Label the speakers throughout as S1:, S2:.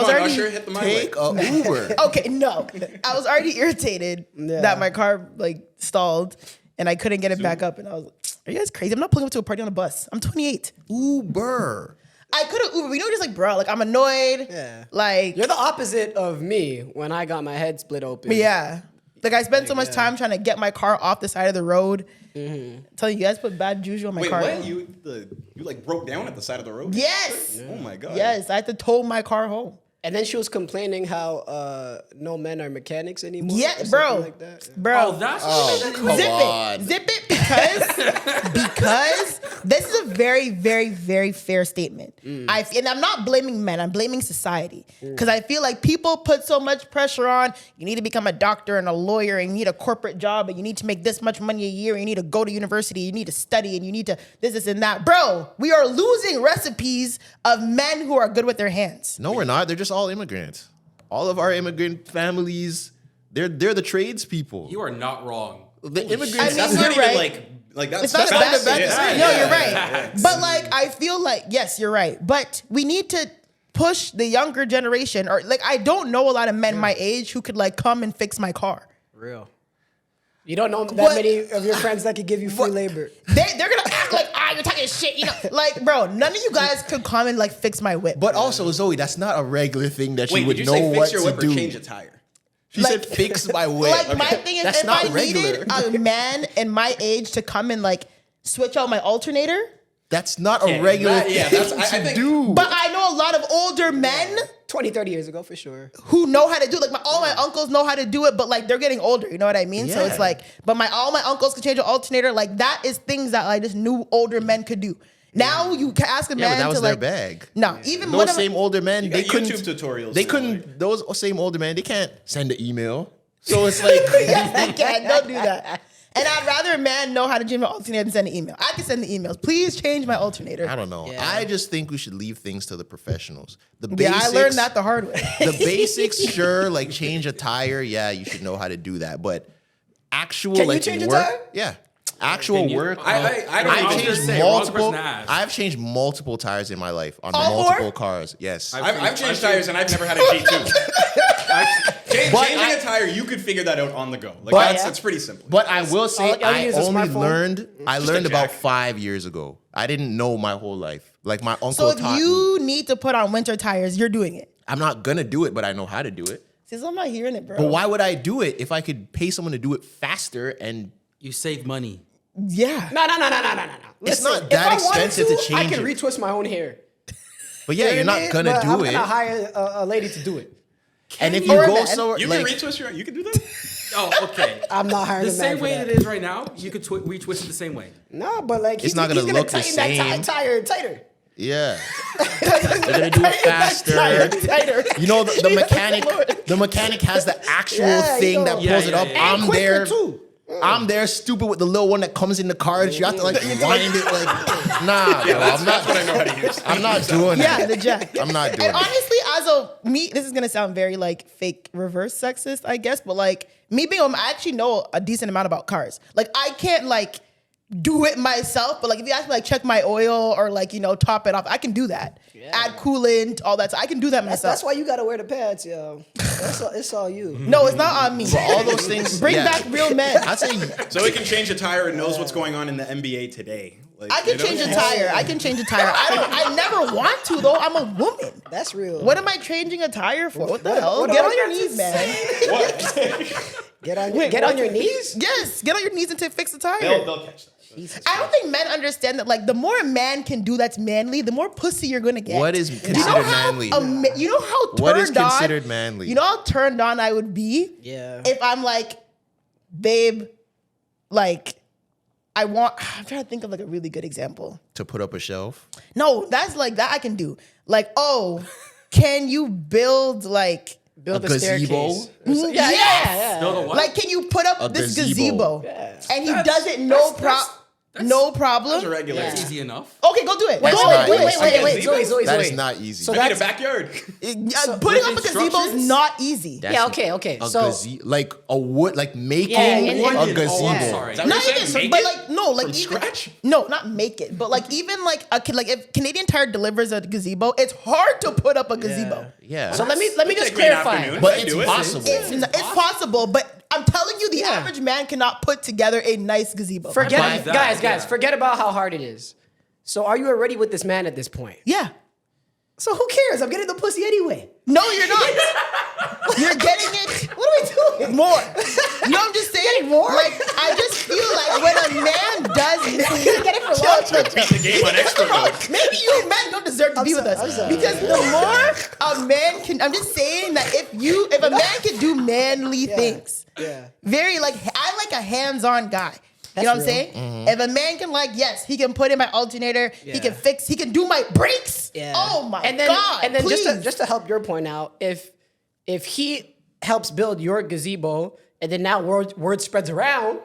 S1: was
S2: on,
S1: already
S2: Usher, hit the
S3: Take
S2: microwave.
S3: a Uber.
S1: okay. No, I was already irritated that my car like stalled and I couldn't get it back up. And I was like, "Are you guys crazy? I'm not pulling up to a party on a bus. I'm 28.
S3: Uber.
S1: I could have Uber. You know, just like bro, like I'm annoyed.
S4: Yeah.
S1: Like
S4: You're the opposite of me when I got my head split open.
S1: yeah. Like I spent so much time trying to get my car off the side of the road. Tell you guys put bad juju on my
S2: Wait,
S1: car.
S2: what? You like broke down at the side of the road?
S1: Yes.
S2: Oh my god.
S1: Yes, I had to tow my car home.
S4: And then she was complaining how no men are mechanics anymore.
S1: Yeah,
S4: or something
S1: bro.
S4: Like that.
S1: Bro.
S5: Oh, that's
S1: Zip it because this is a very, very, very fair statement. And I'm not blaming men, I'm blaming society. Because I feel like people put so much pressure on, you need to become a doctor and a lawyer and you need a corporate job and you need to make this much money a year and you need to go to university, you need to study and you need to this and that. Bro, we are losing recipes of men who are good with their hands.
S3: No, we're not. They're just all immigrants. All of our immigrant families, they're the tradespeople.
S5: You are not wrong.
S3: The immigrants.
S1: I mean,
S2: That's
S1: you're
S2: not even
S1: right.
S2: like that's
S1: It's not a
S2: that's
S1: bad
S2: yeah.
S1: thing. No, you're right. But like, I feel like, yes, you're right. But we need to push the younger generation, or like, I don't know a lot of men my age who could like come and fix my car.
S4: Real. You don't know that
S1: What?
S4: many of your friends that could give you free labor.
S1: They're gonna act like, you're talking shit, you know? Like, bro, none of you guys could come and like fix my whip.
S3: But also, Zoe, that's not a regular thing that
S2: Wait,
S3: you would
S2: did you
S3: know
S2: say
S3: what
S2: fix your
S3: to
S2: whip or
S3: do.
S2: change a tire?
S3: She
S1: Like-
S3: said fix my whip.
S1: Like, my thing is,
S3: That's
S1: if
S3: not
S1: I
S3: regular.
S1: needed a man in my age to come and like switch out my alternator,
S3: That's not a regular
S2: yeah,
S3: thing
S2: that's- I
S3: to
S2: think-
S3: do.
S1: but I know a lot of older men
S4: 20, 30 years ago, for sure.
S1: who know how to do it. Like all my uncles know how to do it, but like they're getting older. You know what I mean? So
S3: Yeah.
S1: it's like, but all my uncles can change an alternator. Like that is things that like just new older men could do. Now you can ask a
S3: yeah,
S1: man
S3: but that was
S1: to
S3: their
S1: like
S3: bag.
S1: no, even one
S3: Those
S1: of my,
S3: same older men,
S2: You
S3: they
S2: got
S3: couldn't.
S2: YouTube tutorials
S3: They
S2: now,
S3: couldn't. Those same older men, they can't send an email. So it's like,
S1: yes, I can. Don't do that. And I'd rather a man know how to change my alternator than send an email. I can send the emails. Please change my alternator.
S3: I don't know.
S4: Yeah.
S3: I just think we should leave things to the professionals. The
S1: Yeah,
S3: basics,
S1: I learned that the hard way.
S3: The basics, sure, like change a tire. Yeah, you should know how to do that. But actual
S4: Can you
S3: like
S4: change a
S3: work,
S4: tire?
S3: yeah. Actual
S5: Can you?
S3: work.
S2: I don't
S3: I've
S2: know.
S5: I was
S3: changed
S5: gonna say, wrong person
S3: multiple.
S5: to ask.
S3: I've changed multiple tires in my life on
S1: All
S3: multiple
S1: four?
S3: cars. Yes.
S2: I've changed tires and I've never had a G2.
S3: But
S2: Changing
S3: I-
S2: a tire, you could figure that out on the go. Like
S3: But-
S2: that's pretty simple.
S3: But I will say,
S4: all you
S3: I
S4: need is a
S3: only
S4: smartphone.
S3: learned. I
S2: Just a
S3: learned about
S2: jack.
S3: 5 years ago. I didn't know my whole life. Like my uncle
S1: So if
S3: taught me.
S1: you need to put on winter tires, you're doing it.
S3: I'm not gonna do it, but I know how to do it.
S1: See, so I'm not hearing it, bro.
S3: But why would I do it if I could pay someone to do it faster? And
S5: You save money.
S1: Yeah.
S4: No.
S3: It's
S4: Listen,
S3: not
S4: if
S3: that
S4: I wanted
S3: expensive to change
S4: I can
S3: it.
S4: retwist my own hair.
S3: but yeah, you're not gonna
S4: But
S3: do
S4: I'm
S3: it.
S4: gonna hire a lady to do it.
S3: And if
S1: you?
S3: you
S1: Or a
S3: go
S1: man.
S3: so
S2: You
S3: like,
S2: can retwist your. You can do that.
S5: Oh, okay.
S4: I'm not hiring
S5: The
S4: a man
S5: same
S4: for
S5: way
S4: that.
S5: it is right now, you could retwist it the same way.
S4: No, but like
S3: It's not gonna
S4: he's
S3: look the
S4: tighten that
S3: same.
S4: tire tighter.
S3: yeah, they're gonna do it faster.
S1: Tighter.
S3: You know the
S1: Jesus
S3: mechanic.
S1: Lord.
S3: The mechanic has the actual
S4: Yeah, you
S3: thing
S4: know.
S3: that pulls
S5: Yeah,
S3: it
S5: yeah,
S3: up.
S5: yeah.
S3: I'm
S4: quicker,
S3: there
S4: too.
S3: I'm there stupid with the little one that comes in the car that you have to like wind it like nah.
S2: Yeah,
S3: bro,
S2: that's
S3: I'm not.
S2: what I know how to use.
S3: I'm not doing
S1: Yeah,
S3: that.
S1: the jack.
S3: I'm not doing
S1: And
S3: it.
S1: honestly, as a me, this is gonna sound very like fake reverse sexist, I guess, but like me being I actually know a decent amount about cars. Like I can't like do it myself, but like if you ask me like check my oil or like, you know, top it off, I can do that.
S4: Yeah.
S1: Add coolant, all that. So I can do that myself.
S4: That's why you gotta wear the pads, yo. It's all you.
S1: No, it's not on me.
S3: All those things.
S1: Bring
S3: yeah.
S1: back real men.
S3: I'd say
S2: So he can change a tire and knows what's going on in the NBA today. Like,
S1: I can
S2: you know?
S1: change a tire. I can change a tire. I never want to though. I'm a woman.
S4: That's real.
S1: What am I changing a tire for? What the hell?
S4: what
S1: Get
S4: do
S1: on
S4: I
S1: your
S4: got to
S1: knees, man.
S4: Get on
S1: Wait,
S4: get
S1: what?
S4: on your knees?
S1: Yes, get on your knees and fix the tire.
S2: They'll catch that.
S1: I don't think men understand that. Like, the more a man can do that's manly, the more pussy you're gonna get.
S3: what is
S1: Do you
S3: considered
S1: know how
S3: manly?
S1: you know how turned
S3: What is
S1: on?
S3: considered manly?
S1: You know how turned on I would be
S4: Yeah.
S1: if I'm like, babe, like, I'm trying to think of like a really good example.
S3: To put up a shelf.
S1: No, that's like that I can do. Like, oh, can you build like
S4: Build
S3: A
S4: a,
S3: gazebo?
S4: staircase.
S1: yeah.
S5: Build a what?
S1: Like, can you put up
S3: A
S1: this
S3: gazebo.
S1: gazebo?
S4: Yeah.
S1: And he does it no problem. No
S2: That's
S1: problem.
S2: a regular.
S5: That's easy enough.
S1: Okay, go do it.
S3: That's
S1: Go
S3: not
S1: do it.
S3: easy.
S4: Wait, Zoe.
S3: That is not easy.
S4: So
S2: I need a
S4: that's-
S2: backyard.
S1: Putting up a
S5: with
S1: gazebo is
S5: instructions?
S1: not easy.
S3: That's
S4: Yeah, okay.
S3: a
S4: So-
S3: like a wood, like making
S4: Yeah,
S3: a
S4: and-
S3: gazebo.
S5: Oh, I'm sorry.
S2: Is that what
S1: Not
S2: you're
S1: even,
S2: saying?
S1: but
S2: Make
S1: like
S2: it?
S1: no, like
S2: From
S1: even
S2: scratch?
S1: no, not make it, but like even like like if Canadian Tire delivers a gazebo, it's hard to put up a gazebo.
S3: Yeah.
S4: So let me just
S2: Take me an
S4: clarify.
S2: afternoon.
S3: But
S2: I
S3: it's
S2: do it.
S3: possible.
S1: It's possible, but I'm telling you, the average man cannot put together a nice gazebo.
S4: Forget,
S5: believe that,
S4: guys,
S5: yeah.
S4: forget about how hard it is. So are you already with this man at this point?
S1: Yeah.
S4: So who cares? I'm getting the pussy anyway.
S1: No, you're not. You're getting it.
S4: What are we doing?
S1: More. No, I'm just saying.
S4: more?
S1: Like, I just feel like when a man does,
S4: Get it for lunch.
S2: Beat the game on extra mode.
S1: maybe you men don't deserve to be with
S4: sorry,
S1: us
S4: I'm sorry.
S1: because the more a man can, I'm just saying that if a man can do manly things,
S4: Yeah.
S1: very like I like a hands-on guy. You know what I'm
S4: real.
S1: saying? If a man can yes, he can put in my alternator, he can fix, he can do my brakes.
S4: Yeah.
S1: Oh my
S4: and then,
S1: God.
S4: And then
S1: please.
S4: just to help your point out, if he helps build your gazebo, and then now word spreads around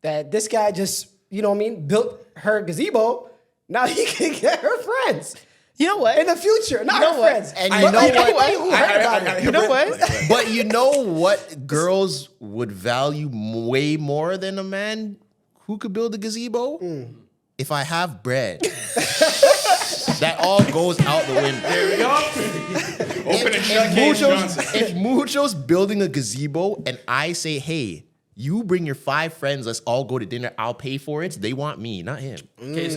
S4: that this guy just, you know what I mean, built her gazebo, now he can get her friends
S1: you know what?
S4: in the future. Not
S1: You know
S4: her
S1: what?
S4: friends.
S3: And
S4: But
S3: you know what?
S4: anybody who heard about it.
S1: You know what?
S3: But you know what girls would value way more than a man who could build a gazebo? If I have bread. That all goes out the window.
S2: There we go. Open and shut Cage Johnson.
S3: If Mucho's building a gazebo and I say, hey, you bring your 5 friends, let's all go to dinner, I'll pay for it, they want me, not him.
S5: Case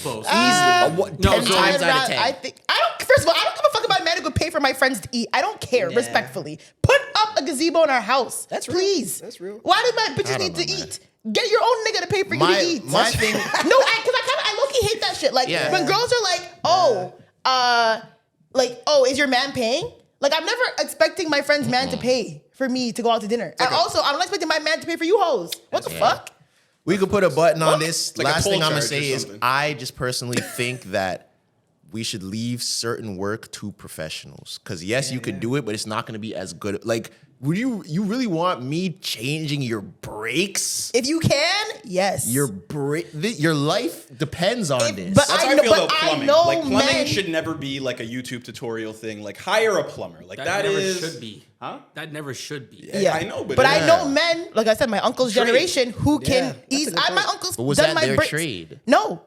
S5: closed.
S3: Easily. 10
S5: Zoe,
S3: times out of 10.
S1: I think first of all, I don't give a fuck about a man who could pay for my friends to eat. I don't care, respectfully. Put up a gazebo in our house.
S4: That's real.
S1: Please.
S4: That's real.
S1: Why do my bitches need to eat? Get your own nigga to pay for you to eat.
S3: My thing,
S1: No, because I low-key hate that shit. Like
S3: Yeah.
S1: when girls are like, is your man paying? Like I'm never expecting my friend's man to pay for me to go out to dinner. And also, I'm not expecting my man to pay for you hoes. What the fuck?
S3: we could put a button on this.
S2: like a
S3: Last
S2: toll
S3: thing I'm going to
S2: charge or
S3: say is
S2: something.
S3: I just personally think that we should leave certain work to professionals. Because yes, you could do it, but it's not going to be as good. Like, would you really want me changing your brakes?
S1: If you can, yes.
S3: Your life depends on this.
S1: but
S2: That's how
S1: I
S2: I
S1: know-
S2: feel
S1: but
S2: about
S1: I
S2: plumbing.
S1: know
S2: Like plumbing
S1: men-
S2: should never be like a YouTube tutorial thing. Like hire a plumber. Like
S5: that never
S2: is
S5: should be.
S2: Huh?
S5: That never should be.
S1: Yeah,
S2: I know, but
S1: I
S2: yeah.
S1: know men, like I said, my uncle's
S2: Trade.
S1: generation who
S4: Yeah,
S1: can
S4: that's a
S1: easily.
S4: good point.
S1: My uncle's
S3: But was
S1: done
S3: that
S1: my
S3: their
S1: brakes.
S3: trade?
S1: No,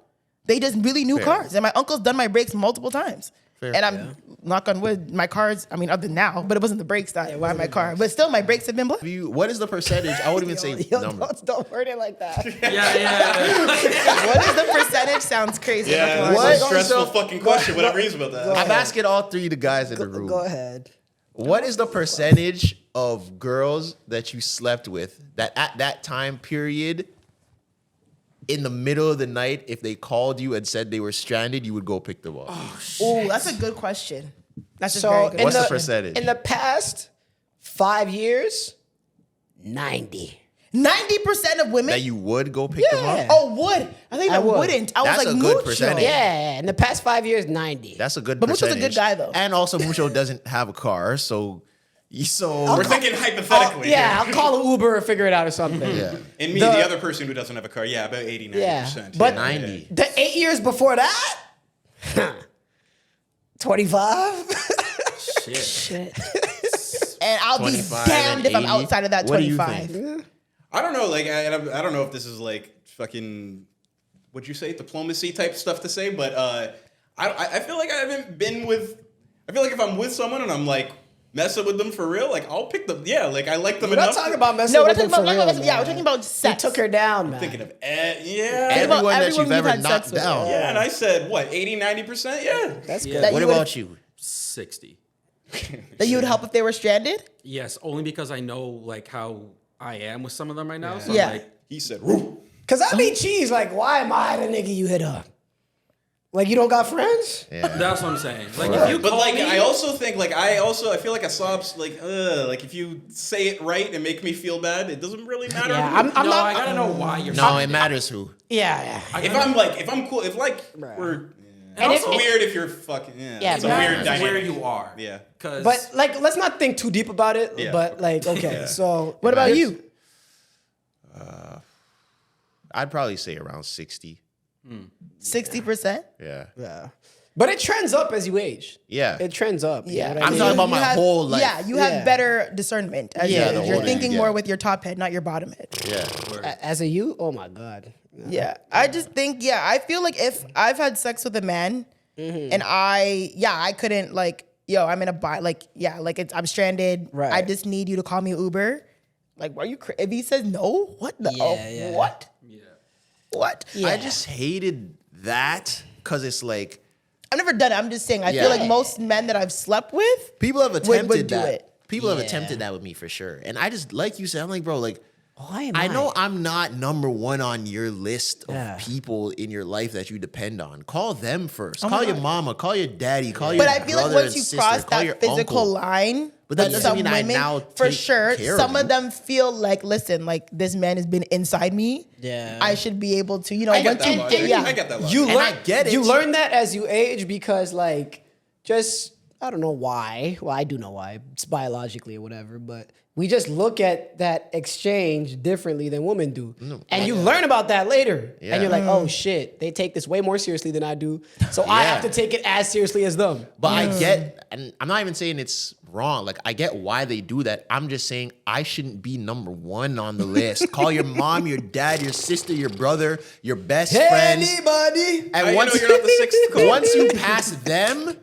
S1: they just really new
S3: Fair.
S1: cars, and my uncle's done my brakes multiple times.
S3: Fair.
S1: And I'm knock on wood, my cars. I mean, other than now, but it wasn't the brakes that why my car. But still, my brakes have been black.
S3: What is the percentage? I wouldn't even say number.
S4: Don't word it like that.
S5: Yeah.
S1: What is the percentage? Sounds crazy.
S2: Yeah,
S1: I'm not
S2: that's
S1: gonna lie.
S2: a stressful
S3: So-
S2: fucking question. Whatever is about that.
S3: I'm asking all 3 of the guys in the room.
S4: Go ahead.
S3: What is the percentage of girls that you slept with that at that time period, in the middle of the night, if they called you and said they were stranded, you would go pick them up?
S1: Ooh, that's a good question. That's a
S4: So
S1: very good
S3: What's the
S1: question.
S3: percentage?
S4: In the past 5 years, 90.
S1: 90% of women.
S3: That you would go pick them
S4: Yeah.
S3: up?
S1: Oh, would. I think I
S4: I would.
S1: wouldn't. I was
S3: That's
S1: like,
S3: a good
S1: Mucho.
S3: percentage.
S4: Yeah, in the past 5 years, 90.
S3: That's a good
S1: But Mucho's a
S3: percentage.
S1: good guy, though.
S3: And also, Mucho doesn't have a car, so
S2: We're thinking hypothetically.
S4: Yeah, I'll call an Uber or figure it out or something.
S3: yeah.
S2: And me, the other person who doesn't have a car, yeah, about 80, 90%.
S4: Yeah, but
S3: 90.
S4: The 8 years before that, 25.
S5: Shit.
S1: And I'll be
S3: 25
S1: damned
S3: and
S1: if I'm
S3: 80.
S1: outside of that
S3: What do you
S1: 25.
S3: think?
S2: I don't know, like I don't know if this is like fucking, what'd you say, diplomacy type stuff to say, but I feel like I haven't been with. I feel like if I'm with someone and I'm like messing with them for real, like I'll pick them. Yeah, like I like them
S4: We're
S2: enough.
S4: not talking about messing
S1: No, we're
S4: with
S1: talking
S4: them
S1: about
S4: for real,
S1: yeah, we're
S4: man.
S1: talking about
S4: He
S1: sex.
S4: took her down, man.
S2: thinking of yeah.
S3: Everyone that
S1: everyone
S3: you've
S1: we've
S3: ever
S1: had sex
S3: knocked
S1: with.
S3: down.
S2: Yeah, and I said what 80, 90%. Yeah,
S4: That's
S5: Yeah.
S4: good.
S1: That
S3: What
S1: you would-
S3: about you?
S5: 60.
S1: that you would help if they were stranded.
S5: Yes, only because I know like how I am with some of them right now. So
S1: Yeah.
S5: I'm like,
S2: he said. Woo.
S4: Cause I be cheese. Like, why am I the nigga you hit up? Like, you don't got friends?
S3: Yeah.
S5: that's what I'm saying. Like if you
S2: But
S5: call
S2: like,
S5: me,
S2: I also think like I feel like a sob's like if you say it right and make me feel bad, it doesn't really matter.
S4: Yeah,
S2: who.
S4: I'm
S5: no,
S4: not.
S5: I gotta know why you're.
S3: No, it matters who.
S4: Yeah.
S2: if I'm cool, if like we're.
S4: And
S2: It's
S4: if-
S2: weird if you're fucking. Yeah, it's a
S4: but-
S2: weird
S5: It's
S2: dynamic.
S5: where you are.
S2: Yeah.
S5: Because
S4: But like, let's not think too deep about it.
S2: Yeah.
S4: But like, okay,
S2: Yeah.
S4: so
S1: What about you?
S3: I'd probably say around 60.
S1: 60%?
S3: Yeah.
S4: Yeah. But it trends up as you age.
S3: Yeah.
S4: It trends up. you
S1: Yeah.
S4: know what I
S3: I'm
S4: mean?
S3: talking about
S1: You
S3: my
S1: have-
S3: whole life.
S1: Yeah, you have better discernment. As
S3: Yeah,
S1: you
S3: the
S1: age. You're
S3: older you
S1: thinking
S3: get.
S1: more with your top head, not your bottom head.
S3: Yeah.
S4: As a you, oh my God.
S1: Yeah. I just think, I feel like if I've had sex with a man and I couldn't like, I'm in a I'm stranded.
S4: Right.
S1: I just need you to call me Uber. Like, why are you? If he says no, what the?
S4: Yeah.
S1: What?
S5: Yeah.
S1: What?
S3: I just hated that because it's like
S1: I've never done it. I'm just saying. I
S3: Yeah.
S1: feel like most men that I've slept with,
S3: people have attempted
S1: do
S3: that.
S1: it.
S3: People have
S4: Yeah.
S3: attempted that with me for sure. And I just, like you said, I'm like, bro, like,
S4: Why am
S3: I know I'm not number one on your list of
S4: Yeah.
S3: people in your life that you depend on. Call them first. Call your mama. Call your daddy. Call your
S1: but I feel like
S3: brother
S1: once
S3: and
S1: you
S3: sister,
S1: cross
S3: call your
S1: that physical
S3: uncle.
S1: line,
S3: But that
S1: with
S3: doesn't
S1: some
S3: mean I
S1: women,
S3: now
S1: for
S3: take
S1: sure,
S3: care of
S1: some
S3: you.
S1: of them feel like, listen, like this man has been inside me.
S4: Yeah.
S1: I should be able to,
S2: I get
S1: once
S2: that
S1: you
S2: logic.
S1: get,
S2: I get that logic.
S4: You
S3: And
S4: learn,
S3: I get it.
S4: You learn that as you age because, like, just I don't know why. Well, I do know why. It's biologically or whatever, but we just look at that exchange differently than women do. And you learn about that later.
S3: Yeah.
S4: And you're like, oh shit, they take this way more seriously than I do. So I have to take it as seriously as them.
S3: But I get, and I'm not even saying it's wrong. Like, I get why they do that. I'm just saying I shouldn't be number one on the list. Call your mom, your dad, your sister, your brother, your best friends.
S4: Anybody?
S3: And
S2: How you
S3: once
S2: know you're not the sixth call?
S3: once you pass them,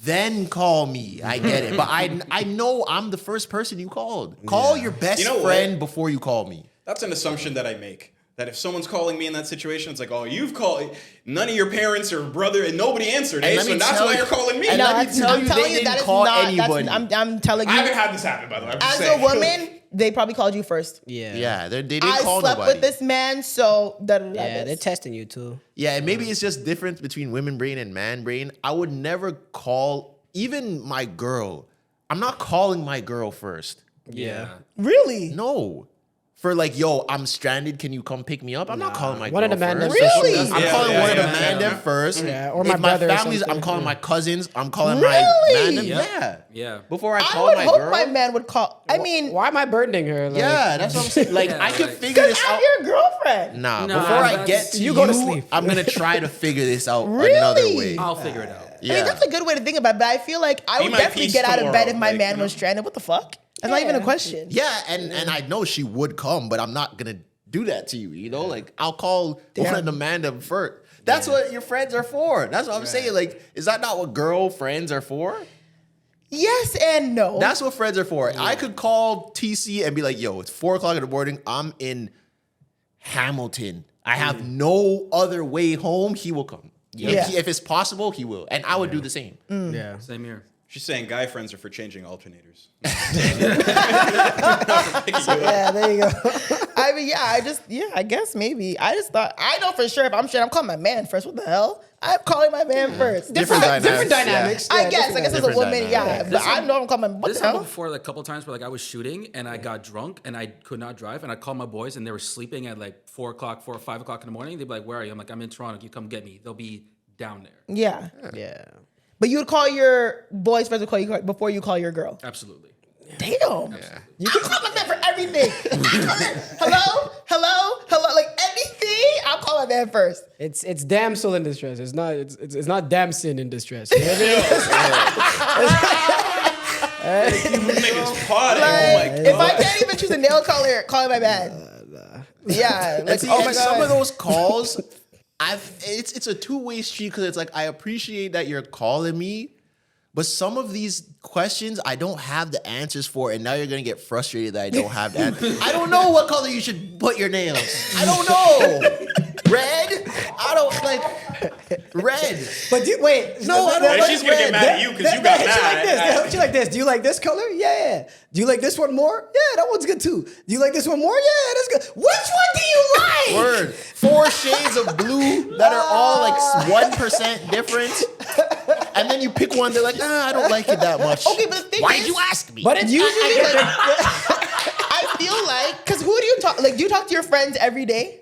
S3: then call me. I get it. But I know I'm the first person you called. Call your best
S2: You know what?
S3: friend before you call me.
S2: That's an assumption that I make. That if someone's calling me in that situation, it's like, oh, you've called none of your parents or brother, and nobody answered.
S3: And
S2: Hey,
S3: let
S2: so
S3: me
S2: that's
S3: tell
S2: why
S3: you-
S2: you're calling me.
S3: and
S1: No,
S3: let me tell
S1: I'm
S3: you,
S1: telling
S3: they
S1: you that
S3: didn't
S1: is
S3: call
S1: not.
S3: anybody.
S1: I'm telling
S2: I
S1: you,
S2: haven't had this happen, by the way. I'm just
S1: as a
S2: saying.
S1: woman, they probably called you first.
S3: Yeah, they didn't
S1: I
S3: call
S1: slept
S3: nobody.
S1: with this man, so
S4: Yeah, they're testing you too.
S3: Yeah, and maybe it's just difference between women brain and man brain. I would never call even my girl. I'm not calling my girl first.
S5: Yeah.
S1: Really.
S3: No. For like, yo, I'm stranded. Can you come pick me up? I'm not calling my
S4: One
S3: girl
S4: of the man
S3: first.
S4: them
S1: Really?
S3: I'm
S2: Yeah,
S3: calling
S2: yeah,
S3: one of the
S2: yeah,
S3: man
S2: yeah.
S3: them first.
S4: Yeah, or
S3: If
S4: my brother or
S3: family's, I'm
S4: something.
S3: calling my cousins. I'm calling
S1: Really?
S3: my man them.
S5: Yep.
S3: Yeah.
S5: Yeah.
S3: Before I
S1: I
S3: call
S1: would
S3: my
S1: hope
S3: girl.
S1: my man would call. I mean,
S4: Why am I burdening her? Like,
S3: Yeah, that's what I'm saying. Like,
S5: Yeah,
S3: I could
S5: like-
S3: figure
S1: because
S3: this out.
S1: I'm your girlfriend.
S3: Nah,
S5: No,
S3: before I
S5: that's-
S3: get to
S4: you
S3: you,
S4: go to sleep.
S3: I'm gonna try to figure this out
S1: Really?
S3: another way.
S5: I'll figure it out.
S3: Yeah.
S1: I mean, that's a good way to think about it. But I feel like I
S2: Be
S1: would
S2: my
S1: definitely
S2: peace
S1: get out of bed
S2: tomorrow,
S1: if my
S2: like,
S1: man
S2: you know?
S1: was stranded. What the fuck? That's not even a question.
S3: Yeah, and I know she would come, but I'm not gonna do that to you. You know, like I'll call one of the man them first. That's what your friends are for. That's what I'm saying. Like, is that not what girlfriends are for?
S1: Yes and no.
S3: That's what friends are for. I could call TC and be like, yo, it's 4:00 in the morning. I'm in Hamilton. I have no other way home. He will come.
S1: Yeah.
S3: If it's possible, he will. And I would do the same.
S4: Yeah.
S5: Same here.
S2: She's saying guy friends are for changing alternators.
S1: Yeah, there you go. I mean, I guess maybe. I just thought, I know for sure if I'm stranded, I'm calling my man first. What the hell? I'm calling my man first.
S3: Different
S4: Different
S3: dynamics.
S4: dynamics.
S1: I
S4: Yeah,
S1: guess
S4: different
S1: as a
S3: different
S1: woman,
S3: dynamics.
S1: yeah. But I know I'm calling my, what
S5: This
S1: the hell?
S5: happened before like a couple times where like I was shooting and I got drunk and I could not drive and I called my boys and they were sleeping at like 4 or 5 o'clock in the morning. They'd be like, "Where are you?" I'm like, "I'm in Toronto. Can you come get me?" They'll be down there.
S1: Yeah.
S4: Yeah.
S1: But you would call your boys first before you call your girl.
S5: Absolutely.
S1: Damn. You can call my man for everything. Hello, like anything. I'll call my man first.
S4: It's damsel in distress. It's not damson in distress. You know what I mean?
S2: Niggas party.
S1: Like,
S2: Oh my
S1: if I
S2: god.
S1: can't even choose a nail color, call my man. Yeah.
S3: And
S1: Like,
S3: see,
S1: oh my
S3: and some
S1: god.
S3: of those calls, it's a two-way street because it's like I appreciate that you're calling me, but some of these questions I don't have the answers for, and now you're gonna get frustrated that I don't have the answers. I don't know what color you should put your nails. I don't know. Red? I don't like red.
S4: But wait.
S3: No, I don't
S2: And
S3: like
S2: she's gonna get
S3: red.
S2: mad at you because you got
S4: They hit you like this. They
S2: mad.
S4: hit you like this. Do you like this color? Yeah. Do you like this one more? Yeah, that one's good too. Do you like this one more? Yeah, that's good. Which one do you like?
S3: Word. 4 shades of blue that are all like 1% different. And then you pick one, they're like, nah, I don't like it that much.
S1: Okay, but the thing
S3: Why
S1: is,
S3: did you ask me?
S4: But it's
S1: usually, I feel like, because who do you talk? Like, do you talk to your friends every day?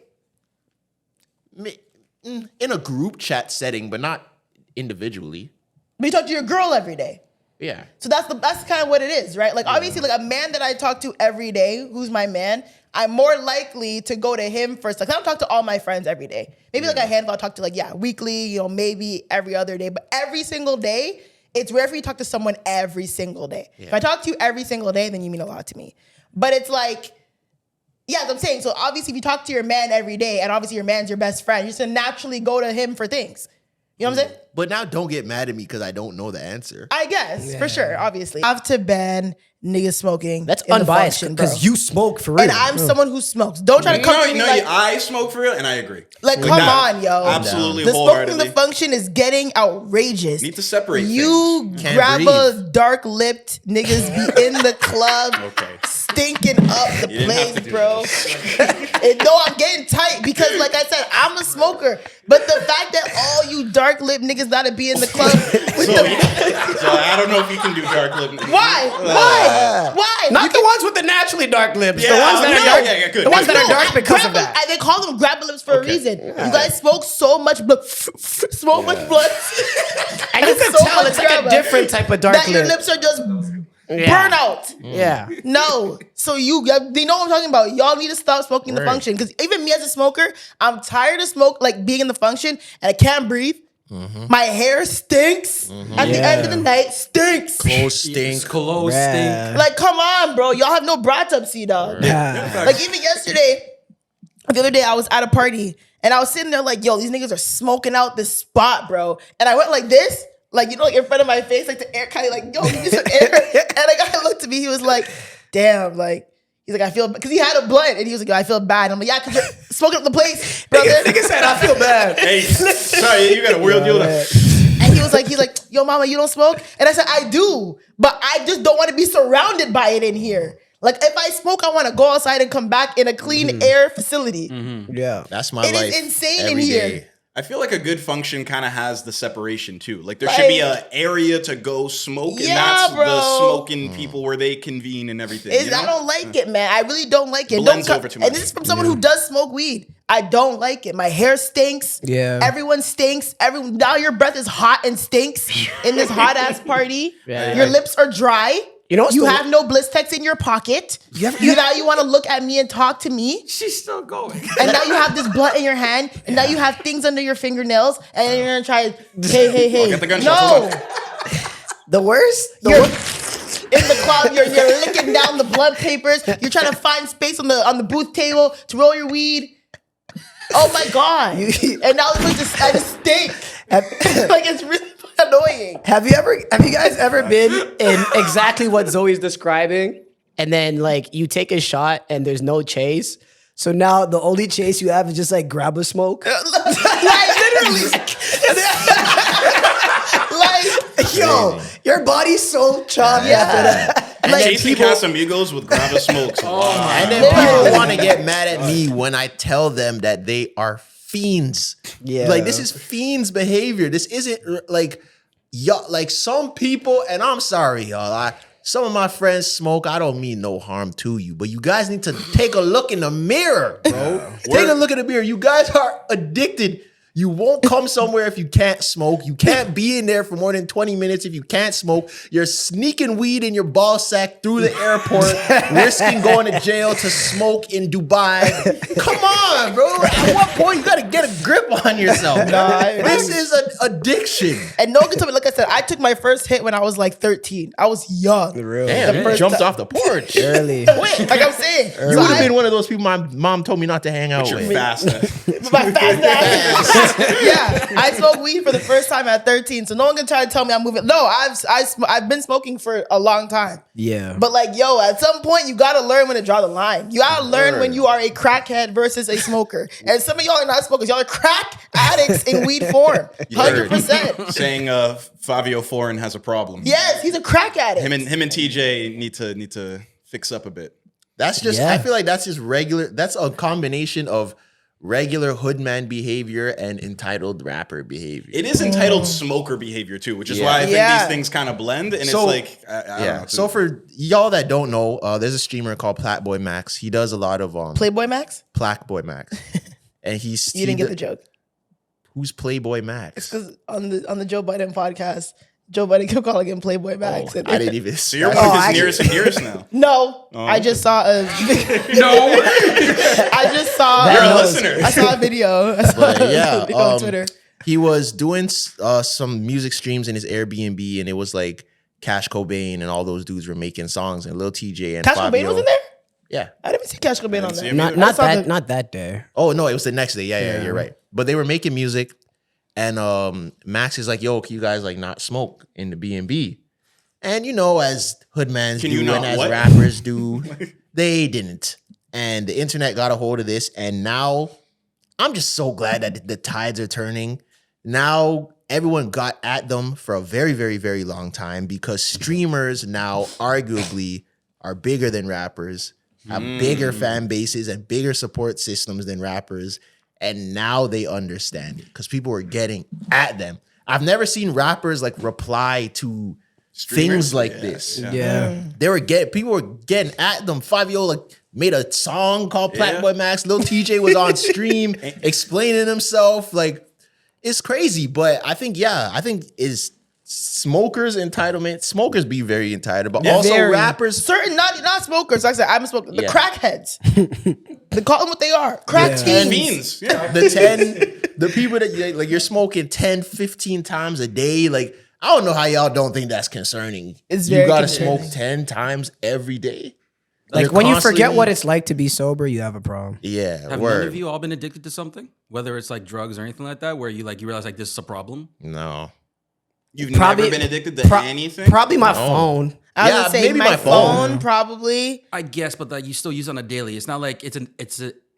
S3: In a group chat setting, but not individually.
S1: But you talk to your girl every day.
S3: Yeah.
S1: So that's kind of what it is, right? Like obviously, like a man that I talk to every day, who's my man, I'm more likely to go to him first. Like I don't talk to all my friends every day. Maybe like a handful I talk to weekly, maybe every other day. But every single day, it's rare for you to talk to someone every single day.
S3: Yeah.
S1: If I talk to you every single day, then you mean a lot to me. But it's like, yeah, as I'm saying, so obviously if you talk to your man every day and obviously your man's your best friend, you're just gonna naturally go to him for things. You know what I'm saying?
S3: But now don't get mad at me because I don't know the answer.
S1: I guess, for sure, obviously. I have to ban niggas smoking.
S4: That's
S1: in the
S4: unbiased
S1: function, bro.
S4: because you smoke for real.
S1: And I'm someone who smokes. Don't try to come to me like,
S2: I smoke for real, and I agree.
S1: like
S2: With
S1: come
S2: that.
S1: on, yo.
S2: Absolutely,
S1: The smoking
S2: wholeheartedly.
S1: the function is getting outrageous.
S2: Need to separate
S1: You
S2: things.
S3: Can't
S1: grab
S3: breathe.
S1: a dark-lipped niggas be in the club,
S2: Okay.
S1: stinking up the
S2: You didn't have to
S1: place,
S2: do
S1: bro. And no, I'm getting tight because, like I said, I'm a smoker. But the fact that all you dark-lipped niggas gotta be in the club with
S2: So,
S1: the
S2: so I don't know if you can do dark lip.
S1: why? Why?
S4: Not
S1: You
S4: the ones with the naturally dark lips.
S2: Yeah,
S4: the ones that
S2: no,
S4: are dark.
S2: yeah, good.
S4: The ones that
S1: No,
S4: are dark because of
S1: grab-
S4: that.
S1: They call them grab lips for a
S2: Okay.
S1: reason. You guys smoke so much blood, smoke much blood,
S4: And you can
S1: so
S4: tell
S1: much
S4: it's like a
S1: grabber
S4: different type of dark
S1: that your
S4: lip.
S1: lips are just burn out.
S4: Yeah.
S1: No, so they know what I'm talking about. Y'all need to stop smoking the
S3: Right.
S1: function because even me as a smoker, I'm tired of smoke, like being in the function, and I can't breathe. My hair stinks at the end of the night. Stinks.
S3: Clothes stink.
S5: Clothes stink.
S1: Like, come on, bro. Y'all have no brat up, see, dog. Like even yesterday, the other day, I was at a party and I was sitting there like, yo, these niggas are smoking out this spot, bro. And I went like this, like, like in front of my face, like the air kind of like, yo, give me some air. And a guy looked at me, he was like, damn, like, he's like, I feel, because he had a blunt and he was like, yo, I feel bad. I'm like, yeah, because you're smoking up the place, brother.
S4: Nigga said, I feel bad.
S2: Hey, sorry, you got a real deal.
S1: And he's like, yo, mama, you don't smoke? And I said, I do, but I just don't want to be surrounded by it in here. Like, if I smoke, I want to go outside and come back in a clean air facility.
S4: Yeah.
S3: That's my
S1: It is
S3: life.
S1: insane in
S3: every
S1: here.
S3: day.
S2: I feel like a good function kind of has the separation too. Like there should be
S1: Like-
S2: an area to go smoke, and
S1: Yeah,
S2: that's
S1: bro.
S2: the smoking people where they convene and everything. you know?
S1: I don't like it, man. I really don't like it.
S2: Blends
S1: Don't
S2: over too
S1: And
S2: much.
S1: this is from someone who does smoke weed. I don't like it. My hair stinks.
S4: Yeah.
S1: Everyone stinks. Now your breath is hot and stinks in this hot ass party.
S4: Yeah.
S1: Your lips are dry.
S4: You know what's
S1: you
S4: the-
S1: have no Blistex in your pocket. Now you want to look at me and talk to me.
S5: She's still going.
S1: And now you have this blunt in your hand, and now you have things under your fingernails, and you're gonna try, hey.
S2: get the gunshots,
S1: No,
S4: The worst?
S1: you're in the club. You're licking down the blunt papers. You're trying to find space on the booth table to roll your weed. Oh my god! And now I just stink. Like it's really annoying.
S4: Have you guys ever been in exactly what Zoe's describing? And then like you take a shot and there's no chase. So now the only chase you have is just like grab a smoke.
S1: Like literally. Like
S4: Yo, your body's so choppy after that.
S2: And
S1: like
S2: chasing Casamigos with grabba smokes.
S3: And then people want to get mad at me when I tell them that they are fiends.
S4: Yeah.
S3: Like this is fiends behavior. This isn't like y'all. Like some people, and I'm sorry, y'all. Some of my friends smoke. I don't mean no harm to you, but you guys need to take a look in the mirror, bro. Take a look in the mirror. You guys are addicted. You won't come somewhere if you can't smoke. You can't be in there for more than 20 minutes if you can't smoke. You're sneaking weed in your ball sack through the airport, risking going to jail to smoke in Dubai. Come on, bro. At what point you gotta get a grip on yourself? This is an addiction.
S1: And no one can tell me. Like I said, I took my first hit when I was like 13. I was young.
S3: Damn, you
S1: first
S3: jumped
S1: time-
S3: off the porch.
S4: Early.
S1: Quick, like I'm saying.
S3: You would have been one of those people my mom told me not to hang out
S2: You're
S3: with.
S2: fast.
S1: My fast ass. Yeah, I smoked weed for the first time at 13, so no one can try to tell me I'm moving. No, I've been smoking for a long time.
S4: Yeah.
S1: But like, yo, at some point you gotta learn when to draw the line. You gotta learn when you are a crackhead versus a smoker. And some of y'all are not smokers. Y'all are crack addicts in weed form. 100%.
S2: Saying Fabio Foreign has a problem.
S1: Yes, he's a crack addict.
S2: Him and TJ need to fix up a bit.
S3: That's just,
S4: Yeah.
S3: I feel like that's just regular, that's a combination of regular hoodman behavior and entitled rapper behavior.
S2: It is entitled smoker behavior too, which is why I think
S1: Yeah.
S2: these things kind of blend. And
S3: So-
S2: it's like, I don't know.
S3: So for y'all that don't know, there's a streamer called Platboy Max. He does a lot of
S1: Playboy Max?
S3: Plackboy Max. And
S1: You didn't get the joke.
S3: Who's Playboy Max?
S1: Because on the Joe Biden podcast, Joe Budden kept calling him Playboy Max.
S3: I didn't even.
S2: So you're
S3: start.
S2: one of his nearest and dearest now.
S1: No, I just saw a.
S5: No.
S1: I just saw.
S2: You're a listener.
S1: I saw a video.
S3: But yeah,
S1: on Twitter.
S3: he was doing some music streams in his Airbnb, and it was like Cash Cobain and all those dudes were making songs, and Lil TJ and
S1: Cash
S3: Fabio.
S1: Cobain was in there.
S3: Yeah.
S1: I didn't even see Cash Cobain on
S2: see
S1: there.
S2: him either.
S4: Not that day.
S3: Oh no, it was the next day. Yeah, you're right. But they were making music, and Max is like, "Yo, can you guys like not smoke in the B&B?" And you know, as hoodmans
S2: Can
S3: do
S2: you not
S3: and as
S2: what?
S3: rappers do, they didn't. And the internet got a hold of this, and now I'm just so glad that the tides are turning. Now everyone got at them for a very, very, very long time because streamers now arguably are bigger than rappers, have bigger fan bases and bigger support systems than rappers. And now they understand it because people were getting at them. I've never seen rappers like reply to things like this.
S4: Yeah.
S3: People were getting at them. Fabio like made a song called Playboy Max. Lil TJ was on stream explaining himself. Like, it's crazy. But I think is smokers entitlement. Smokers be very entitled, but also
S1: Very.
S3: rappers.
S1: Certain not smokers. Like I said, I'm a smoker. The
S3: Yeah.
S1: crackheads. They call them what they are. Crack fiends.
S2: Fiends. Yeah.
S3: The people that you're smoking 10, 15 times a day. Like, I don't know how y'all don't think that's concerning.
S1: It's
S3: you
S1: very
S3: gotta
S1: concerning.
S3: smoke 10 times every day.
S4: Like
S3: You're
S4: when you forget
S3: constantly-
S4: what it's like to be sober, you have a problem.
S3: Yeah,
S5: Have none
S3: word.
S5: of you all been addicted to something? Whether it's like drugs or anything like that, where you realize like this is a problem?
S3: No.
S2: You've
S4: Probably-
S2: never been addicted to anything?
S4: Probably my phone.
S1: I was
S3: Yeah,
S1: gonna say
S3: maybe
S1: my
S3: my phone.
S1: phone probably.
S5: I guess, but like you still use it on a daily. It's not like it's an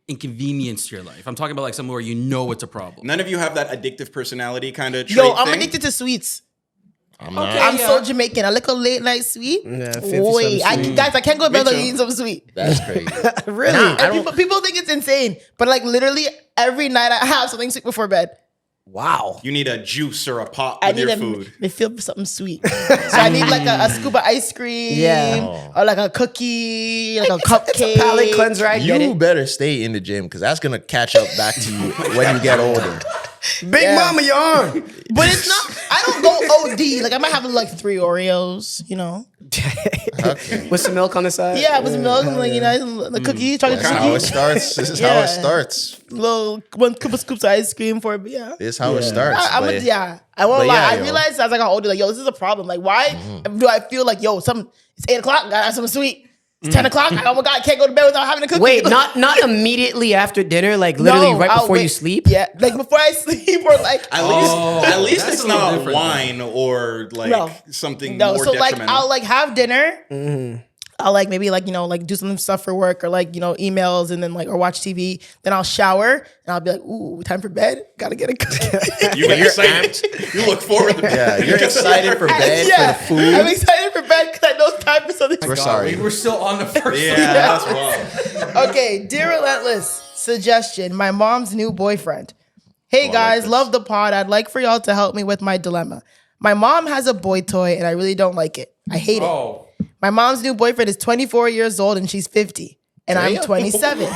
S5: inconvenience to your life. I'm talking about like somewhere where you know it's a problem.
S2: None of you have that addictive personality kind of trait
S1: Yo, I'm
S2: thing?
S1: addicted to sweets.
S3: I'm not.
S1: I'm
S5: yeah.
S1: so Jamaican. I like a late night sweet.
S4: Yeah, 50
S1: Boy,
S4: something
S1: guys, I can't go to bed without
S2: Mucho.
S1: eating some sweet.
S3: That's crazy.
S4: Really?
S3: Nah, I
S1: And
S3: don't-
S1: people think it's insane, but like literally every night I have something sweet before bed.
S4: Wow.
S2: You need a juice or a pop
S1: I
S2: with
S1: need
S2: your
S1: a
S2: food.
S1: they feel something sweet. So I need like a scoop of ice cream,
S4: Yeah.
S1: or like a cookie, like a cupcake.
S4: It's a palate cleanser. I get
S3: You
S4: it.
S3: better stay in the gym because that's gonna catch up back to you when you get older.
S4: Big
S1: Yeah.
S4: mama, you're on.
S1: But it's not. I don't go OD. Like I might have like 3 Oreos, you know.
S4: With some milk on the side.
S1: Yeah, with some milk, and like you know, the cookie, chocolate
S3: That's how it
S1: cookie,
S3: starts. This is how
S1: Yeah.
S3: it starts.
S1: little one couple scoops of ice cream for it. But yeah.
S3: This is how it starts.
S1: I
S3: but-
S1: won't
S3: but
S1: lie.
S3: yeah,
S1: I
S3: yo.
S1: realized as I got older, like, yo, this is a problem. Like, why do I feel like, yo, it's 8 o'clock, gotta have something sweet. It's 10 o'clock. Oh my God, I can't go to bed without having a cookie.
S4: Wait, not immediately after dinner, like literally
S1: No,
S4: right
S1: I'll
S4: before you
S1: wait.
S4: sleep?
S1: Yeah, like before I sleep, or like
S2: At least
S5: that's
S2: it's
S5: a little
S2: not
S5: different,
S2: wine or like
S1: No.
S2: something
S1: no.
S2: more
S1: So like,
S2: detrimental.
S1: I'll like have dinner. I'll like maybe like, you know, like do some stuff for work or like, you know, emails and then like, or watch TV. Then I'll shower and I'll be like, ooh, time for bed. Gotta get a cookie.
S2: you get excited. You look forward to
S3: Yeah, you're excited for bed,
S1: Yeah,
S3: for the food.
S1: I'm excited for bed because I know it's time for something.
S3: We're sorry.
S5: We're still on the first.
S2: Yeah, that's wild.
S1: Okay, dear Relentless, suggestion, my mom's new boyfriend. Hey guys,
S2: this.
S1: love the pod. I'd like for y'all to help me with my dilemma. My mom has a boy toy and I really don't like it. I hate it.
S5: Oh,
S1: My mom's new boyfriend is 24 years old and she's 50. And I'm
S3: Damn.
S1: 27.
S3: Drea?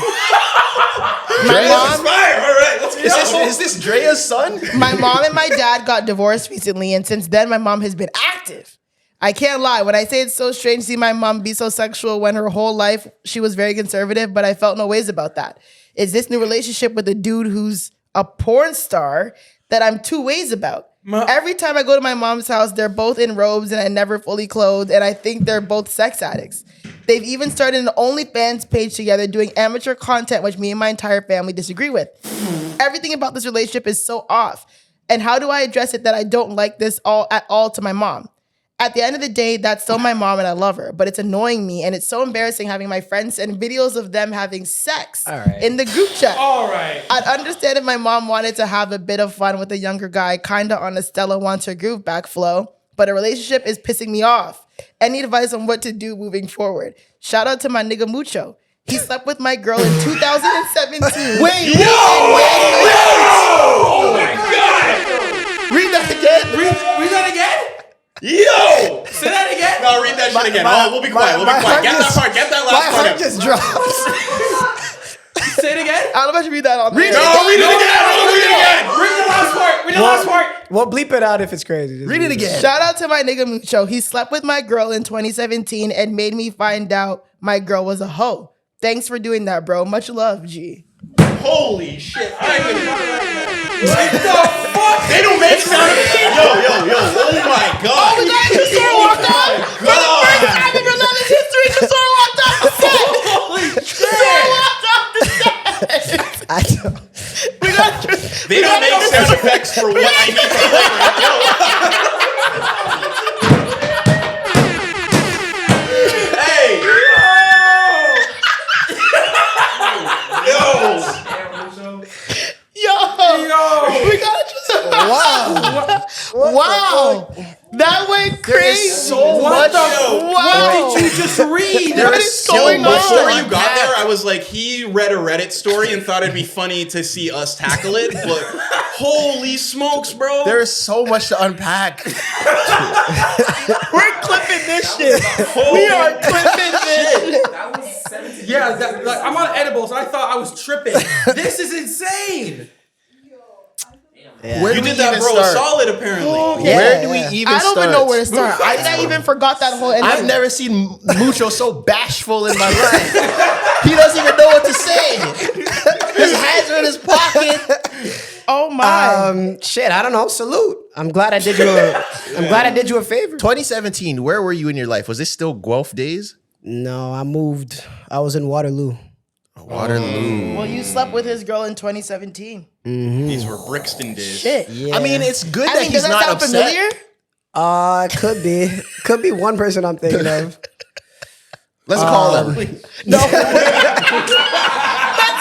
S1: my mom
S2: Fire! All right, let's go.
S3: Is this Drea's son?
S1: My mom and my dad got divorced recently, and since then, my mom has been active. I can't lie. When I say it's so strange to see my mom be so sexual when her whole life she was very conservative, but I felt no ways about that. Is this new relationship with a dude who's a porn star that I'm 2 ways about? Every time I go to my mom's house, they're both in robes and I never fully clothed, and I think they're both sex addicts. They've even started an OnlyFans page together doing amateur content, which me and my entire family disagree with. Everything about this relationship is so off. And how do I address it that I don't like this at all to my mom? At the end of the day, that's still my mom and I love her, but it's annoying me and it's so embarrassing having my friends send videos of them having sex
S4: right.
S1: in the group chat.
S5: all right.
S1: I'd understand if my mom wanted to have a bit of fun with a younger guy, kind of on a Stella wants her groove back flow, but a relationship is pissing me off. Any advice on what to do moving forward? Shout out to my nigga Mucho. He slept with my girl in 2017. Wait,
S2: Oh my God!
S1: read that again.
S5: Read that again.
S2: Yo!
S5: Say that again.
S2: No, read that shit again. We'll be quiet. We'll be quiet. Get that part. Get that
S4: My
S2: last part.
S4: heart just drops.
S5: Say it again.
S1: I don't know if I should read that on
S2: No, read it again. Read it again.
S5: Read the last
S4: last part. We'll bleep it out if it's crazy. Just
S3: Read it again.
S1: Shout out to my nigga Mucho. He slept with my girl in 2017 and made me find out my girl was a hoe. Thanks for doing that, bro. Much love, G.
S2: Holy shit. What the fuck? They don't make sound effects. Yo. Oh my god.
S1: Oh my god, Tresor walked out. For the first time in Relentless history, Tresor walked off the set.
S2: Holy
S1: Tresor
S2: shit.
S1: walked off the set.
S4: I don't.
S2: They don't make sound effects for what I need to deliver. Hey.
S1: Yo, we got Tresor. Wow. That went crazy.
S3: so
S5: What
S3: much.
S5: the?
S1: Wow.
S5: What did you just read?
S3: There
S1: What
S3: is
S1: is
S3: so
S1: going
S3: much
S1: on?
S2: Before
S3: to
S2: you got
S3: unpack.
S2: there, I was like, he read a Reddit story and thought it'd be funny to see us tackle it, but holy smokes, bro.
S3: There is so much to unpack.
S1: We're clipping this shit. We are clipping this shit.
S5: Yeah, like, I'm on edibles. I thought I was tripping. This is insane.
S3: Where
S2: You
S3: do we
S2: did that,
S3: even
S2: bro,
S3: start?
S2: solid, apparently.
S1: Okay.
S3: Where do we even
S1: I don't
S3: start?
S1: even know where to start. I even forgot that whole ending.
S3: I've never seen Mucho so bashful in my life. He doesn't even know what to say. His hands are in his pocket.
S1: Oh my.
S4: Shit, I don't know. Salute. I'm glad I did you a favor.
S3: 2017, where were you in your life? Was this still Guelph days?
S4: No, I moved. I was in Waterloo.
S3: Waterloo.
S1: Well, you slept with his girl in 2017.
S2: These were Brixton days.
S1: Shit.
S4: Yeah.
S3: I mean, it's good
S1: I
S3: that
S1: mean,
S3: he's
S1: does that
S3: not
S1: sound
S3: upset.
S1: familiar?
S4: Could be. Could be one person I'm thinking of.
S3: Let's call him.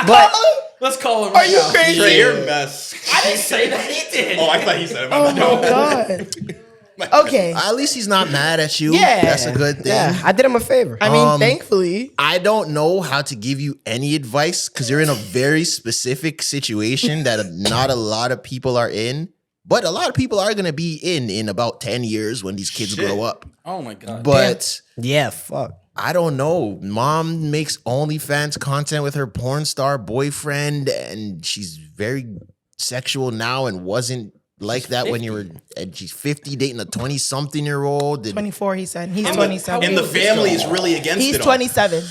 S4: But
S5: Let's call him
S1: Are
S5: right
S1: you
S5: now.
S1: crazy?
S2: Trey, you're a mess.
S5: I didn't say that. He did.
S2: Oh, I thought he said it.
S1: Oh my god. Okay.
S3: At least he's not mad at you.
S4: yeah,
S3: That's a good thing.
S4: Yeah, I did him a favor.
S1: I mean, thankfully.
S3: I don't know how to give you any advice because you're in a very specific situation that not a lot of people are in. But a lot of people are going to be in about 10 years when these kids grow up.
S5: Oh my god.
S3: But
S4: yeah, fuck.
S3: I don't know. Mom makes OnlyFans content with her porn star boyfriend, and she's very sexual now and wasn't like that when you were. And she's 50 dating a 20-something-year-old.
S1: 24, he said. He's 27.
S2: And the family is really against
S1: He's
S2: it.
S1: 27.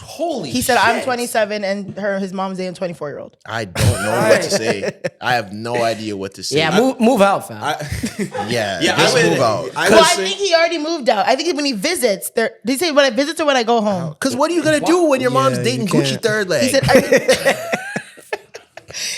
S5: Holy
S1: He said,
S5: shit.
S1: I'm 27 and his mom's dating a 24-year-old.
S3: I don't know what to say. I have no idea what to say.
S4: Yeah, move out, fam.
S3: Yeah,
S2: Yeah,
S3: just
S2: I would
S3: move out.
S2: I
S1: Well,
S2: would
S1: I
S2: say,
S1: think he already moved out. I think when he visits, did he say when I visit or when I go home?
S3: Because what are you gonna do when your mom's
S4: Yeah,
S3: dating
S4: you
S3: Gucci
S4: can't.
S3: third leg?
S1: He said,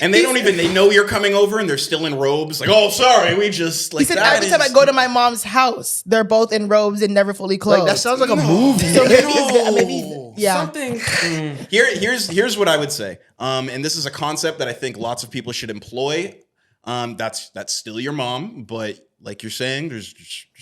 S2: and they know you're coming over and they're still in robes. Like, oh, sorry, we just, like,
S1: he said
S2: that
S1: every time I
S2: is-
S1: go to my mom's house, they're both in robes and never fully clothed.
S3: like that sounds like a movie.
S1: So maybe, yeah.
S5: Something.
S2: Here's what I would say. And this is a concept that I think lots of people should employ. That's still your mom, but like you're saying, there's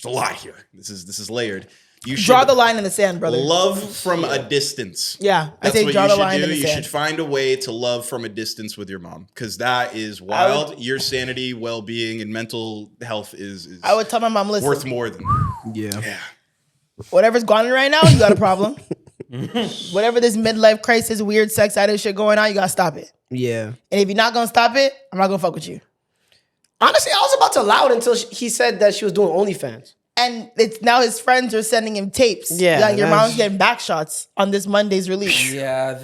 S2: a lot here. This is layered. You should
S1: Draw the line in the sand, brother.
S2: love from a distance.
S1: Yeah, I
S2: That's
S1: say
S2: what
S1: draw
S2: you
S1: the
S2: should
S1: line
S2: do.
S1: in the
S2: You
S1: sand.
S2: should find a way to love from a distance with your mom, because that is wild. Your sanity, well-being, and mental health is
S1: I would tell my mom, listen,
S2: worth more than
S4: yeah.
S1: whatever's going on right now, you got a problem. Whatever this midlife crisis, weird sex addict shit going on, you gotta stop it.
S4: Yeah.
S1: And if you're not gonna stop it, I'm not gonna fuck with you.
S4: Honestly, I was about to allow it until he said that she was doing OnlyFans.
S1: And it's now his friends are sending him tapes.
S4: Yeah,
S1: like your
S4: that's-
S1: mom's getting back shots on this Monday's release.
S5: Yeah.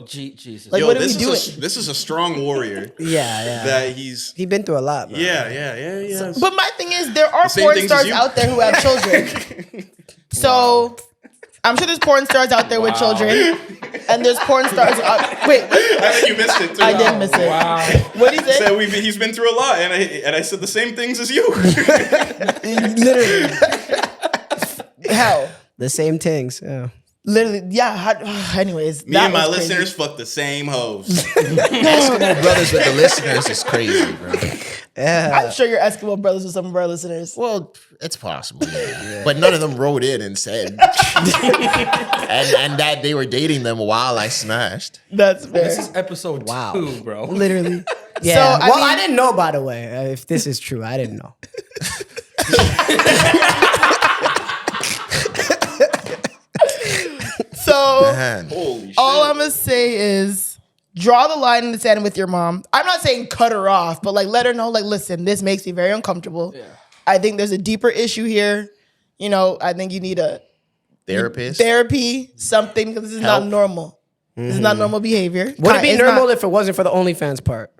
S5: Jesus.
S1: Like,
S2: Yo,
S1: what are we
S2: this is
S1: doing?
S2: this is a strong warrior.
S4: Yeah.
S2: That he's
S4: He been through a lot, man.
S2: yeah.
S1: But my thing is, there are
S2: same
S1: porn
S2: things as
S1: stars
S2: you.
S1: out there who have children. So I'm sure there's porn stars out there with children, and there's porn stars. Wait,
S2: I think you missed it too.
S1: I did miss it.
S5: Wow.
S1: What did he say?
S2: So he's been through a lot, and I said the same things as you.
S1: Literally, hell,
S4: The same things. Yeah.
S1: literally, yeah. Anyways,
S2: Me
S1: that
S2: and my
S1: was crazy.
S2: listeners fuck the same hoes.
S3: Eskimo brothers with the listeners is crazy, bro.
S1: I'm sure you're Eskimo brothers with some of our listeners.
S3: Well, it's possible, yeah. But none of them wrote in and said, and that they were dating them while I smashed.
S1: That's fair.
S5: This is episode 2, bro.
S1: Literally.
S4: Yeah.
S1: So,
S4: I didn't know, by the way. If this is true, I didn't know.
S1: So
S3: Man.
S2: Holy shit.
S1: all I'm gonna say is draw the line in the sand with your mom. I'm not saying cut her off, but like let her know, like, listen, this makes me very uncomfortable. Yeah. I think there's a deeper issue here. You know, I think you need a therapy, something, because this is not normal. This is not normal behavior.
S4: Would it be normal if it wasn't for the OnlyFans part?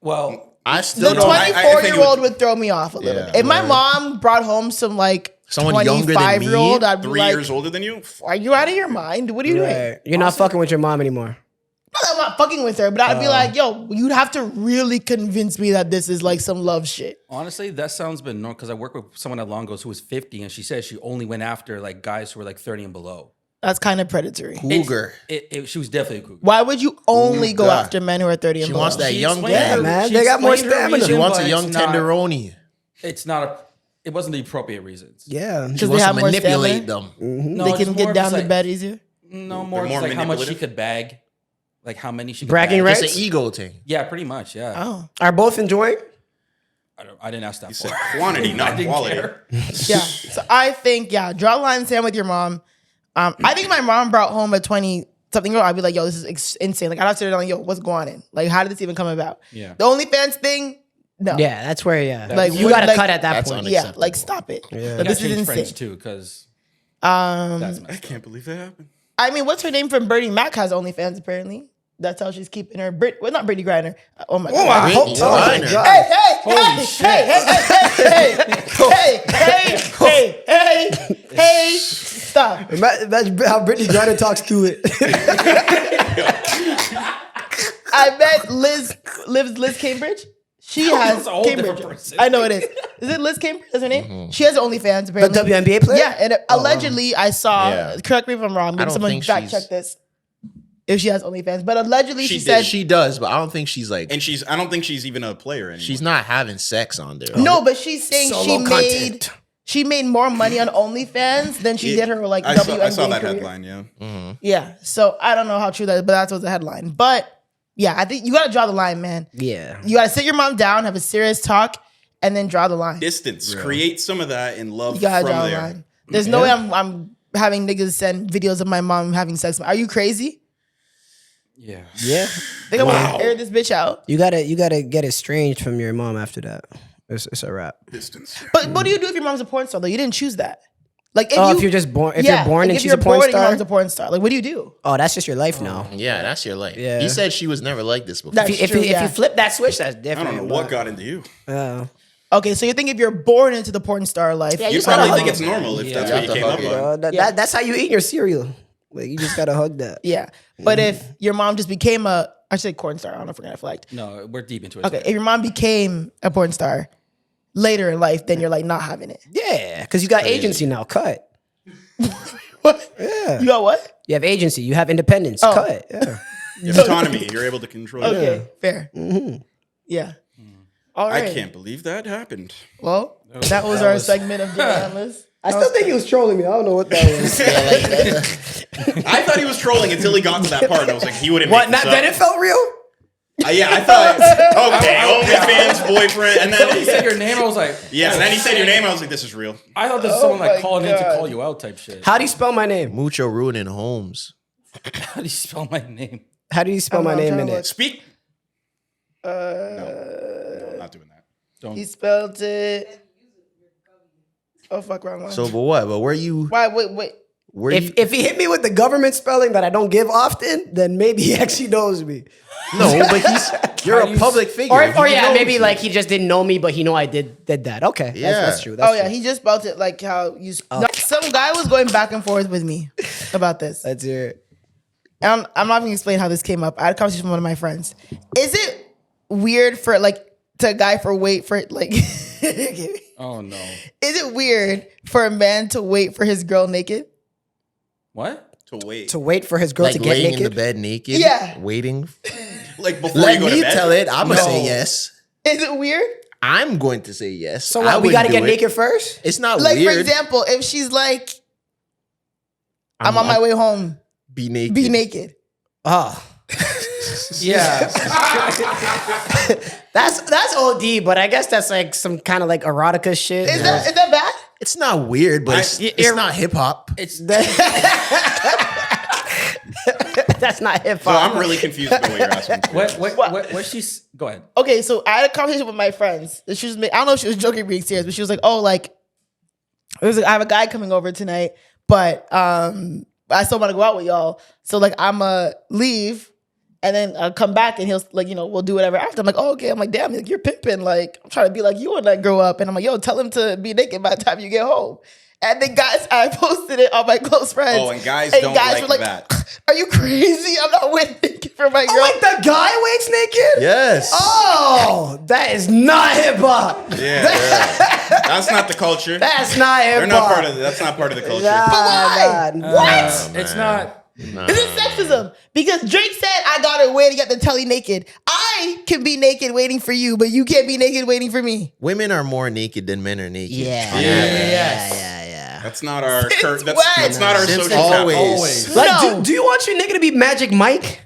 S5: Well,
S3: I still
S1: the
S3: don't.
S1: 24-year-old would throw me off a little bit. If my mom brought home some like
S3: Someone younger than me,
S1: 25-year-old, I'd be
S2: 3
S1: like,
S2: years older than you?
S1: are you out of your mind? What are you doing?
S4: You're not fucking with your mom anymore.
S1: I'm not fucking with her, but I'd be like, yo, you'd have to really convince me that this is like some love shit.
S5: honestly, that sounds been normal because I work with someone at Longos who was 50, and she said she only went after like guys who were like 30 and below.
S1: That's kind of predatory.
S3: Cougar.
S5: She was definitely a cougar.
S1: Why would you only go after men who are 30 and
S3: She
S1: below?
S3: wants that young
S5: explained
S3: guy.
S5: her-
S4: man.
S5: she
S4: They got more
S5: explained her
S4: stamina.
S3: She
S5: reason,
S3: wants
S5: but
S3: a young
S5: it's not-
S3: tenderoni.
S5: It's not it wasn't the appropriate reasons.
S4: Yeah.
S3: She
S1: Because they
S3: wants to
S1: have more
S3: manipulate
S1: stamina.
S3: them.
S5: No,
S1: They
S5: it's
S1: can
S5: more
S1: get
S5: of
S1: down
S5: just
S1: the
S5: like-
S1: bed easier.
S5: No, more
S2: They're
S5: just
S2: more
S5: like how much she
S2: manipulative?
S5: could bag. Like how many she could
S4: Bragging
S5: bag.
S4: rights?
S3: It's an ego thing.
S5: Yeah, pretty much, yeah.
S1: Oh.
S4: Are both enjoying?
S5: I didn't ask that
S2: You
S5: far.
S2: said quantity,
S5: I
S2: not
S5: didn't
S2: quality.
S5: care.
S1: Yeah. So I think, draw the line, stand with your mom. I think my mom brought home a 20-something girl. I'd be like, yo, this is insane. Like, I'd have to sit down, like, yo, what's going on? Like, how did this even come about?
S5: Yeah.
S1: The OnlyFans thing, no.
S4: Yeah, that's where,
S1: Like,
S4: you
S1: what-
S4: got to
S1: like-
S4: cut at that
S3: That's
S4: point.
S1: Yeah, like, stop it.
S4: Yeah.
S1: Like, this is
S5: change
S1: insane.
S5: friends too, because
S1: Um,
S2: I can't believe that happened.
S1: I mean, what's her name from Bernie Mac has OnlyFans, apparently. That's how she's keeping her. Not Brittany Griner. Oh, my God.
S4: I hope
S3: Brittany
S4: so.
S3: Griner.
S4: God.
S1: Hey, stop.
S4: Imagine how Brittany Griner talks through it.
S1: I bet Liz Cambridge. She has
S5: a whole
S1: Cambridge.
S5: different person.
S1: I know it is. Is it Liz Cambridge? Is her name? She has OnlyFans,
S4: The
S1: apparently.
S4: WNBA player?
S1: Yeah, and allegedly I saw,
S3: Yeah.
S1: correct me if I'm wrong, maybe
S3: don't
S1: someone
S3: think
S1: fact
S3: she's-
S1: check this. If she has OnlyFans. But allegedly she
S2: She
S1: said,
S2: did.
S3: She does, but I don't think she's like.
S2: And I don't think she's even a player anymore.
S3: She's not having sex on there.
S1: no, but she's saying
S4: Solo content.
S1: she made more money on OnlyFans than she did her like
S2: I
S1: WNBA
S2: saw that
S1: career.
S2: headline, yeah.
S1: Yeah, so I don't know how true that is, but that's what's the headline. But yeah, I think you got to draw the line, man.
S4: Yeah.
S1: You got to sit your mom down, have a serious talk, and then draw the line.
S2: Distance. Create some of that in love
S1: You got to
S2: from
S1: draw the
S2: there.
S1: line. There's no way I'm having niggas send videos of my mom having sex. Are you crazy?
S5: yeah.
S4: Yeah.
S1: Think I'm gonna air this bitch out.
S4: You gotta get estranged from your mom after that. It's a wrap.
S2: Distance.
S1: But what do you do if your mom's a porn star though? You didn't choose that. Like
S4: If you're just born, you're born
S1: like
S4: and
S1: if
S4: she's
S1: you're
S4: a porn
S1: born and your
S4: star.
S1: mom's a porn star. Like what do you do?
S4: Oh, that's just your life now.
S3: Yeah, that's your life.
S4: Yeah.
S3: He said she was never like this before.
S1: That's
S4: If
S1: true,
S4: you
S1: yeah.
S4: flip that switch, that's
S2: I
S4: different.
S2: don't know what got into you.
S1: Okay, so you think if you're born into the porn star life,
S4: Yeah,
S2: You
S4: just gotta
S2: probably
S4: hug
S2: think
S4: it.
S2: it's normal if that's
S5: Yeah.
S2: what you
S3: You
S2: came
S3: have
S2: up
S3: to hug
S2: on.
S1: Yeah.
S4: That's how you eat your cereal. Like you just gotta hug that.
S1: yeah. But if your mom just became I should say porn star. I don't know if we're gonna flagged.
S5: No, we're deep into it.
S1: Okay, if your mom became a porn star later in life, then you're like not having it.
S4: Yeah, because you got agency now. Cut.
S1: What?
S4: Yeah.
S1: You got what?
S4: You have agency. You have independence.
S1: Oh.
S4: Cut. Yeah.
S2: You have autonomy. You're able to control it.
S1: Okay, fair. Yeah. All right.
S2: I can't believe that happened.
S1: Well, that was our segment of Relentless.
S4: I still think he was trolling me. I don't know what that was.
S2: I thought he was trolling until he got to that part, and I was like, he wouldn't
S4: What?
S2: make this
S4: Not then
S2: up.
S4: it felt real.
S2: Yeah, I thought, okay, OnlyFans boyfriend, and
S5: He said
S2: then
S5: your name. I was like,
S2: yeah, and then he said your name. I was like, this is real.
S5: I thought this was someone like
S1: my
S5: calling in to
S1: God.
S5: call you out type shit.
S4: How do you spell my name?
S3: Mucho ruining homes.
S5: How do you spell my name?
S4: How do you spell my
S1: I'm
S4: name
S1: trying
S4: in
S1: to
S2: Uh,
S4: it?
S2: Speak. No, not doing that.
S5: Don't.
S1: He spelled it. Oh fuck, wrong one.
S3: So, but what? But where you?
S1: Why? Wait.
S3: Where you?
S4: If he hit me with the government spelling that I don't give often, then maybe he actually knows me.
S3: No, but you're a public figure.
S4: Or
S3: He
S4: yeah,
S3: knows
S4: maybe
S3: you.
S4: like he just didn't know me, but he know I did that. Okay,
S3: Yeah.
S4: that's true. That's
S1: Oh yeah,
S4: true.
S1: he just spelled it like how you. No, some guy was going back and forth with me about this.
S4: That's it.
S1: And I'm not even explain how this came up. I had a conversation with one of my friends. Is it weird for to a guy for wait for like?
S5: Oh no.
S1: Is it weird for a man to wait for his girl naked?
S5: What?
S2: To wait,
S4: To wait for his girl
S3: like
S4: to get
S3: laying
S4: naked.
S3: in the bed naked.
S1: Yeah.
S3: waiting.
S2: like before
S3: Let
S2: you go
S3: me
S2: to bed.
S3: tell it. I'm gonna say
S2: No.
S3: yes.
S1: Is it weird?
S3: I'm going to say yes.
S4: So
S3: I
S4: what? We
S3: would
S4: gotta
S3: do
S4: get
S3: it.
S4: naked first.
S3: It's not
S1: Like
S3: weird.
S1: for example, if she's like, I'm on my way home,
S3: Be naked.
S1: be naked.
S4: Oh,
S5: Yeah.
S4: that's OD. But I guess that's like some kind of like erotica shit.
S1: Is that bad?
S3: It's not weird, but it's
S4: you're-
S3: not hip hop.
S5: It's
S4: That's not hip
S2: So
S4: hop.
S2: I'm really confused about what you're asking.
S5: What she's go ahead.
S1: Okay, so I had a conversation with my friends. She was, I don't know if she was joking or being serious, but she was like, "Oh, like, I have a guy coming over tonight, but I still want to go out with y'all. So like, I'ma leave, and then I'll come back, and he'll like, we'll do whatever after." I'm like, "Oh, okay." I'm like, "Damn, like, you're pimping. Like, I'm trying to be like you when I grow up." And I'm like, "Yo, tell him to be naked by the time you get home." And then guys, I posted it on my close friends.
S2: Oh, and guys don't like
S1: were like,
S2: that.
S1: "Are you crazy? I'm not waiting naked for my girl."
S4: Oh, like the guy waits naked?
S3: Yes.
S4: Oh, that is not hip hop.
S2: Yeah, that's not the culture.
S4: That's not hip
S2: They're not
S4: hop.
S2: part of. That's not part of the culture.
S1: why?
S4: What?
S5: It's not.
S1: This is sexism because Drake said, "I got a way to get the telly naked. I can be naked waiting for you, but you can't be naked waiting for me."
S3: Women are more naked than men are naked.
S4: Yeah.
S2: That's not our.
S1: Since
S2: That's not our
S3: Since
S2: social
S3: always.
S2: capital.
S5: Always.
S4: Like,
S1: No.
S4: do you want your nigga to be Magic Mike?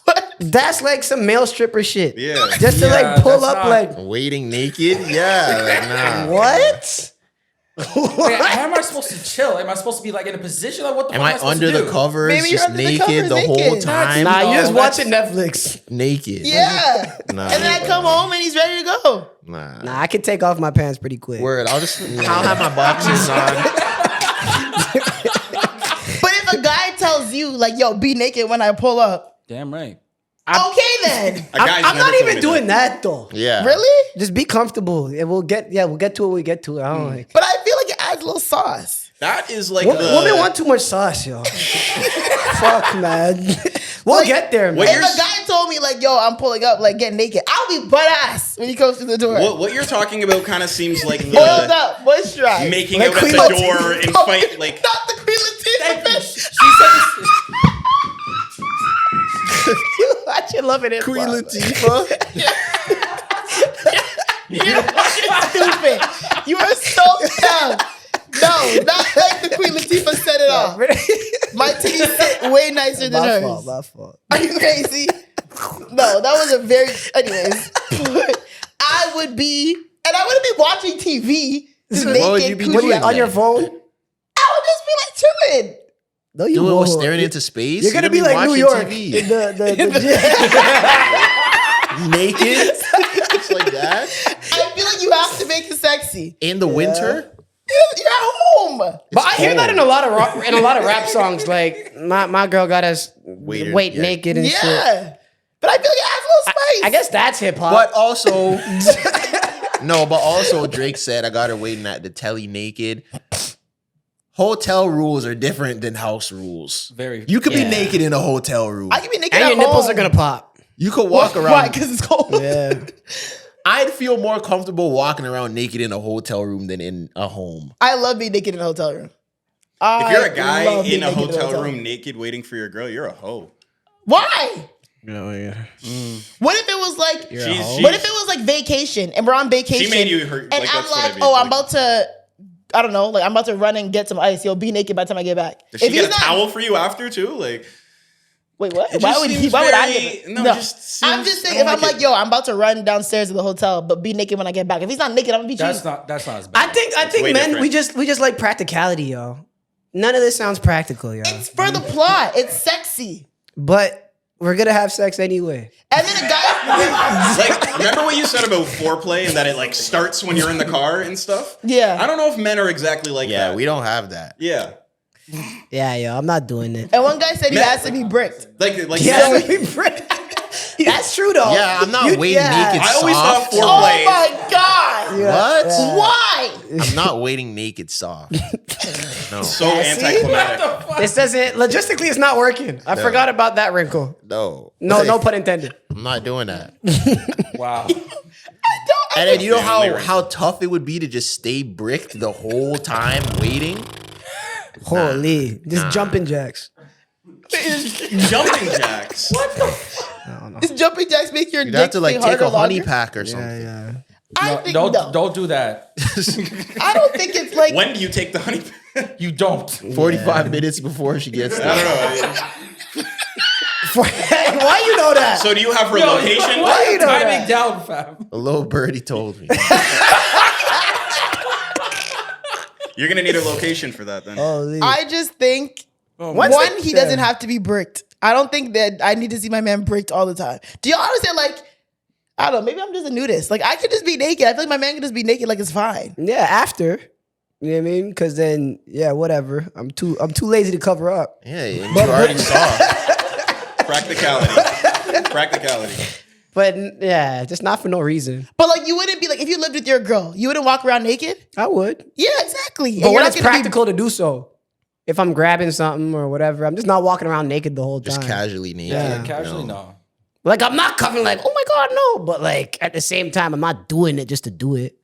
S1: What?
S4: That's like some male stripper shit.
S2: Yeah.
S4: Just to
S5: Yeah,
S4: like pull
S5: that's
S4: up
S5: not-
S4: like,
S3: Waiting naked? Yeah, like, nah.
S4: what?
S5: Wait, how am I supposed to chill? Am I supposed to be like in a position? Like what the
S3: Am
S5: fuck
S3: I
S5: am I supposed
S3: under
S5: to
S3: the
S5: do?
S3: covers,
S1: Maybe you're
S3: just
S1: under the
S3: naked
S1: covers
S3: the whole
S1: naked.
S3: time?
S4: Nah, you're just
S5: No,
S4: watching Netflix.
S3: Naked.
S1: Yeah.
S3: Nah,
S1: And then I come home and he's ready to go.
S3: Nah.
S4: Nah, I can take off my pants pretty quick.
S3: Word. I'll have my boxes on.
S1: But if a guy tells you, like, "Yo, be naked when I pull up,"
S5: Damn right.
S1: okay then.
S2: A guy's
S4: I'm
S2: never
S4: not
S2: told
S4: even
S2: me
S4: doing that though.
S3: Yeah.
S1: Really?
S4: Just be comfortable. And we'll get to it when we get to it. I don't like.
S1: But I feel like it adds a little sauce.
S2: That is like
S4: Women want too much sauce, yo. Fuck, man. We'll get there, man.
S1: If a guy told me, like, "Yo, I'm pulling up, like, get naked," I'll be butt ass when he comes through the door.
S2: What you're talking about kind of seems like
S1: Boiled
S2: the
S1: up, moisturized.
S2: making
S4: Like
S2: out at
S4: Queen
S2: the
S4: Latifah.
S2: door and fight like.
S1: Not the Queen Latifah.
S5: Thank you. She said
S1: I should love it.
S3: Queen Latifah.
S1: You're fucking stupid. You are so dumb. No, not like the Queen Latifah set it off. My titties sit way nicer than hers.
S4: My fault.
S1: Are you crazy? No, that was a very. Anyways, I would be, and I wouldn't be watching TV. Just
S3: What
S1: naked,
S3: would you be
S1: coochie
S3: doing
S1: out.
S4: On your phone?
S1: I would just be like chilling.
S4: No, you
S3: Do it while
S4: won't.
S3: staring into space.
S4: You're gonna be like New
S3: watching
S4: York.
S3: TV.
S4: In the
S3: Naked. Just like that.
S1: I feel like you have to make it sexy.
S3: In the winter.
S1: You're at home.
S4: But I hear that in a lot of rap songs. Like my girl got us wait
S3: yeah.
S4: naked and shit.
S1: Yeah, but I feel like it adds a little spice.
S4: I guess that's hip hop.
S3: But also, but also Drake said I got her waiting at the telly naked. Hotel rules are different than house rules.
S5: Very.
S3: You could be
S4: Yeah.
S3: naked in a hotel room.
S1: I can be naked
S4: and
S1: at
S4: your nipples
S1: home.
S4: are gonna pop.
S3: You could walk
S1: Why?
S3: around.
S1: Because it's cold.
S4: Yeah.
S3: I'd feel more comfortable walking around naked in a hotel room than in a home.
S1: I love being naked in a hotel room.
S2: If you're a
S1: I
S2: guy
S1: love being
S2: in a
S1: naked
S2: hotel room naked waiting for your girl, you're a hoe.
S1: Why?
S4: Oh yeah.
S1: What if it was like?
S2: She's-
S1: What if it was like vacation and we're on vacation?
S2: She made you hurt.
S1: And
S2: Like,
S1: I'm
S2: that's what I
S1: like,
S2: mean.
S1: oh, I'm
S2: Like,
S1: about to. I don't know. Like I'm about to run and get some ice. You'll be naked by the time I get back.
S2: Does she get a towel for you after too? Like,
S1: Wait, what?
S2: It
S1: Why
S2: just
S1: would he?
S2: seems
S1: Why would I
S2: very-
S1: get it?
S2: no, it just
S1: I'm
S2: seems-
S1: just saying.
S2: I
S1: If
S2: don't
S1: I'm
S2: like
S1: like,
S2: it.
S1: yo, I'm about to run downstairs to the hotel, but be naked when I get back. If he's not naked, I'm gonna be cheap.
S5: That's not as bad.
S4: I think
S2: way
S4: men
S2: different.
S4: we just like practicality, yo. None of this sounds practical, yo.
S1: It's for the plot. It's sexy.
S4: But we're gonna have sex anyway.
S1: And then a guy.
S2: like, remember what you said about foreplay and that it like starts when you're in the car and stuff?
S1: Yeah.
S2: I don't know if men are exactly like
S3: Yeah,
S2: that.
S3: we don't have that.
S2: Yeah.
S4: Yeah, yo, I'm not doing it.
S1: And one guy said he has to be bricked.
S2: Like
S4: Yeah,
S2: men-
S4: that's true though.
S3: Yeah, I'm not waiting naked
S2: I always thought
S3: soft.
S2: foreplay.
S1: Oh my god!
S3: What?
S1: Why?
S3: I'm not waiting naked soft. No.
S2: So
S4: Yeah, see?
S2: anticlimactic.
S4: This doesn't logistically it's not working. I forgot about that wrinkle.
S3: No.
S4: No pun intended.
S3: I'm not doing that.
S5: Wow.
S3: And then you know
S2: Family
S3: how tough it would be to just stay bricked the whole time waiting?
S4: Holy. Just jumping jacks.
S2: Jumping jacks.
S1: Does jumping jacks make your
S3: You'd
S1: dick
S3: have to like
S1: stay
S3: take
S1: harder
S3: a honey
S1: longer?
S3: pack or something.
S4: Yeah.
S1: I think
S5: don't
S1: no.
S5: don't do that.
S1: I don't think it's like.
S2: When do you take the honey?
S5: You don't.
S3: 45 minutes before she gets
S2: I
S3: there.
S2: don't know.
S4: Why you know that?
S2: So do you have her location?
S4: Why you know
S5: Timing
S4: that?
S5: down, fam.
S3: A little birdie told me.
S2: You're gonna need a location for that then.
S4: Holy.
S1: I just think
S4: What's
S1: one,
S4: the-
S1: he doesn't have to be bricked. I don't think that I need to see my man bricked all the time. Do y'all understand? Like, I don't know. Maybe I'm just a nudist. Like, I could just be naked. I feel like my man could just be naked. Like, it's fine.
S4: Yeah, after. You know what I mean? Because then, yeah, whatever. I'm too lazy to cover up.
S3: Yeah, you already saw.
S2: Practicality.
S4: But yeah, just not for no reason.
S1: But like, you wouldn't be like, if you lived with your girl, you wouldn't walk around naked?
S4: I would.
S1: Yeah, exactly.
S4: But
S1: And
S4: when
S1: you're
S4: it's
S1: not gonna be-
S4: practical to do so. If I'm grabbing something or whatever, I'm just not walking around naked the whole time.
S3: Just casually naked.
S4: Yeah.
S5: Casually, no.
S4: Like, I'm not covering like, oh my God, no. But like, at the same time, I'm not doing it just to do it.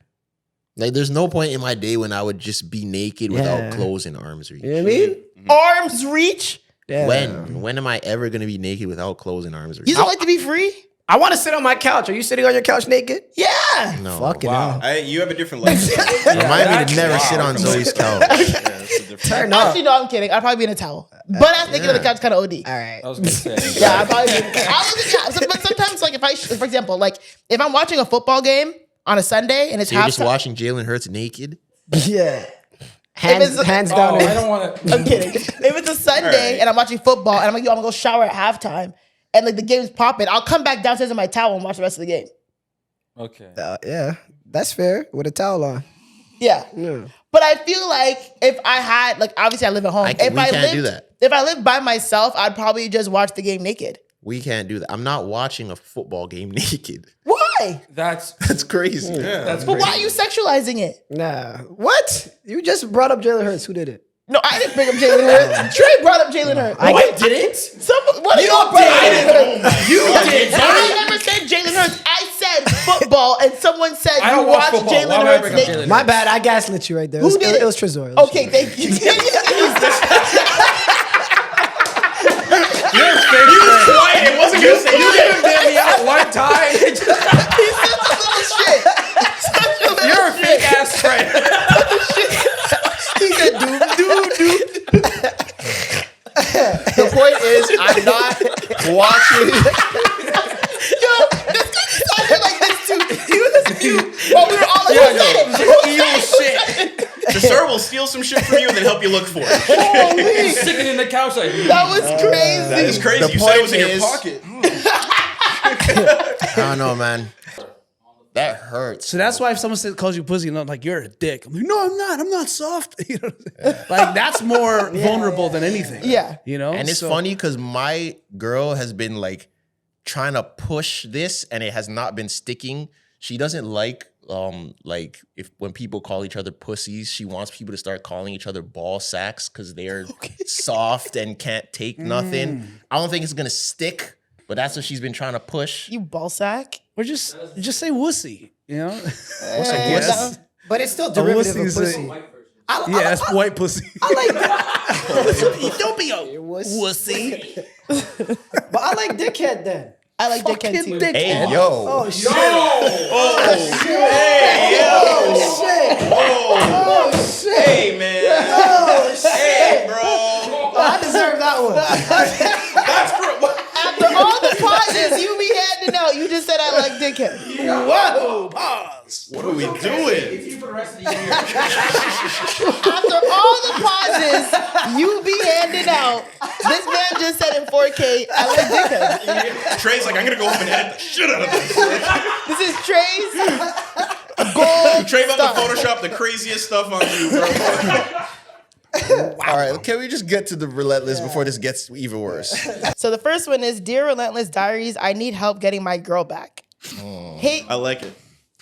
S3: Like, there's no point in my day when I would just be naked without
S4: Yeah.
S3: clothes and arms reach.
S4: You know what I mean?
S1: arms reach.
S4: Yeah.
S3: When am I ever gonna be naked without clothes and arms reach?
S1: You don't like to be free?
S4: I want to sit on my couch. Are you sitting on your couch naked?
S1: Yeah.
S3: No.
S4: Fucking hell.
S2: You have a different lifestyle.
S3: Remind me
S5: that's
S3: to never
S5: wild.
S3: sit on Zoe's couch.
S4: Turn up.
S1: Actually, no, I'm kidding. I'd probably be in a towel. But I was thinking of the couch kind of OD.
S4: All right.
S5: I was gonna say.
S1: Yeah, I'd probably be. But sometimes, like, for example, like, if I'm watching a football game on a Sunday and it's
S3: So you're just
S1: halftime.
S3: watching Jalen Hurts naked?
S4: Yeah. Hands
S1: it's-
S4: down.
S5: Oh, I don't want to.
S1: I'm kidding. If it's a Sunday
S2: Alright.
S1: and I'm watching football and I'm like, yo, I'm gonna go shower at halftime and like the game's popping, I'll come back downstairs in my towel and watch the rest of the game.
S5: Okay.
S4: Yeah, that's fair. With a towel on.
S1: Yeah.
S4: Yeah.
S1: But I feel like if I had, like, obviously I live at home.
S3: We
S1: If I
S3: can't
S1: lived,
S3: do that.
S1: If I lived by myself, I'd probably just watch the game naked.
S3: We can't do that. I'm not watching a football game naked.
S1: Why?
S5: That's
S3: That's crazy.
S5: that's
S1: But why are
S5: crazy.
S1: you sexualizing it?
S4: Nah. What? You just brought up Jalen Hurts. Who did it?
S1: No, I didn't bring up Jalen Hurts. Trey brought up Jalen Hurts.
S4: I
S5: didn't?
S1: What are y'all brought up Jalen Hurts?
S5: You did.
S1: I never said Jalen Hurts. I said football, and someone said
S5: I
S1: you
S5: don't watch
S1: watched
S5: football. Why
S1: Jalen
S5: would I
S1: Hurts
S5: bring up
S1: naked.
S5: Jalen
S4: My
S5: Hurts?
S4: bad. I gaslit you right there.
S1: Who did it?
S4: It was Tresor. It was
S1: Okay,
S4: Tresor.
S1: thank you.
S5: You're a fake friend.
S2: Quiet. It wasn't gonna say
S5: You didn't bail me out one time.
S1: Shit.
S5: You're a fake ass friend.
S1: He said, dude.
S3: The point is, I'm not watching.
S1: Yo, this guy sounded like this too. He was just mute while we were all like, who said it? Who
S5: Evil shit.
S2: Tresor will steal some shit from you and then help you look for it.
S1: Holy,
S5: Sitting in the couch like.
S1: that was crazy.
S2: That is crazy.
S3: The
S2: You said it was
S3: point
S2: in your
S3: is-
S2: pocket.
S3: I don't know, man. That hurts.
S6: So that's why if someone calls you pussy, like you're a dick. I'm like, no, I'm not. I'm not soft. You know, what I'm saying? Like that's more vulnerable than anything.
S1: Yeah.
S6: you know.
S3: And it's
S6: So-
S3: funny because my girl has been like trying to push this and it has not been sticking. She doesn't like if when people call each other pussies, she wants people to start calling each other ball sacks because they're soft and can't take nothing. I don't think it's gonna stick, but that's what she's been trying to push.
S1: You ball sack.
S6: Or just say wussy. You know.
S3: What's a
S1: Yeah.
S3: wuss?
S4: But it's still derivative of
S6: wussy is
S4: pussy.
S6: yeah, that's white pussy.
S4: I like
S6: Don't be a
S4: wuss.
S6: wussy.
S4: But I like dickhead then.
S1: I like dickhead
S6: Fucking
S1: too.
S6: dickhead.
S3: Hey, yo.
S4: Oh shit.
S2: Hey, man. Hey, bro.
S4: I deserve that one.
S2: That's for
S1: After all the pauses you be handing out, you just said I like dickhead.
S6: Whoa, pause.
S2: What are we doing?
S1: After all the pauses you be handing out, this man just said in 4K, I like dickhead.
S2: Trey's like, I'm gonna go home and edit the shit out of this.
S1: This is Trey's gold
S2: Trey about
S1: stuff.
S2: to Photoshop the craziest stuff on you, bro.
S3: All right, can we just get to the relentless before this gets even worse?
S1: So the first one is, Dear Relentless Diaries, I need help getting my girl back. Hey,
S2: I like it.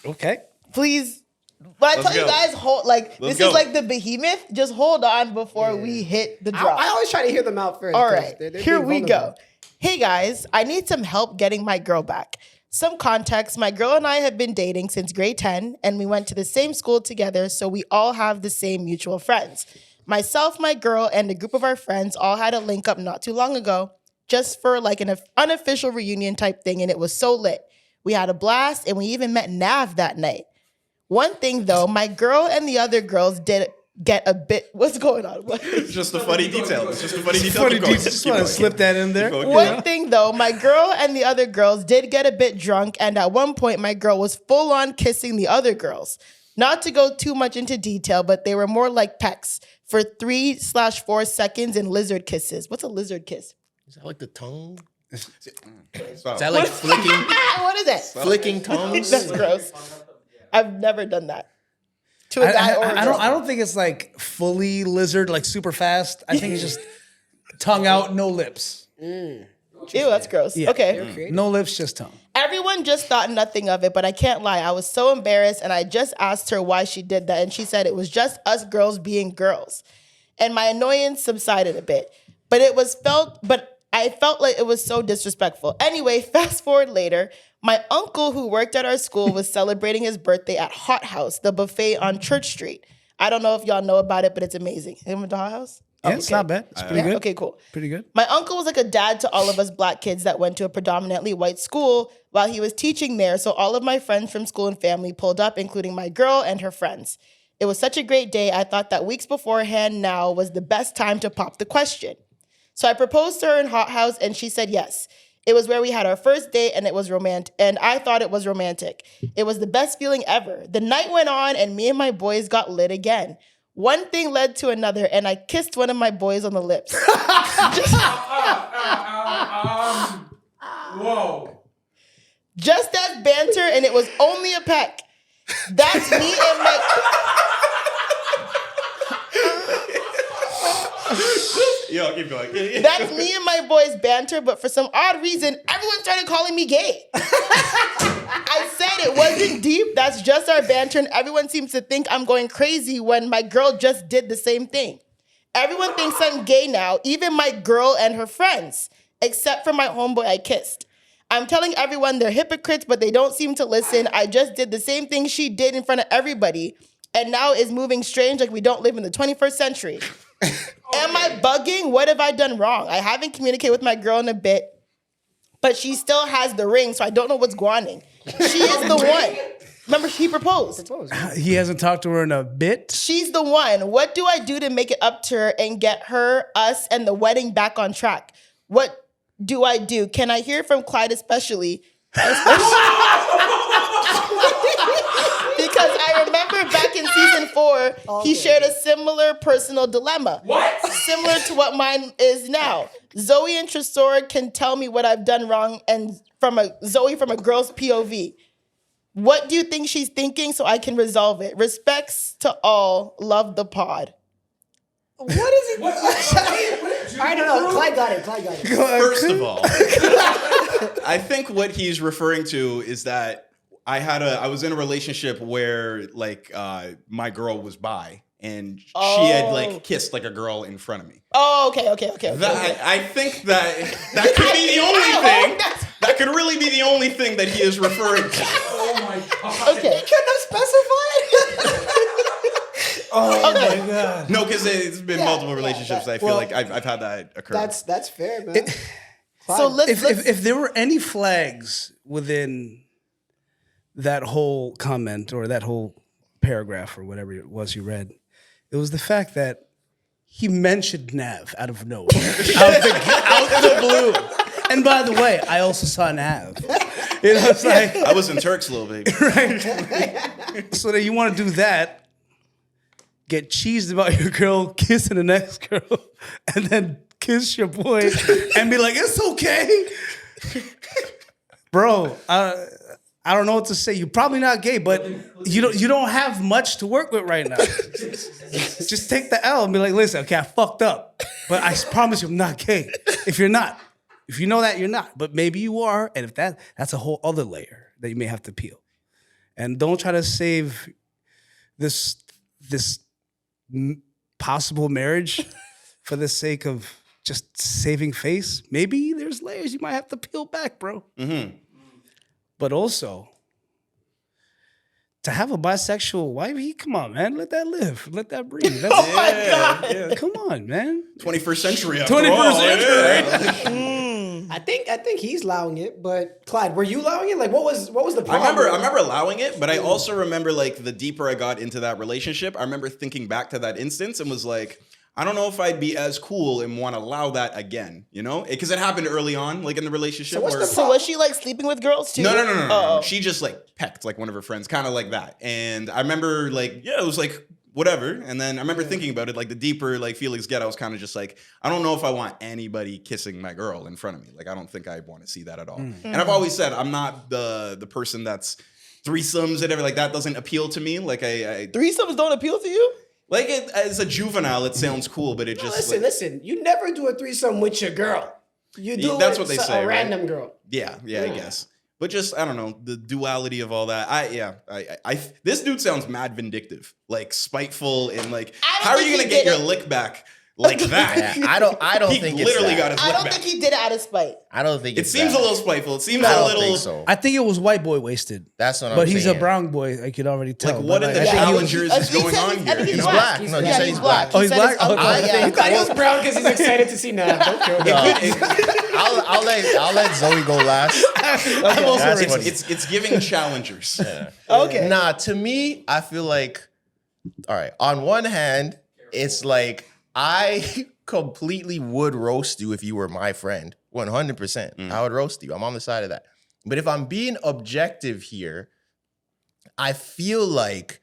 S6: Okay.
S1: please. When I
S2: Let's
S1: tell you
S2: go.
S1: guys,
S2: Let's
S1: this
S2: go.
S1: is like the behemoth. Just hold on before we hit the drop.
S4: I always try to hear them out first.
S1: All
S4: 'cause
S1: right,
S4: they're
S1: here
S4: being
S1: we
S4: vulnerable.
S1: go. Hey guys, I need some help getting my girl back. Some context, my girl and I have been dating since grade 10 and we went to the same school together, so we all have the same mutual friends. Myself, my girl, and a group of our friends all had a link up not too long ago, just for like an unofficial reunion type thing, and it was so lit. We had a blast and we even met Nav that night. One thing though, my girl and the other girls did get a bit, what's going on?
S2: It's just a funny detail. It's just a funny detail.
S6: Funny
S2: Keep going.
S6: dude, just
S2: Keep
S6: want to
S2: going.
S6: slip that in there.
S2: Keep going.
S1: One thing though, my girl and the other girls did get a bit drunk, and at one point my girl was full on kissing the other girls. Not to go too much into detail, but they were more like pecks for 3/4 seconds and lizard kisses. What's a lizard kiss?
S3: Is that like the tongue?
S2: Stop.
S3: Is that like flicking
S1: What is that?
S3: flicking tongues?
S1: That's gross. I've never done that to a guy or a girl.
S6: I don't think it's like fully lizard, like super fast. I think it's just tongue out, no lips.
S1: Ew, that's gross.
S6: Yeah.
S1: Okay.
S6: No lips, just tongue.
S1: Everyone just thought nothing of it, but I can't lie. I was so embarrassed, and I just asked her why she did that, and she said it was just us girls being girls. And my annoyance subsided a bit. But I felt like it was so disrespectful. Anyway, fast forward later, my uncle who worked at our school was celebrating his birthday at Hot House, the buffet on Church Street. I don't know if y'all know about it, but it's amazing. Have you been to Hot House?
S6: Yeah, it's not bad. It's pretty good.
S1: Okay, cool.
S6: Pretty good.
S1: My uncle was like a dad to all of us black kids that went to a predominantly white school while he was teaching there. So all of my friends from school and family pulled up, including my girl and her friends. It was such a great day. I thought that weeks beforehand now was the best time to pop the question. So I proposed to her in Hot House and she said yes. It was where we had our first date and it was romantic. And I thought it was romantic. It was the best feeling ever. The night went on and me and my boys got lit again. One thing led to another, and I kissed one of my boys on the lips.
S5: Whoa.
S1: Just as banter, and it was only a peck. That's me and my...
S2: Yo, keep going.
S1: That's me and my boys banter, but for some odd reason, everyone started calling me gay. I said it wasn't deep. That's just our banter, and everyone seems to think I'm going crazy when my girl just did the same thing. Everyone thinks I'm gay now, even my girl and her friends, except for my homeboy I kissed. I'm telling everyone they're hypocrites, but they don't seem to listen. I just did the same thing she did in front of everybody, and now is moving strange like we don't live in the 21st century. Am I bugging? What have I done wrong? I haven't communicated with my girl in a bit, but she still has the ring, so I don't know what's going on. She is the one. Remember, he proposed.
S6: He hasn't talked to her in a bit.
S1: She's the one. What do I do to make it up to her and get her, us, and the wedding back on track? What do I do? Can I hear from Clyde especially? Because I remember back in season 4, he shared a similar personal dilemma.
S5: What?
S1: Similar to what mine is now. Zoie and Tresor can tell me what I've done wrong, and Zoie from a girl's POV. What do you think she's thinking so I can resolve it? Respects to all. Love the pod.
S4: What is it? I don't know. Clyde got it.
S2: First of all, I think what he's referring to is that I was in a relationship where like my girl was bi and she had like kissed like a girl in front of me.
S1: Oh, okay.
S2: I think that could be the only thing. That could really be the only thing that he is referring to.
S5: Oh my god.
S1: Okay.
S4: You couldn't have specified.
S6: Oh my God.
S2: No, because it's been multiple relationships. That I feel like I've had that occur.
S4: That's fair, man.
S1: So let's
S6: If there were any flags within that whole comment or that whole paragraph or whatever it was you read, it was the fact that he mentioned Nav out of nowhere, out the blue. And by the way, I also saw Nav. You know, it's like,
S2: I was in Turks a little bit.
S6: right? So that you want to do that, get cheesed about your girl kissing the next girl, and then kiss your boy and be like, it's okay. Bro, I don't know what to say. You're probably not gay, but you don't have much to work with right now. Just take the L and be like, listen, okay, I fucked up, but I promise you I'm not gay. If you're not. If you know that, you're not. But maybe you are, and if that's a whole other layer that you may have to peel. And don't try to save this possible marriage for the sake of just saving face. Maybe there's layers you might have to peel back, bro.
S2: Mm-hmm.
S6: But also, to have a bisexual wife, come on, man. Let that live. Let that breathe.
S1: my God.
S6: Yeah, come on, man.
S2: 21st century.
S6: 21st century.
S2: Yeah.
S4: I think he's allowing it, but Clyde, were you allowing it? Like, what was the
S2: I
S4: problem?
S2: remember allowing it, but I also remember like the deeper I got into that relationship, I remember thinking back to that instance and was like, I don't know if I'd be as cool and want to allow that again, you know? Because it happened early on, like in the relationship.
S1: So was she like sleeping with girls too?
S2: No. She just like pecked like one of her friends, kind of like that. And I remember like, yeah, it was like whatever. And then I remember thinking about it, like the deeper like feelings get, I was kind of just like, I don't know if I want anybody kissing my girl in front of me. Like, I don't think I want to see that at all. And I've always said I'm not the person that's threesomes and everything like that doesn't appeal to me. Like
S1: Threesomes don't appeal to you?
S2: like it as a juvenile, it sounds cool, but it just
S4: Listen. You never do a threesome with your girl. You do
S2: that's
S4: it
S2: what they
S4: with
S2: say,
S4: a
S2: right?
S4: random girl.
S2: Yeah, I guess. But just I don't know the duality of all that. I this dude sounds mad vindictive, like spiteful, and like how are you gonna get your lick back like that?
S3: I don't
S2: He
S3: think
S2: literally
S3: it's
S2: got
S3: that.
S2: his
S1: I
S2: lick
S1: don't
S2: back.
S1: think he did it out of spite.
S3: I don't think
S2: It
S3: it's
S2: seems
S3: that.
S2: a little spiteful. It seems
S3: I
S2: a
S3: don't
S2: little.
S3: think so.
S6: I think it was white boy wasted.
S3: That's what I'm
S6: But
S3: saying.
S6: he's a brown boy. I could already tell.
S2: Like what
S6: But
S2: in the
S6: I think he was-
S2: Challengers is
S1: He
S2: going
S1: said
S2: on
S1: I
S2: here?
S1: think
S2: You
S1: he's
S2: know?
S1: black.
S3: No, he said he's black.
S6: Oh, he's
S1: He said
S6: black?
S1: his uncle,
S6: Okay.
S1: yeah.
S4: I thought he was brown because he's excited to see Nav. Don't kill me.
S3: I'll let Zoe go last.
S2: I'm also
S3: That's
S2: it's,
S3: funny.
S2: it's giving challengers.
S1: Okay.
S3: Nah, to me, I feel like, all right, on one hand, it's like I completely would roast you if you were my friend. 100%. I would roast you. I'm on the side of that. But if I'm being objective here, I feel like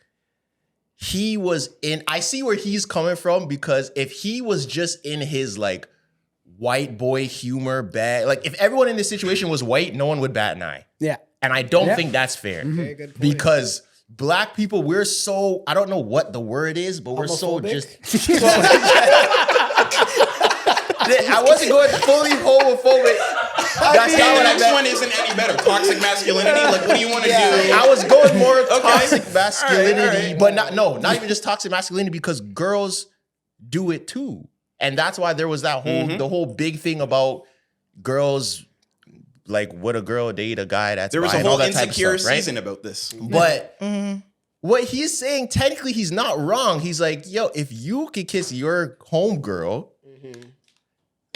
S3: I see where he's coming from, because if he was just in his like white boy humor bag, like if everyone in this situation was white, no one would bat an eye.
S6: Yeah.
S3: And I don't
S6: Yeah.
S3: think that's fair.
S4: Very good point.
S3: Because black people, we're so, I don't know what the word is, but we're so
S4: Homophobic?
S3: just. I wasn't going fully homophobic. That's not what I
S2: The next
S3: meant.
S2: one isn't any better. Toxic masculinity. Like, what do you want to do?
S3: I was going more toxic masculinity,
S2: All right.
S3: but not even just toxic masculinity, because girls do it too. And that's why there was that whole the whole big thing about girls, like, would a girl date a guy that's
S2: There was
S3: bi
S2: a
S3: and all
S2: whole
S3: that type of
S2: insecure
S3: stuff, right?
S2: season about this.
S3: But what he's saying, technically, he's not wrong. He's like, yo, if you could kiss your homegirl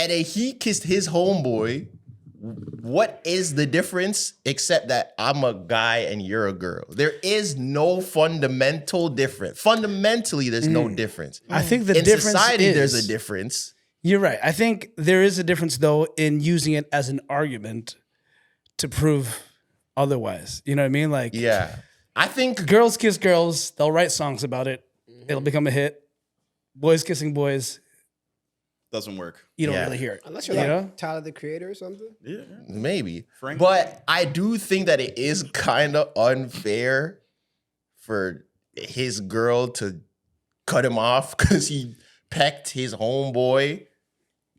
S3: and then he kissed his homeboy, what is the difference except that I'm a guy and you're a girl? There is no fundamental difference. Fundamentally, there's no difference.
S6: I think the
S3: In
S6: difference
S3: society,
S6: is,
S3: there's a difference.
S6: You're right. I think there is a difference, though, in using it as an argument to prove otherwise. You know what I mean? Like,
S3: Yeah. I think
S6: girls kiss girls. They'll write songs about it. It'll become a hit. Boys kissing boys.
S2: Doesn't work.
S6: You don't
S3: Yeah.
S6: really hear it.
S4: Unless you're
S6: you
S4: like
S6: know?
S4: Tyler the Creator or something.
S3: maybe.
S2: Frank?
S3: But I do think that it is kind of unfair for his girl to cut him off because he pecked his homeboy.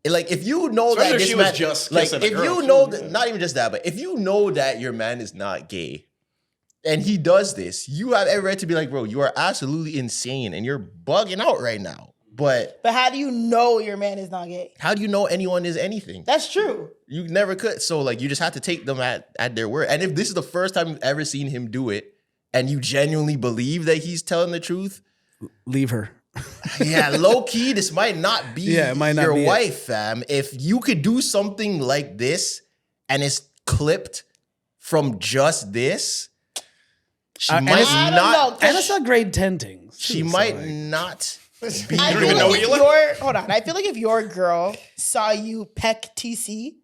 S3: Like, if you know
S2: Especially
S3: that
S2: if
S3: this
S2: she was
S3: man,
S2: just
S3: like,
S2: kissing a
S3: if
S2: girl.
S3: you know that, not even just that, but if you know that your man is not gay and he does this, you have every right to be like, bro, you are absolutely insane and you're bugging out right now. But
S1: But how do you know your man is not gay?
S3: how do you know anyone is anything?
S1: That's true.
S3: You never could. So, like, you just have to take them at their word. And if this is the first time you've ever seen him do it and you genuinely believe that he's telling the truth,
S6: Leave her.
S3: yeah, low key, this might not be
S6: Yeah, it might not
S3: your
S6: be it.
S3: wife, fam. If you could do something like this and it's clipped from just this, she
S6: and
S3: might
S6: it's-
S1: I don't
S3: not.
S1: know.
S6: And it's not grade 10 things.
S3: She
S6: too, so,
S3: might
S6: like-
S3: not.
S1: I
S2: don't
S1: feel
S2: even know
S1: like
S2: what
S1: if
S2: you
S1: your hold on. I feel like if your girl saw you peck TC,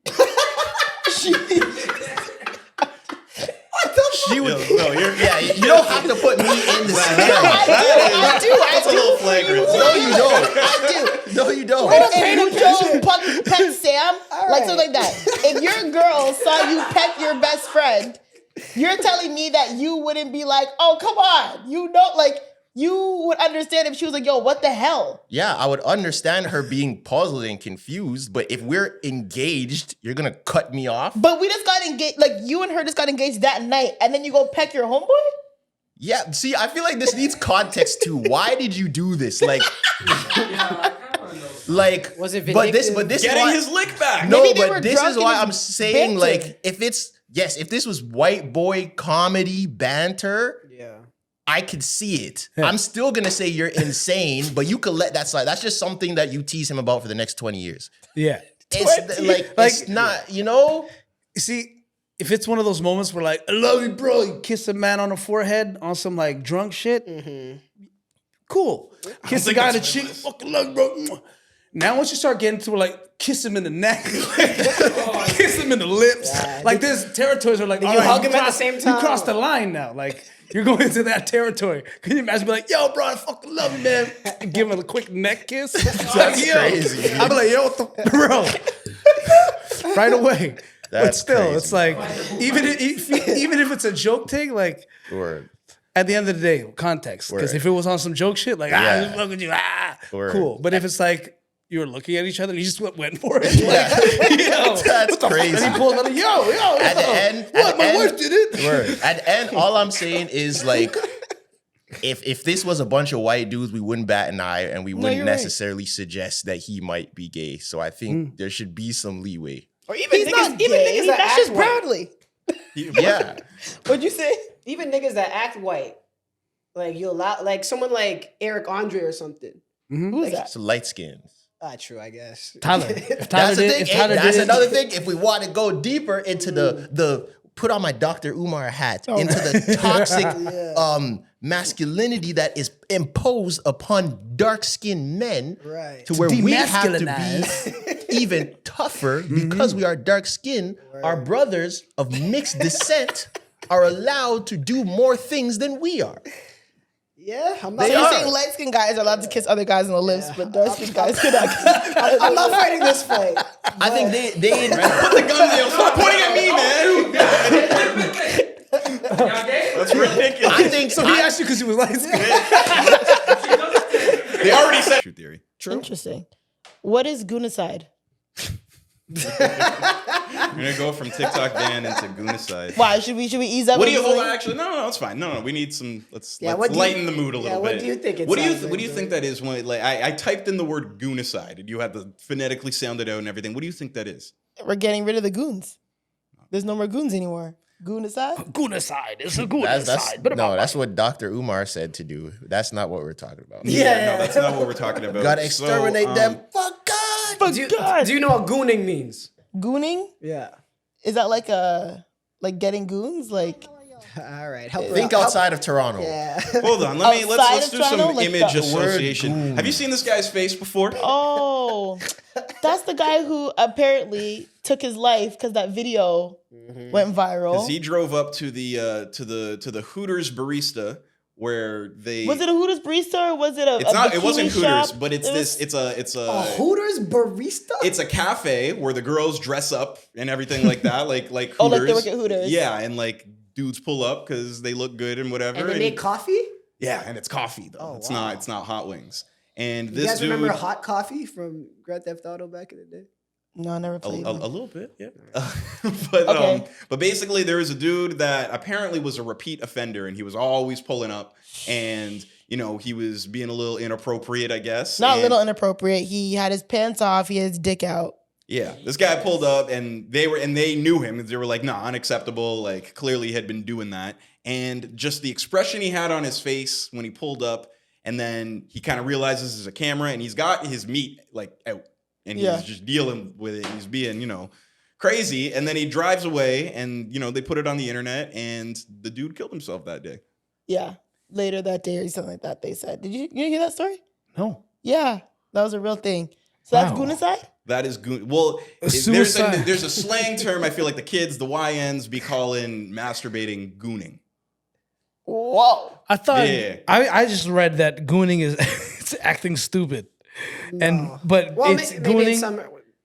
S3: She would.
S2: No, you're
S3: Yeah, you don't have to put me in the scenario.
S1: I do.
S2: That's a little flagrant.
S3: No, you don't.
S1: I do.
S3: No, you don't.
S1: If Mucho peck Sam, like something like that. If your girl saw you peck your best friend, you're telling me that you wouldn't be like, oh, come on. You know, like, you would understand if she was like, yo, what the hell?
S3: Yeah, I would understand her being puzzled and confused, but if we're engaged, you're gonna cut me off?
S1: But we just got engaged, like, you and her just got engaged that night, and then you go peck your homeboy?
S3: Yeah, see, I feel like this needs context too. Why did you do this? Like,
S4: Was it
S3: but this
S4: vindictive?
S3: is
S2: getting
S3: why,
S2: his lick back.
S3: no,
S1: Maybe they were
S3: but this
S1: drunk
S3: is
S1: and
S3: why
S1: just
S3: I'm saying,
S1: bantered.
S3: like, if this was white boy comedy banter,
S4: Yeah.
S3: I could see it. I'm still gonna say you're insane, but you could let that slide. That's just something that you tease him about for the next 20 years.
S6: Yeah.
S3: It's like it's not, you know?
S6: See, if it's one of those moments where, like, I love you, bro, you kiss a man on the forehead on some, like, drunk shit, cool. Kiss the
S2: think
S6: guy on the
S2: that's
S6: cheek,
S2: what it is.
S6: fucking love you, bro. Now once you start getting to like kiss him in the neck, kiss him in the lips, like there's territories where like
S4: Did
S6: all
S4: you
S6: right,
S4: hug him at the
S6: crossed-
S4: same time?
S6: You crossed the line now, like you're going into that territory. Can you imagine be like, yo, bro, I fucking love you, man, and give him a quick neck kiss? That's
S3: crazy.
S6: I'd be like, yo, what the bro, right away. But
S3: That's
S6: still,
S3: crazy.
S6: it's like even if it's a joke thing, like.
S3: Word.
S6: At the end of the day, context. Because
S3: Word.
S6: if it was on some joke shit, like,
S3: Yeah.
S6: look at you,
S3: Word.
S6: cool. But if it's like you were looking at each other and you just went for it, like, yo,
S3: That's
S6: what the
S3: crazy.
S6: fuck? And he pulls out, like, yo.
S3: At the end,
S6: What? My wife did it?
S3: Word. At the end, all I'm saying is like, if this was a bunch of white dudes, we wouldn't bat an eye and we wouldn't
S1: you're right.
S3: necessarily suggest that he might be gay. So I think there should be some leeway.
S4: Or even
S1: He's not
S4: even
S1: gay.
S4: niggas that
S1: That's
S4: act
S1: just
S4: white.
S1: proudly.
S3: Yeah.
S1: What'd you say?
S4: Even niggas that act white. Like you allow, like someone like Eric Andre or something.
S1: Who's that?
S3: So light skins.
S4: True, I guess.
S6: Tyler. If Tyler
S3: That's the
S6: did,
S3: thing.
S6: if Tyler
S3: That's
S6: did,
S3: another thing. If we want to go deeper into the put on my Dr. Umar hat, into the toxic masculinity that is imposed upon dark-skinned men,
S4: Right.
S3: to where we have to
S6: Demasculinize.
S3: be even tougher because we are dark-skinned. Our brothers of mixed descent are allowed to do more things than we are.
S4: Yeah, I'm
S1: So
S4: not.
S1: you're saying light skinned guys are allowed to kiss other guys on the lips, but dark skinned guys cannot kiss.
S4: I'm not fighting this fight.
S3: I think they
S2: Put the gun down. Stop pointing at me, man. That's ridiculous.
S3: I think
S6: so he asked you because he was light skinned.
S2: They already said true theory.
S1: Interesting. What is goonicide?
S2: We're gonna go from TikTok ban into goonicide.
S1: Why should we ease up?
S2: What do you
S1: and
S2: hold
S1: like-
S2: on? Actually, no, it's fine. No, we need some. Let's
S4: what do you-
S2: lighten the mood a little
S4: what
S2: bit.
S4: do you think it
S2: What do you
S4: sounds like,
S2: What do you think that is? When like I typed in the word goonicide and you had to phonetically sound it out and everything. What do you think that is?
S1: We're getting rid of the goons. There's no more goons anymore. Goonicide?
S6: Goonicide. It's a
S3: that's what Dr. Umar said to do. That's not what we're talking about.
S2: No, that's not what we're talking about.
S3: Gotta exterminate
S2: So,
S3: them. Fuck God.
S4: Do you know what gooning means?
S1: Gooning?
S4: Yeah.
S1: Is that like getting goons? Like
S4: All right. Help her
S3: Think
S4: out.
S3: outside of Toronto.
S4: Yeah.
S2: Hold on,
S1: Outside
S2: let's
S1: of
S2: do
S1: Toronto,
S2: some
S1: like
S2: image
S1: the
S3: word
S2: association.
S3: goon.
S2: Have you seen this guy's face before?
S1: oh, that's the guy who apparently took his life because that video went viral.
S2: Because he drove up to the Hooters barista where they
S1: Was it a Hooters barista or was it a?
S2: It's not. It
S1: bikini
S2: wasn't Hooters,
S1: shop?
S2: but it's
S1: It
S2: this.
S1: was-
S2: It's
S4: A
S2: a.
S4: Hooters barista?
S2: It's a cafe where the girls dress up and everything like that, like Hooters.
S1: Oh, like they work at Hooters.
S2: Yeah, and like dudes pull up because they look good and whatever.
S4: and they make coffee?
S2: yeah, and it's coffee though.
S4: Oh,
S2: It's
S4: wow.
S2: not. It's not hot wings. And
S4: You
S2: this
S4: guys
S2: dude.
S4: remember hot coffee from Grand Theft Auto back in the day?
S1: No, I never
S2: A,
S1: played.
S2: a
S1: one.
S2: little bit, yeah. But
S1: Okay.
S2: but basically, there was a dude that apparently was a repeat offender, and he was always pulling up, and he was being a little inappropriate, I guess.
S1: Not a
S2: and-
S1: little inappropriate. He had his pants off. He had his dick out.
S2: Yeah, this guy pulled up, and they knew him. They were like, "Nah, unacceptable." Like clearly, had been doing that, and just the expression he had on his face when he pulled up, and then he kind of realizes there's a camera, and he's got his meat like out. And
S1: Yeah.
S2: he's just dealing with it. He's being, crazy. And then he drives away and, they put it on the internet and the dude killed himself that day.
S1: Yeah. Later that day or something like that, they said. Did you hear that story?
S6: No.
S1: Yeah. That was a real thing. So that's
S6: Wow.
S1: goonicide?
S2: That is good. Well, there's
S6: suicide.
S2: there's a slang term I feel like the kids, the YNs, be calling masturbating gooning.
S1: Whoa.
S6: I thought
S2: Yeah.
S6: I just read that gooning is it's acting stupid. But
S4: Well,
S6: it's
S4: maybe in
S6: gooning.
S4: some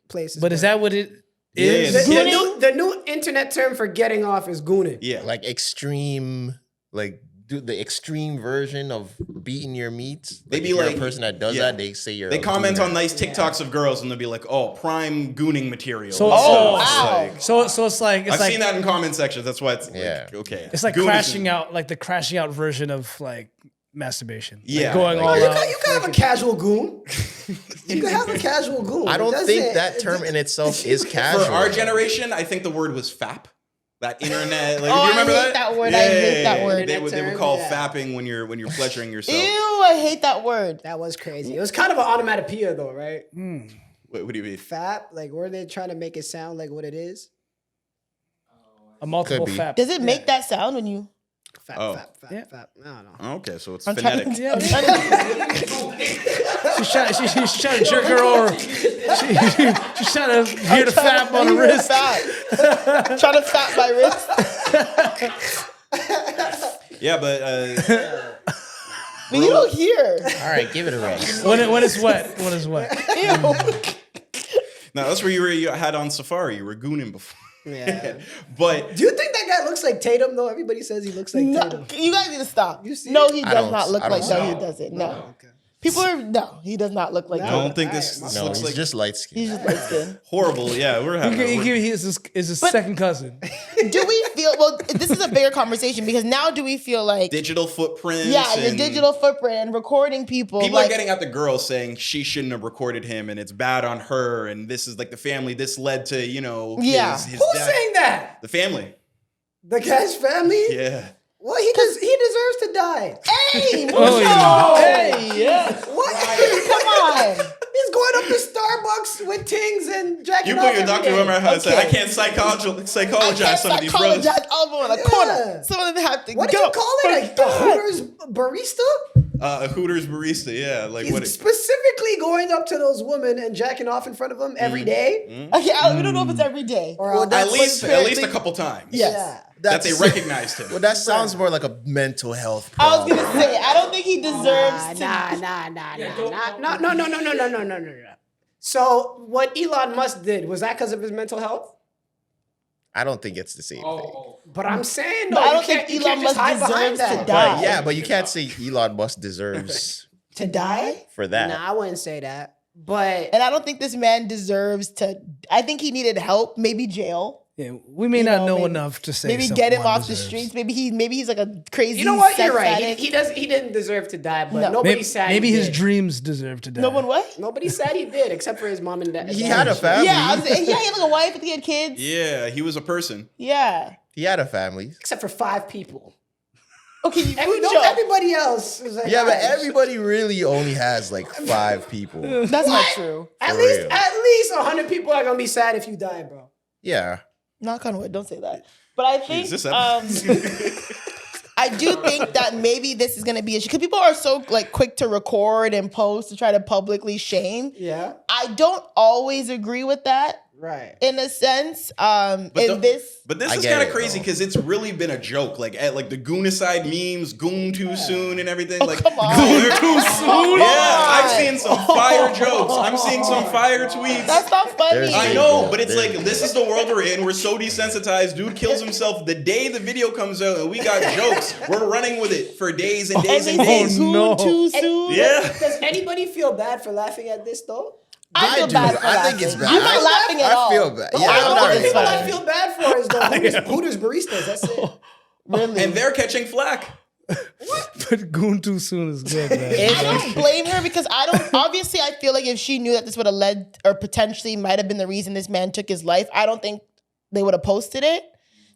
S4: places.
S6: But is that what it
S2: Yeah,
S6: is?
S2: yeah.
S4: The new internet term for getting off is gooning.
S2: Yeah.
S3: Like extreme, like do the extreme version of beating your meats.
S2: They
S3: Like
S2: be
S3: if you're
S2: like-
S3: a person that does
S2: yeah.
S3: that, they say you're.
S2: They
S3: a
S2: comment
S3: gooner.
S2: on nice TikToks of girls and they'll be like, "Oh, prime gooning material."
S6: So-
S2: and
S6: Oh,
S2: stuff.
S1: wow.
S2: Like,
S6: So it's like
S2: I've seen that in comment sections. That's why it's
S3: Yeah.
S2: like, okay.
S6: It's like
S2: Goon is-
S6: crashing out, like the crashing out version of like masturbation. Like
S2: Yeah.
S6: going
S3: Like-
S6: all
S4: You
S6: out.
S4: can have a casual goon. You can have a casual goon.
S3: I don't
S4: It
S3: think
S4: doesn't-
S3: that term in itself is
S2: For
S3: casual.
S2: our generation, I think the word was fap. That internet, like,
S1: Oh,
S2: do you remember
S1: I hate that word. I hate that word.
S2: They would
S4: Internet
S2: call
S4: term, yeah.
S2: fapping when you're pleasuring yourself.
S1: Ew, I hate that word.
S4: That was crazy. It was kind of an onomatopoeia though, right?
S2: What do you mean?
S4: Fap, like were they trying to make it sound like what it is?
S6: A multiple
S3: Could be.
S6: fap.
S1: Does it make that sound when you?
S4: Fap,
S2: Oh.
S4: fap, fap,
S6: Yeah.
S4: fap. I don't know.
S2: Oh, okay, so it's
S1: I'm trying
S2: phonetic.
S1: to. I'm trying to
S6: She's trying to jerk her over. She's trying to hear the fap on the wrist.
S1: Trying to fap my wrist.
S2: Yeah, but
S1: But you don't hear.
S3: All right, give it a rest.
S6: When it's wet. When it's wet.
S2: no, that's where you had on Safari. You were gooning before.
S4: Yeah.
S2: But
S4: Do you think that guy looks like Tatum though? Everybody says he looks like Tatum.
S1: You guys need to stop.
S4: You see
S1: No,
S4: it?
S1: he
S3: I
S1: does
S3: don't-
S1: not look
S3: I don't
S1: like
S3: see
S1: that.
S3: it.
S1: He doesn't. No. People are he does not look like
S2: I
S1: that.
S2: don't think this
S3: No,
S2: looks
S3: he's
S2: like
S3: just light skin.
S1: He's just light skin.
S2: horrible. Yeah, we're having.
S6: Is his second cousin.
S1: Do we feel well? This is a bigger conversation because now do we feel like
S2: digital footprints.
S1: yeah, the
S2: and
S1: digital footprint and recording people.
S2: People
S1: like,
S2: are getting at the girl saying she shouldn't have recorded him, and it's bad on her. And this is like the family. This led to
S1: Yeah.
S2: his
S4: Who's
S2: death.
S4: saying that?
S2: The family.
S4: The Cash family?
S2: Yeah.
S4: Well, he deserves to die.
S1: Hey, Mucho!
S6: Oh,
S1: Hey, yeah.
S4: What?
S1: Come on.
S4: He's going up to Starbucks with Tings and jacking
S2: You
S4: off
S2: put your
S4: every
S2: doctor
S4: day.
S2: remember how to say I
S1: Okay.
S2: can't psychologize
S1: I
S2: some of these brothers.
S1: psychologize all of them in a corner. Some of them have to
S4: What
S1: go.
S4: did you call it? A Hooters barista?
S2: A Hooters barista, yeah. Like
S4: He's
S2: what?
S4: specifically going up to those women and jacking off in front of them every day.
S1: Okay, we don't know if it's every day.
S4: Or
S3: Well,
S4: I'll-
S3: that's
S2: at least
S3: apparently-
S2: a couple times.
S1: Yes.
S4: Yeah.
S2: That they recognized him.
S3: Well, that sounds more like a mental health
S1: I was
S3: problem.
S1: gonna say, I don't think he deserves to.
S4: No. So what Elon Musk did, was that because of his mental health?
S3: I don't think it's the same thing.
S4: But I'm saying,
S1: But
S4: no,
S1: I
S4: you
S1: don't
S4: can't,
S1: think
S4: you can't
S1: Elon
S4: just
S1: Musk
S4: hide behind
S1: deserves to
S4: that.
S1: die.
S3: But yeah, but you can't say Elon Musk deserves
S4: To die?
S3: for that.
S4: Nah, I wouldn't say that. But
S1: And I don't think this man deserves to. I think he needed help, maybe jail.
S6: Yeah, we may
S1: You
S6: not
S1: know,
S6: know
S1: maybe-
S6: enough to say.
S1: Maybe get him
S6: someone
S1: off the
S6: deserves.
S1: streets. Maybe he's like a crazy.
S4: you know what?
S1: sex
S4: You're right.
S1: addict.
S4: He didn't deserve to die, but
S1: No.
S4: nobody
S6: Maybe,
S4: said
S6: maybe
S4: he
S6: his
S4: did.
S6: dreams deserve to die.
S1: No one what?
S4: Nobody said he did, except for his mom and dad.
S3: He had a family.
S1: Yeah, I was, yeah, he had like a wife and he had kids.
S2: Yeah, he was a person.
S1: Yeah.
S3: He had a family.
S4: Except for 5 people.
S1: Okay,
S4: Everybody else is like,
S3: Yeah, but
S4: "Alright,
S3: everybody really only has like 5 people.
S1: that's not true.
S4: At
S3: For
S4: least
S3: real.
S4: 100 people are gonna be sad if you die, bro.
S3: Yeah.
S1: Knock on wood. Don't say that. But I think
S2: this
S1: I do think that maybe this is gonna be issue because people are so like quick to record and post to try to publicly shame.
S4: Yeah,
S1: I don't always agree with that
S4: right.
S1: in a sense.
S2: But this
S3: I
S2: is
S3: get
S2: kind of
S3: it,
S2: crazy
S3: though.
S2: because it's really been a joke. Like the Goonicide memes, goon too soon and everything. Like
S1: come on.
S2: goon
S6: Too soon?
S2: Yeah, I've seen some fire jokes. I'm seeing some fire tweets.
S1: That's not funny.
S3: There's-
S2: I know, but it's like this is the world we're in. We're so desensitized. Dude kills himself the day the video comes out, and we got jokes. We're running with it for days and
S1: and
S2: days
S1: they
S2: and
S1: say
S2: days.
S1: "Goon
S6: no.
S1: too soon.
S2: Yeah.
S4: Does anybody feel bad for laughing at this though?
S1: I feel
S3: do.
S1: bad for
S3: I think
S1: laughing.
S3: it's bad.
S1: I'm not laughing at all.
S3: I feel bad.
S4: The
S3: Yeah, I'm
S4: only
S3: not
S4: only
S3: really
S4: people I
S3: laughing.
S4: feel bad for is the Hooters baristas. That's it.
S1: Really.
S2: And they're catching flack.
S6: But goon too soon is good, man.
S1: I don't blame her because I don't. Obviously, I feel like if she knew that this would have led or potentially might have been the reason this man took his life, I don't think they would have posted it.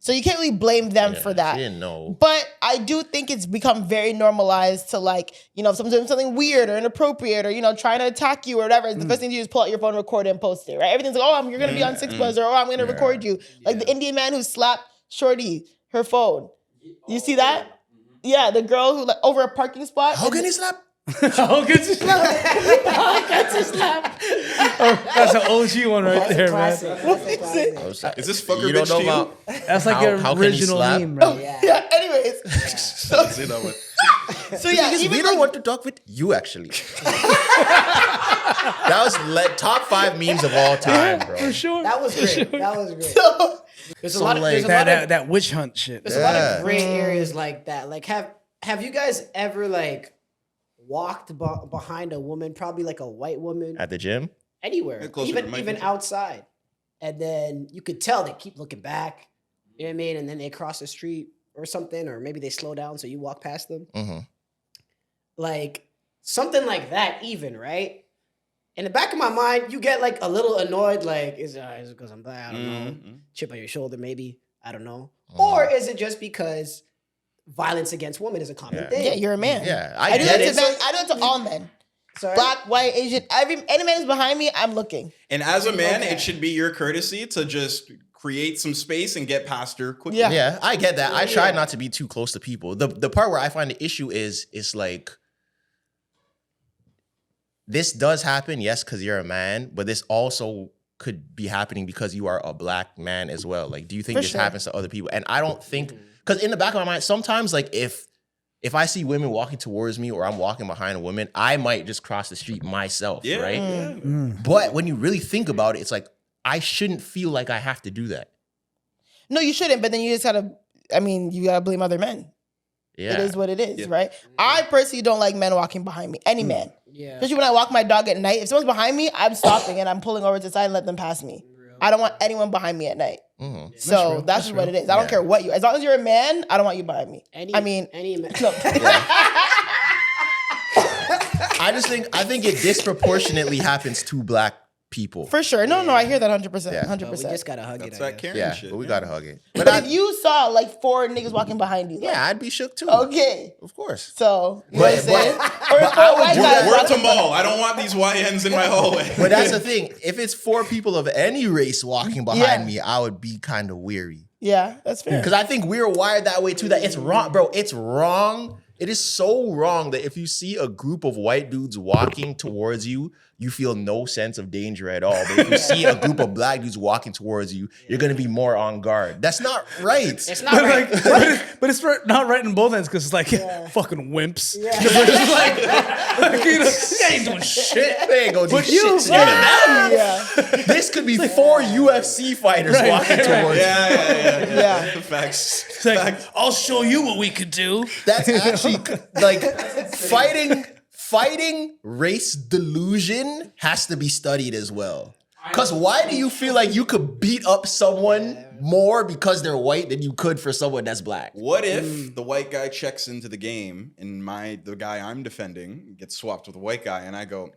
S1: So you can't really blame them for that.
S3: She didn't know.
S1: But I do think it's become very normalized to like, if someone's doing something weird or inappropriate or, trying to attack you or whatever, the first thing you do is pull out your phone, record it, and post it, right? Everything's like, you're going to be on 6 Buzz or I'm going to record you. Like the Indian man who slapped Shorty, her phone. You see that? Yeah, the girl who over a parking spot.
S3: How can he slap?
S6: How good to slap? That's an OG one right there, man.
S2: Is this fucker
S3: You don't
S2: bitch
S3: know
S2: to you?
S3: about
S6: That's like
S3: how
S6: an
S3: can he
S6: original
S3: slap?
S6: meme, right?
S1: Yeah, anyways.
S2: Say that one.
S1: So yeah,
S3: Because
S1: even
S3: we don't want to talk with you, actually. That was top 5 memes of all time, bro.
S6: For sure.
S4: That was great. That was great. There's a
S3: So,
S4: lot of
S3: like,
S4: there's a lot of
S6: That witch hunt shit.
S4: there's a lot
S3: Yeah.
S4: of gray areas like that. Like have you guys ever like walked behind a woman, probably like a white woman,
S3: At the gym?
S4: anywhere,
S2: Get closer to the mic,
S4: even
S2: Mucho.
S4: outside, and then you could tell they keep looking back. You know what I mean? And then they cross the street or something, or maybe they slow down so you walk past them.
S3: Mm-hmm.
S4: Like something like that, even right. In the back of my mind, you get like a little annoyed, like, is it because I'm black? I don't know.
S2: Mhm.
S4: Chip on your shoulder, maybe. I don't know. Or is it just because violence against women is a common
S3: Yeah.
S4: thing?
S1: yeah, you're a man.
S3: Yeah,
S1: I do
S3: get
S1: that
S3: it.
S1: to men. I do it to all men.
S4: Sorry?
S1: Black, white, Asian, any man who's behind me, I'm looking.
S2: And as a man,
S4: Okay.
S2: it should be your courtesy to just create some space and get past her quickly.
S1: Yeah.
S3: Yeah, I get that. I try not to be too close to people. The part where I find the issue is like this does happen, yes, because you're a man, but this also could be happening because you are a black man as well. Like, do you think
S1: For
S3: this
S1: sure.
S3: happens to other people? And I don't think, because in the back of my mind, sometimes like if I see women walking towards me or I'm walking behind a woman, I might just cross the street myself, right?
S2: Yeah.
S3: But when you really think about it, it's like, I shouldn't feel like I have to do that.
S1: No, you shouldn't. But then you just gotta. I mean, you gotta blame other men.
S3: Yeah.
S1: It is what it is, right? I personally don't like men walking behind me. Any man.
S4: Yeah.
S1: Especially when I walk my dog at night. If someone's behind me, I'm stopping and I'm pulling over to the side and let them pass me. I don't want anyone behind me at night. So that's just what it is. I don't care what you. As long as you're a man, I don't want you behind me.
S4: Any
S1: man.
S4: no.
S3: I think it disproportionately happens to black people.
S1: For sure. No, I hear that 100%.
S3: Yeah.
S1: 100%.
S4: We just gotta hug
S2: That's
S4: it.
S2: that Karen
S3: Yeah,
S2: shit.
S3: but we
S2: yeah.
S3: gotta hug it.
S1: But if you saw like 4 niggas walking behind you, like,
S3: Yeah, I'd be shook too.
S1: okay.
S3: Of course.
S1: So, you know what I'm saying? Or if
S3: I
S1: a white
S3: would-
S1: guy
S2: Word
S1: walking
S2: to Mo. I don't want these YNs in my hallway.
S3: But that's the thing. If it's 4 people of any race walking behind me, I would be kind of weary.
S1: Yeah, that's fair.
S3: Because I think we're wired that way too. That it's wrong, bro. It's wrong. It is so wrong that if you see a group of white dudes walking towards you, you feel no sense of danger at all. But if you see a group of black dudes walking towards you, you're gonna be more on guard. That's not right.
S4: It's not right.
S6: But it's not right in both ends because it's like fucking wimps. Yeah. It's like you know, they ain't doing shit.
S3: They ain't gonna do
S6: But you,
S3: shit.
S1: Yeah.
S3: This could be 4 UFC fighters walking towards you.
S2: Yeah. Facts.
S6: It's like, I'll show you what we could do.
S3: That's actually like fighting race delusion has to be studied as well. Because why do you feel like you could beat up someone more because they're white than you could for someone that's black?
S2: What if the white guy checks into the game and the guy I'm defending gets swapped with a white guy and I go,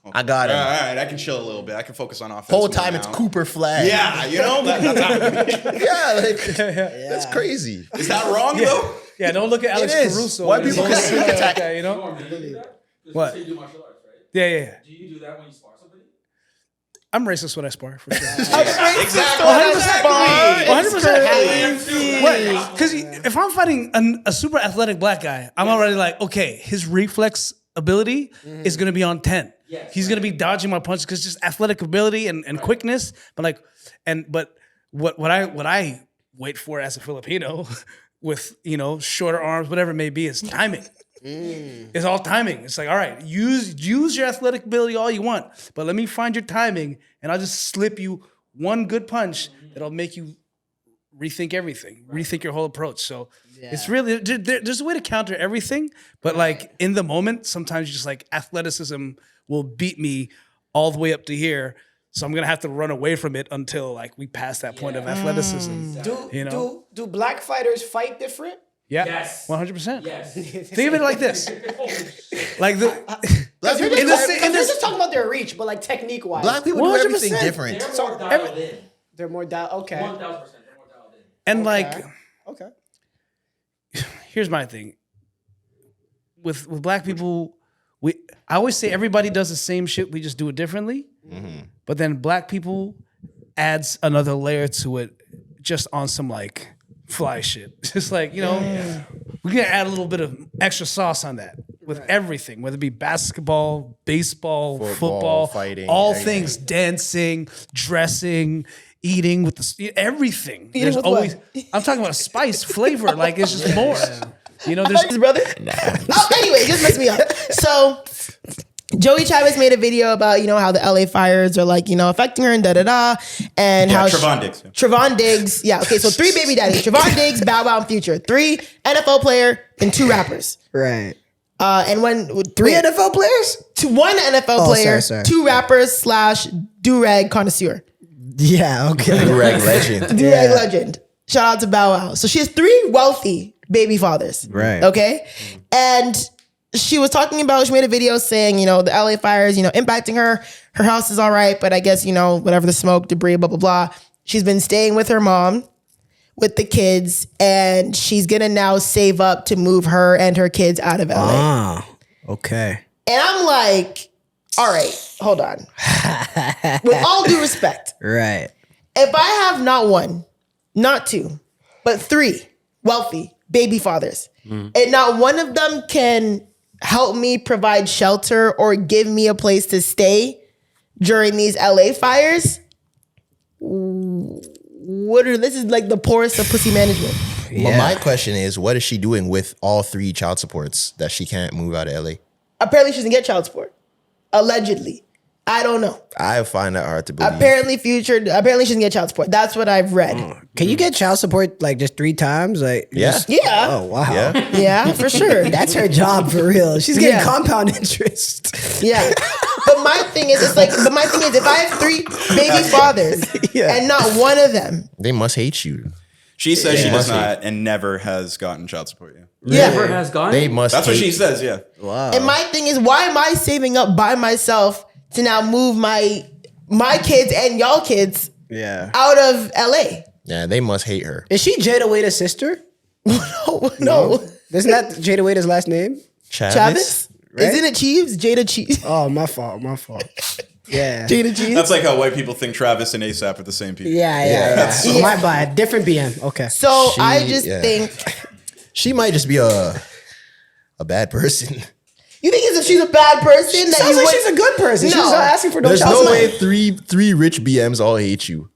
S2: okay,
S3: I got him.
S2: All right, I can chill a little bit. I can focus on offense.
S3: Whole
S2: more
S3: time
S2: now.
S3: it's Cooper flag.
S2: Yeah, you know that's happening.
S3: Yeah, like that's crazy.
S2: Is that wrong though?
S6: Yeah, don't look at Alex
S3: is.
S6: Caruso.
S3: White people can sneak attack.
S6: Okay, you know?
S5: Norm, do you do that? 'Cause
S6: What?
S5: You say you do martial arts, right?
S6: Yeah.
S5: Do you do that when you spar somebody?
S6: I'm racist when I spar, for sure.
S2: Exactly.
S6: 100%. What? Because if I'm fighting a super athletic black guy, I'm already like, okay, his reflex ability is going to be on 10.
S5: Yes,
S6: He's going to be dodging my punches because just athletic ability and quickness. But what I wait for as a Filipino with, shorter arms, whatever it may be, is timing. It's all timing. It's like, all right, use your athletic ability all you want, but let me find your timing and I'll just slip you one good punch that'll make you rethink everything, rethink your whole approach. So it's really, there's a way to counter everything, but like in the moment, sometimes you just like athleticism will beat me all the way up to here. So I'm going to have to run away from it until like we pass that point of athleticism.
S4: Do black fighters fight different?
S6: Yeah,
S5: Yes.
S6: 100%.
S5: Yes.
S6: Think of it like this: like
S4: You're
S6: in this,
S4: just talking about their reach, but like technique wise.
S3: Black people do everything
S6: 100%.
S3: different.
S5: They're more dialed in.
S4: They're more down. Okay.
S5: 1,000%. They're more dialed in.
S6: and like,
S4: Okay.
S6: here's my thing. With black people, I always say everybody does the same shit. We just do it differently. But then black people adds another layer to it, just on some like fly shit. Just like, we can add a little bit of extra sauce on that with everything, whether it be basketball, baseball, football,
S3: fighting,
S6: all
S3: everything.
S6: things, dancing, dressing, eating with everything. There's
S1: with
S6: always,
S1: what?
S6: I'm talking about a spice, flavor, like it's just more. There's
S1: His brother? Oh, anyway, just messed me up. So, Joey Chavez made a video about, how the LA fires are like, affecting her and da-da-da. And how
S2: Trevon Diggs.
S1: Trevon Diggs. Yeah, okay, so 3 baby daddies. Trevon Diggs, Bow Wow, and Future. 3 NFL player and 2 rappers.
S4: Right.
S1: And when
S4: 3 NFL players?
S1: 1 NFL player,
S4: sorry.
S1: 2 rappers / do-rag connoisseur.
S4: Yeah. Okay.
S3: Durag legend.
S1: Do-rag legend. Shout out to Bow Wow. So she has 3 wealthy baby fathers.
S4: Right.
S1: Okay? And she was talking about, she made a video saying, the LA fires, impacting her. Her house is all right, but I guess, whatever the smoke, debris, blah, blah, blah. She's been staying with her mom, with the kids, and she's going to now save up to move her and her kids out of LA.
S4: Ah. Okay.
S1: And I'm like, all right, hold on. With all due respect,
S4: Right.
S1: if I have not 1, not 2, but 3 wealthy baby fathers, and not one of them can help me provide shelter or give me a place to stay during these LA fires, this is like the poorest of pussy management.
S3: But my question is, what is she doing with all 3 child supports that she can't move out of LA?
S1: Apparently she doesn't get child support. Allegedly. I don't know.
S3: I find that hard to believe.
S1: Apparently she doesn't get child support. That's what I've read.
S4: Can you get child support like just 3 times? Like,
S3: Yeah.
S1: Yeah.
S4: oh wow,
S3: Yeah.
S1: Yeah, for sure.
S4: that's her job for real. She's getting
S1: Yeah.
S4: compound interest.
S1: Yeah. But my thing is, if I have 3 baby fathers
S4: Yeah.
S1: and not one of them,
S3: They must hate you.
S2: She says she does
S3: Must
S2: not and never has gotten child support. Yeah.
S5: Never has gone.
S3: They must
S2: That's what
S3: hate
S2: she says. Yeah.
S4: Wow.
S1: and my thing is, why am I saving up by myself to now move my kids and y'all kids
S4: Yeah.
S1: out of LA?
S3: Yeah, they must hate her.
S4: Is she Jada Waiter's sister?
S1: No.
S4: Isn't that Jada Waiter's last name?
S1: Chavis?
S4: Right?
S1: Isn't it Cheeves? Jada Cheeves.
S4: Oh, my fault. Yeah.
S1: Jada Cheeves.
S2: That's like how white people think Travis and ASAP are the same people.
S4: Yeah.
S1: Yeah.
S4: My bad. Different BM. Okay.
S1: So
S3: She-
S1: I just
S3: yeah.
S1: think,
S3: She might just be a bad person.
S1: you think if she's a bad person that
S4: Sounds
S1: you
S4: like
S1: would,
S4: she's a good person. She's
S1: No.
S4: not asking for no
S3: There's
S4: child
S3: no
S4: support.
S3: way three rich BMs all hate you.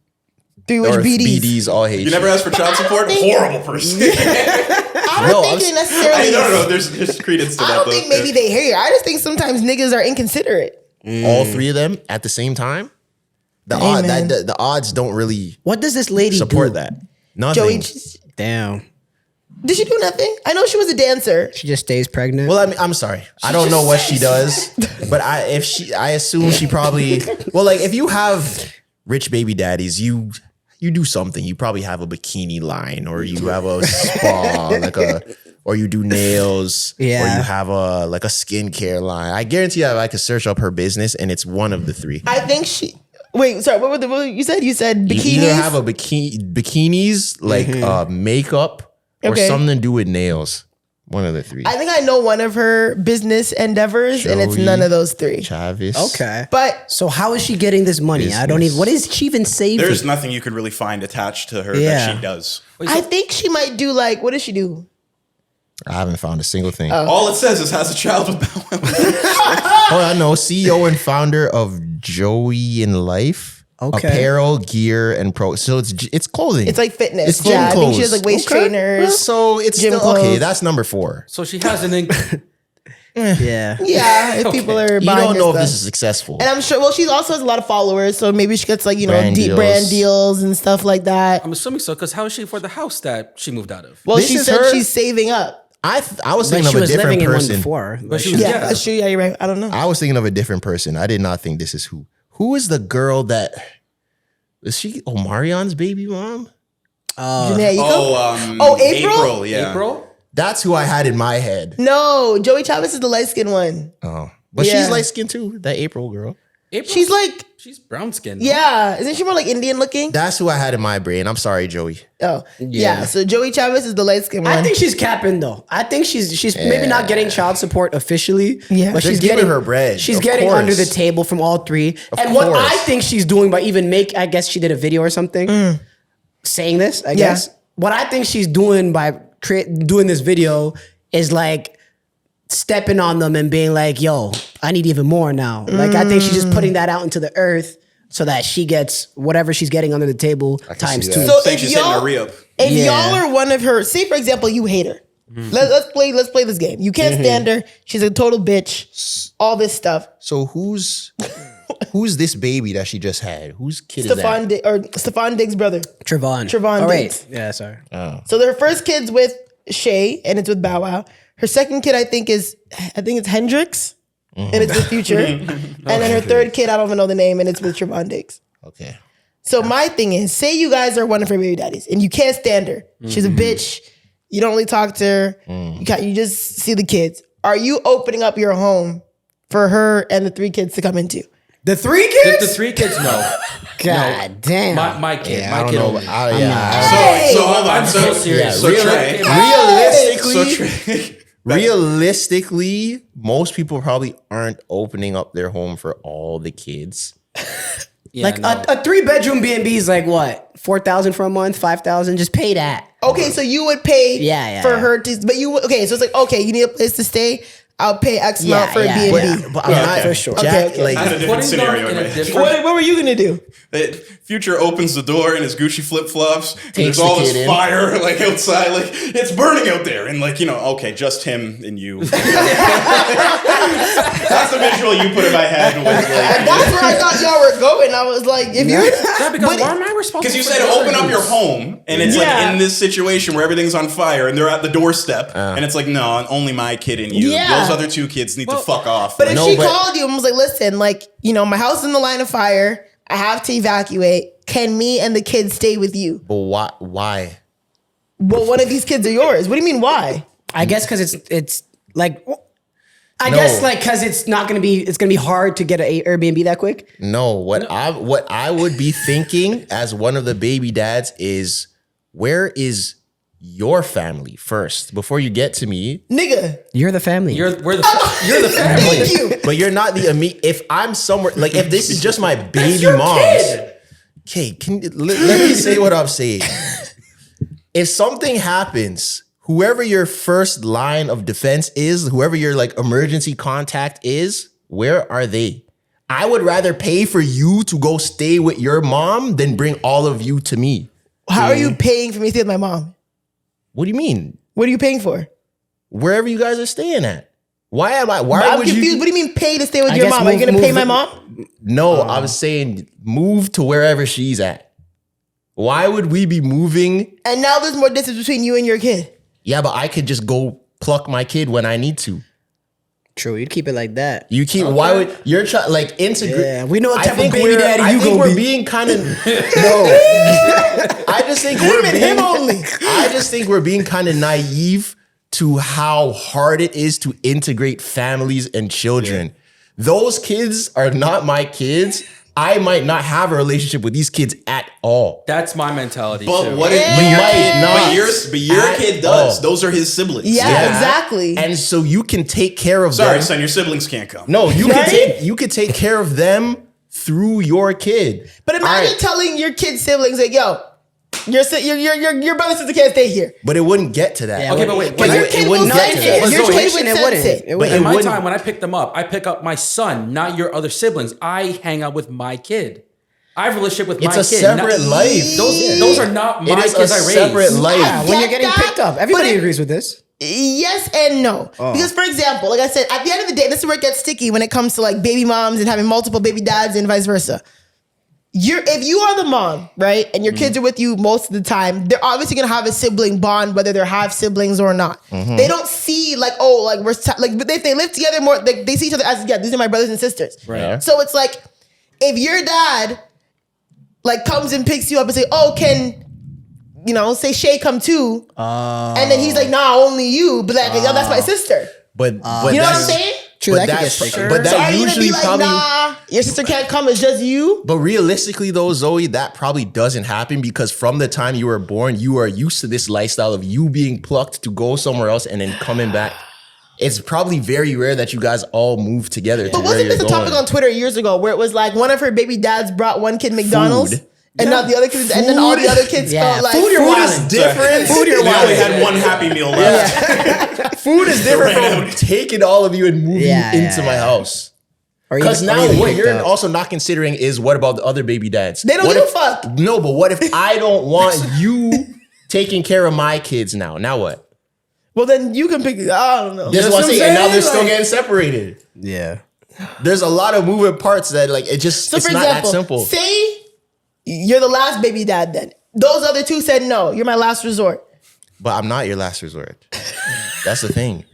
S1: 3 rich
S3: Or
S1: BDs.
S3: BDs all hate you.
S2: You never asked for child support? Horrible person.
S1: I don't think it necessarily.
S2: No. There's credence to
S1: I
S2: that.
S1: don't
S2: though.
S1: think maybe they hate her. I just think sometimes niggas are inconsiderate.
S3: All 3 of them at the same time. The
S1: man.
S3: the odds don't really
S4: What does this lady
S3: support
S4: do?
S3: that. Nothing.
S1: Joey,
S4: Damn.
S1: did she do nothing? I know she was a dancer.
S4: She just stays pregnant.
S3: Well, I mean, I'm sorry. I don't know what she does, but I assume she probably. Well, like if you have rich baby daddies, you do something. You probably have a bikini line, or you have a spa, or you do nails, or
S4: Yeah.
S3: you have a skincare line. I guarantee I could search up her business, and it's one of the 3.
S1: I think she. Wait, sorry. What you said? You said
S3: You
S1: bikinis.
S3: either have a bikinis, like makeup, or
S1: Okay.
S3: something to do with nails. One of the 3.
S1: I think I know one of her business endeavors, and it's
S3: Joey.
S1: none of those 3.
S3: Chavis.
S4: okay.
S1: But
S4: So how is she getting this money? I don't even. What is she even saving?
S2: There's nothing you could really find attached to her
S4: Yeah.
S2: that she does.
S1: I think she might do what does she do?
S3: I haven't found a single thing.
S2: All it says is has a child with Bow Wow.
S3: Oh, I know. CEO and founder of Joey in Life.
S4: Okay.
S3: Apparel, gear, and pro. So it's clothing.
S1: It's like fitness.
S3: It's gym
S1: Yeah, I think she has
S3: clothes.
S1: waist
S3: Okay.
S1: trainers.
S3: So it's
S1: gym
S3: still okay.
S1: clothes.
S3: That's number 4.
S5: So she has an income.
S4: Yeah.
S1: Yeah, if people are
S3: You
S1: buying
S3: don't
S1: her
S3: know if
S1: stuff.
S3: this is successful.
S1: And I'm sure. Well, she also has a lot of followers, so maybe she gets
S3: Brand
S1: deep
S3: deals.
S1: brand deals and stuff like that.
S5: I'm assuming so, because how is she for the house that she moved out of?
S1: Well,
S3: This
S1: she
S3: is
S1: said
S3: her-
S1: she's saving up.
S3: I was
S4: Like
S3: thinking
S4: she
S3: of a
S4: was living
S3: different
S4: in one
S3: person.
S4: before.
S5: But
S4: Like,
S5: she was
S1: Yeah,
S5: yeah.
S1: that's true. Yeah, you're right. I don't know.
S3: I was thinking of a different person. I did not think this is who. Who is the girl that? Is she Omarion's baby mom?
S1: Janae, you go?
S2: Oh,
S1: April?
S2: Yeah.
S5: April?
S3: That's who I had in my head.
S1: No, Joey Chavez is the light skinned one.
S3: Oh, but
S1: Yeah.
S3: she's light skinned too. That April girl.
S5: April?
S1: She's like,
S5: She's brown skinned.
S1: yeah, isn't she more like Indian looking?
S3: That's who I had in my brain. I'm sorry, Joey.
S1: Oh, yeah. So Joey Chavez is the light skinned one.
S4: I think she's capping though. I think she's maybe not getting child support officially.
S1: Yeah.
S4: but
S3: They're
S4: she's
S3: giving
S4: getting
S3: her bread,
S4: She's
S3: of
S4: getting
S3: course.
S4: under the table from all 3. And what
S3: course.
S4: I think she's doing by even I guess she did a video or something saying this. I guess what I think she's doing by doing this video is like stepping on them and being like, "Yo, I need even more now." Like I think she's just putting that out into the earth so that she gets whatever she's getting under the table times
S3: see
S4: 2.
S3: that.
S1: So
S2: Think
S1: if
S2: she's hitting a
S1: y'all,
S2: re-up.
S1: if
S4: Yeah.
S1: y'all are one of her, say for example, you hate her. Let's play this game. You can't stand her. She's a total bitch. All this stuff.
S3: So who's this baby that she just had? Whose kid is
S1: Stephon Diggs' brother.
S4: Trevon. Oh,
S1: Diggs.
S4: wait. Yeah, sorry.
S1: So her first kid's with Shay, and it's with Bow Wow. Her second kid, I think it's Hendrix, and it's with Future. And then her third kid, I don't even know the name, and it's with Trevon Diggs.
S3: that? Okay.
S1: So my thing is, say you guys are one of her baby daddies, and you can't stand her. She's a bitch. You don't really talk to her. You just see the kids. Are you opening up your home for her and the 3 kids to come into?
S4: The 3 kids?
S5: The 3 kids, no.
S4: God damn.
S5: My kid.
S3: Yeah,
S5: my
S3: I don't
S5: kid
S3: know.
S5: only.
S2: So hold on.
S5: I'm so serious.
S2: So
S3: Realistically, most people probably aren't opening up their home for all the kids.
S5: Yeah,
S4: Like
S5: no.
S4: a 3-bedroom B&B is like what? 4,000 for a month, 5,000. Just pay that.
S1: Okay, so you would pay
S4: Yeah,
S1: for
S4: yeah.
S1: her to, but you, okay, so it's like, okay, you need a place to stay. I'll pay X amount for a
S4: yeah,
S1: B&B.
S3: But I'm not
S4: for sure.
S3: Jack,
S1: Okay.
S3: like
S2: I had a different
S5: Putting
S2: scenario
S5: them
S2: in
S5: in
S2: my
S5: a
S2: head.
S5: different-
S1: What were you gonna do?
S2: Future opens the door in his Gucci flip flops. There's
S3: the
S2: all
S3: kid
S2: this
S3: in.
S2: fire like outside, like it's burning out there, and like okay, just him and you. That's the visual you put in my head. Was like,
S1: That's where I thought y'all were going. I was like, if you're
S5: Yeah, because why am I responsible?
S2: because you
S5: for
S2: said
S5: the
S2: open up
S5: others?
S2: your home, and it's
S1: Yeah.
S2: like in this situation where everything's on fire, and they're at the doorstep, and it's like no, only my kid and you.
S1: Yeah.
S2: Those other two kids need to fuck off.
S1: But if
S3: No,
S1: she
S3: but-
S1: called you and was like, listen, like, my house is in the line of fire. I have to evacuate. Can me and the kids stay with you?
S3: but why?
S1: Well, one of these kids are yours. What do you mean, why?
S4: I guess because it's like. I
S3: No.
S4: guess like because it's gonna be hard to get an Airbnb that quick.
S3: No, what I would be thinking as one of the baby dads is, where is your family first before you get to me?
S1: Nigga.
S4: You're the family.
S5: You're the family.
S1: Thank you.
S3: But you're not the if I'm somewhere, like if this is just my baby
S1: your
S3: mom's.
S1: kid.
S3: Okay, let me say what I'm saying. If something happens, whoever your first line of defense is, whoever your like emergency contact is, where are they? I would rather pay for you to go stay with your mom than bring all of you to me.
S1: How are you paying for me to stay with my mom?
S3: What do you mean?
S1: What are you paying for?
S3: Wherever you guys are staying at. Why am I? Why
S1: I'm
S3: would
S1: confused.
S3: you?
S1: What do you mean pay to stay with
S4: I
S1: your
S4: guess
S1: mom? Are you
S4: move-
S1: gonna pay
S4: move
S1: my
S4: the-
S1: mom?
S3: No, I was saying move to wherever she's at. Why would we be moving?
S1: And now there's more distance between you and your kid.
S3: Yeah, but I could just go pluck my kid when I need to.
S4: True, you'd keep it like that.
S3: You keep. Why would you're trying like integrate?
S4: Yeah, we know what
S3: I
S4: type of
S3: think
S4: baby
S3: we're-
S4: daddy
S3: I
S4: you
S3: think
S4: gonna
S3: we're
S4: be.
S3: being kind of no. I just think we're
S1: Him and
S3: being.
S1: him only.
S3: I just think we're being kind of naive to how hard it is to integrate families and children. Those kids are not my kids. I might not have a relationship with these kids at all.
S5: That's my mentality
S2: But
S5: too.
S2: what if
S3: You
S2: your
S3: might
S2: kid?
S3: not.
S2: But your
S3: At
S2: kid does.
S3: all.
S2: Those are his siblings.
S1: Yeah, exactly.
S3: And so you can take care of
S2: Sorry,
S3: them.
S2: son, your siblings can't come.
S3: No, you
S1: Right?
S3: can take care of them through your kid.
S1: But imagine
S3: Alright.
S1: telling your kid siblings like, yo, your brother and sister can't stay here.
S3: But it wouldn't get to that.
S4: Yeah,
S5: Okay, but wait.
S1: But
S5: when
S1: your
S5: I-
S1: kid
S3: it
S1: will
S3: wouldn't get
S1: sense
S3: to that.
S1: it.
S5: But
S1: Your
S5: Zoe,
S1: kid would
S4: it
S1: sense
S4: wouldn't.
S1: it.
S4: It
S3: But
S5: in
S3: it
S5: my
S3: wouldn't-
S5: time, when I pick them up, I pick up my son, not your other siblings. I hang out with my kid. I have a relationship with my
S3: It's
S5: kid.
S3: a separate life.
S5: Those are not
S3: It
S5: my
S3: is
S5: kids
S3: a
S5: I raised.
S3: separate life.
S4: Yeah, when you're
S1: get
S4: getting
S1: that,
S4: picked up,
S1: but
S4: everybody
S1: it-
S4: agrees with this.
S1: Yes and no. Because, for example, like I said, at the end of the day, this is where it gets sticky when it comes to like baby moms and having multiple baby dads and vice versa. If you are the mom, right, and your kids are with you most of the time, they're obviously gonna have a sibling bond, whether they're half siblings or not. They don't see like, oh, like but if they live together more, like they see each other as, yeah, these are my brothers and sisters.
S3: Right.
S1: So it's like, if your dad like comes and picks you up and say, oh, can say Shay come too, and then he's like, nah, only you, but like, oh, that's my sister.
S3: But
S1: You know what I'm
S3: that's-
S1: saying?
S4: True,
S3: But
S4: that could get
S3: that's
S4: sticky.
S3: but
S1: So
S3: that
S1: are you gonna
S3: usually
S1: be like,
S3: probably.
S1: nah, your sister can't come, it's just you?
S3: But realistically, though, Zoe, that probably doesn't happen because from the time you were born, you are used to this lifestyle of you being plucked to go somewhere else and then coming back. It's probably very rare that you guys all move together.
S1: But
S3: to where
S1: wasn't
S3: you're
S1: this a topic
S3: going.
S1: on Twitter years ago where it was like one of her baby dads brought one kid McDonald's
S3: Food.
S1: and not the other kids, and then all the other kids
S4: Yeah,
S1: felt like
S4: food you're
S3: Food
S4: wildin'.
S3: is different.
S2: Food they only had one Happy Meal left.
S3: Food is different from taking all of you and moving
S4: Yeah,
S3: you
S4: yeah,
S3: into my
S4: yeah.
S3: house.
S4: Or
S3: Because
S4: even-
S3: now
S4: or even
S3: what
S4: picked
S3: you're
S4: up.
S3: also not considering is what about the other baby dads?
S1: They don't
S3: What
S1: give a
S3: if-
S1: fuck.
S3: No, but what if I don't want you taking care of my kids now? Now what?
S1: well, then you can pick. I don't know.
S3: This is
S5: That's
S3: what I'm
S5: what I'm
S3: saying. And now they're
S5: saying,
S3: still
S5: like-
S3: getting separated.
S4: Yeah.
S3: There's a lot of moving parts that like it just
S1: So
S3: it's
S1: for
S3: not
S1: example,
S3: that simple.
S1: say you're the last baby dad. Then those other two said no. You're my last resort.
S3: But I'm not your last resort. That's the thing.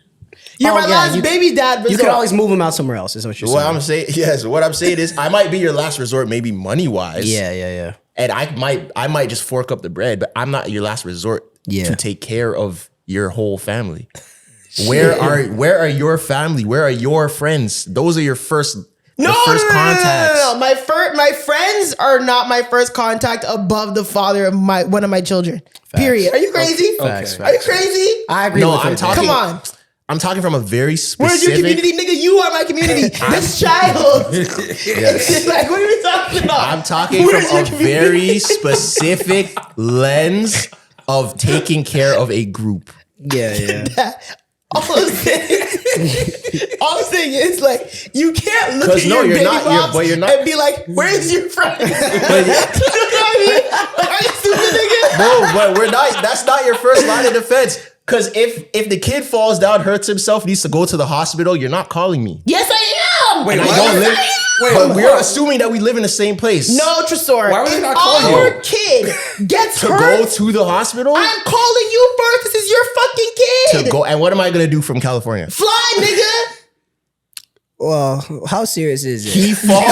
S1: You're
S4: Oh,
S1: my
S4: yeah,
S1: last
S4: you-
S1: baby dad resort.
S4: You could always move them out somewhere else, is what you're
S3: What
S4: saying.
S3: I'm saying, yes, what I'm saying is I might be your last resort, maybe money wise.
S4: Yeah.
S3: And I might just fork up the bread, but I'm not your last resort
S4: Yeah.
S3: to take care of your whole family. Where are your family? Where are your friends? Those are your first contacts.
S1: No. My friends are not my first contact above the father of one of my children. Period. Are you crazy?
S4: Facts,
S1: Are you crazy?
S4: I agree
S3: No,
S4: with
S3: I'm
S4: it.
S3: talking.
S1: Come on.
S3: I'm talking from a very
S1: Where's
S3: specific.
S1: your community, nigga? You are my community. This child. It's like, what are we talking about?
S3: I'm talking
S1: Where's
S3: from
S1: your
S3: a
S1: community?
S3: very specific lens of taking care of a group.
S4: Yeah.
S1: All I'm saying is like you can't look at your baby moms and be like, "Where's your friend?" You know what I mean? Like, are you stupid, nigga?
S3: No, but we're not. That's not your first line of defense. Because if the kid falls down, hurts himself, needs to go to the hospital, you're not calling me.
S1: Yes, I am.
S5: Wait,
S3: And I
S5: what?
S3: don't live.
S5: Wait,
S3: but we're assuming that we live in the same place.
S1: No, Tresor.
S5: Why would they
S1: if
S5: not call you?
S1: our kid gets
S3: To
S1: hurt,
S3: go to the hospital?
S1: I'm calling you first. This is your fucking kid.
S3: To go, and what am I gonna do from California?
S1: Fly, nigga.
S7: Well, how serious is it?
S3: He falls.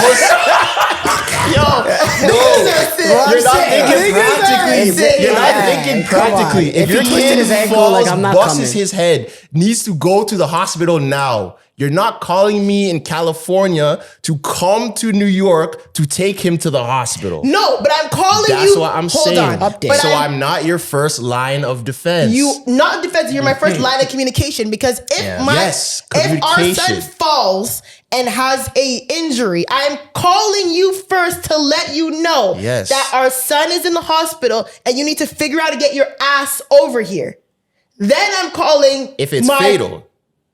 S3: Yo, you're not thinking practically. You're not thinking practically. If your kid
S4: his ankle,
S3: falls,
S4: like, I'm not
S3: busts
S4: coming.
S3: his head, needs to go to the hospital now. You're not calling me in California to come to New York to take him to the hospital.
S1: No, but I'm calling you.
S3: That's what I'm
S1: Hold
S3: saying.
S1: on.
S7: Update.
S1: But
S3: So I'm not your first line of defense.
S1: You not defensive. You're my first line of communication because if
S3: Yes,
S1: if our son
S3: communication.
S1: falls and has a injury, I'm calling you first to let you know
S3: Yes.
S1: that our son is in the hospital and you need to figure out to get your ass over here. Then I'm calling
S3: if it's
S1: my-
S3: fatal.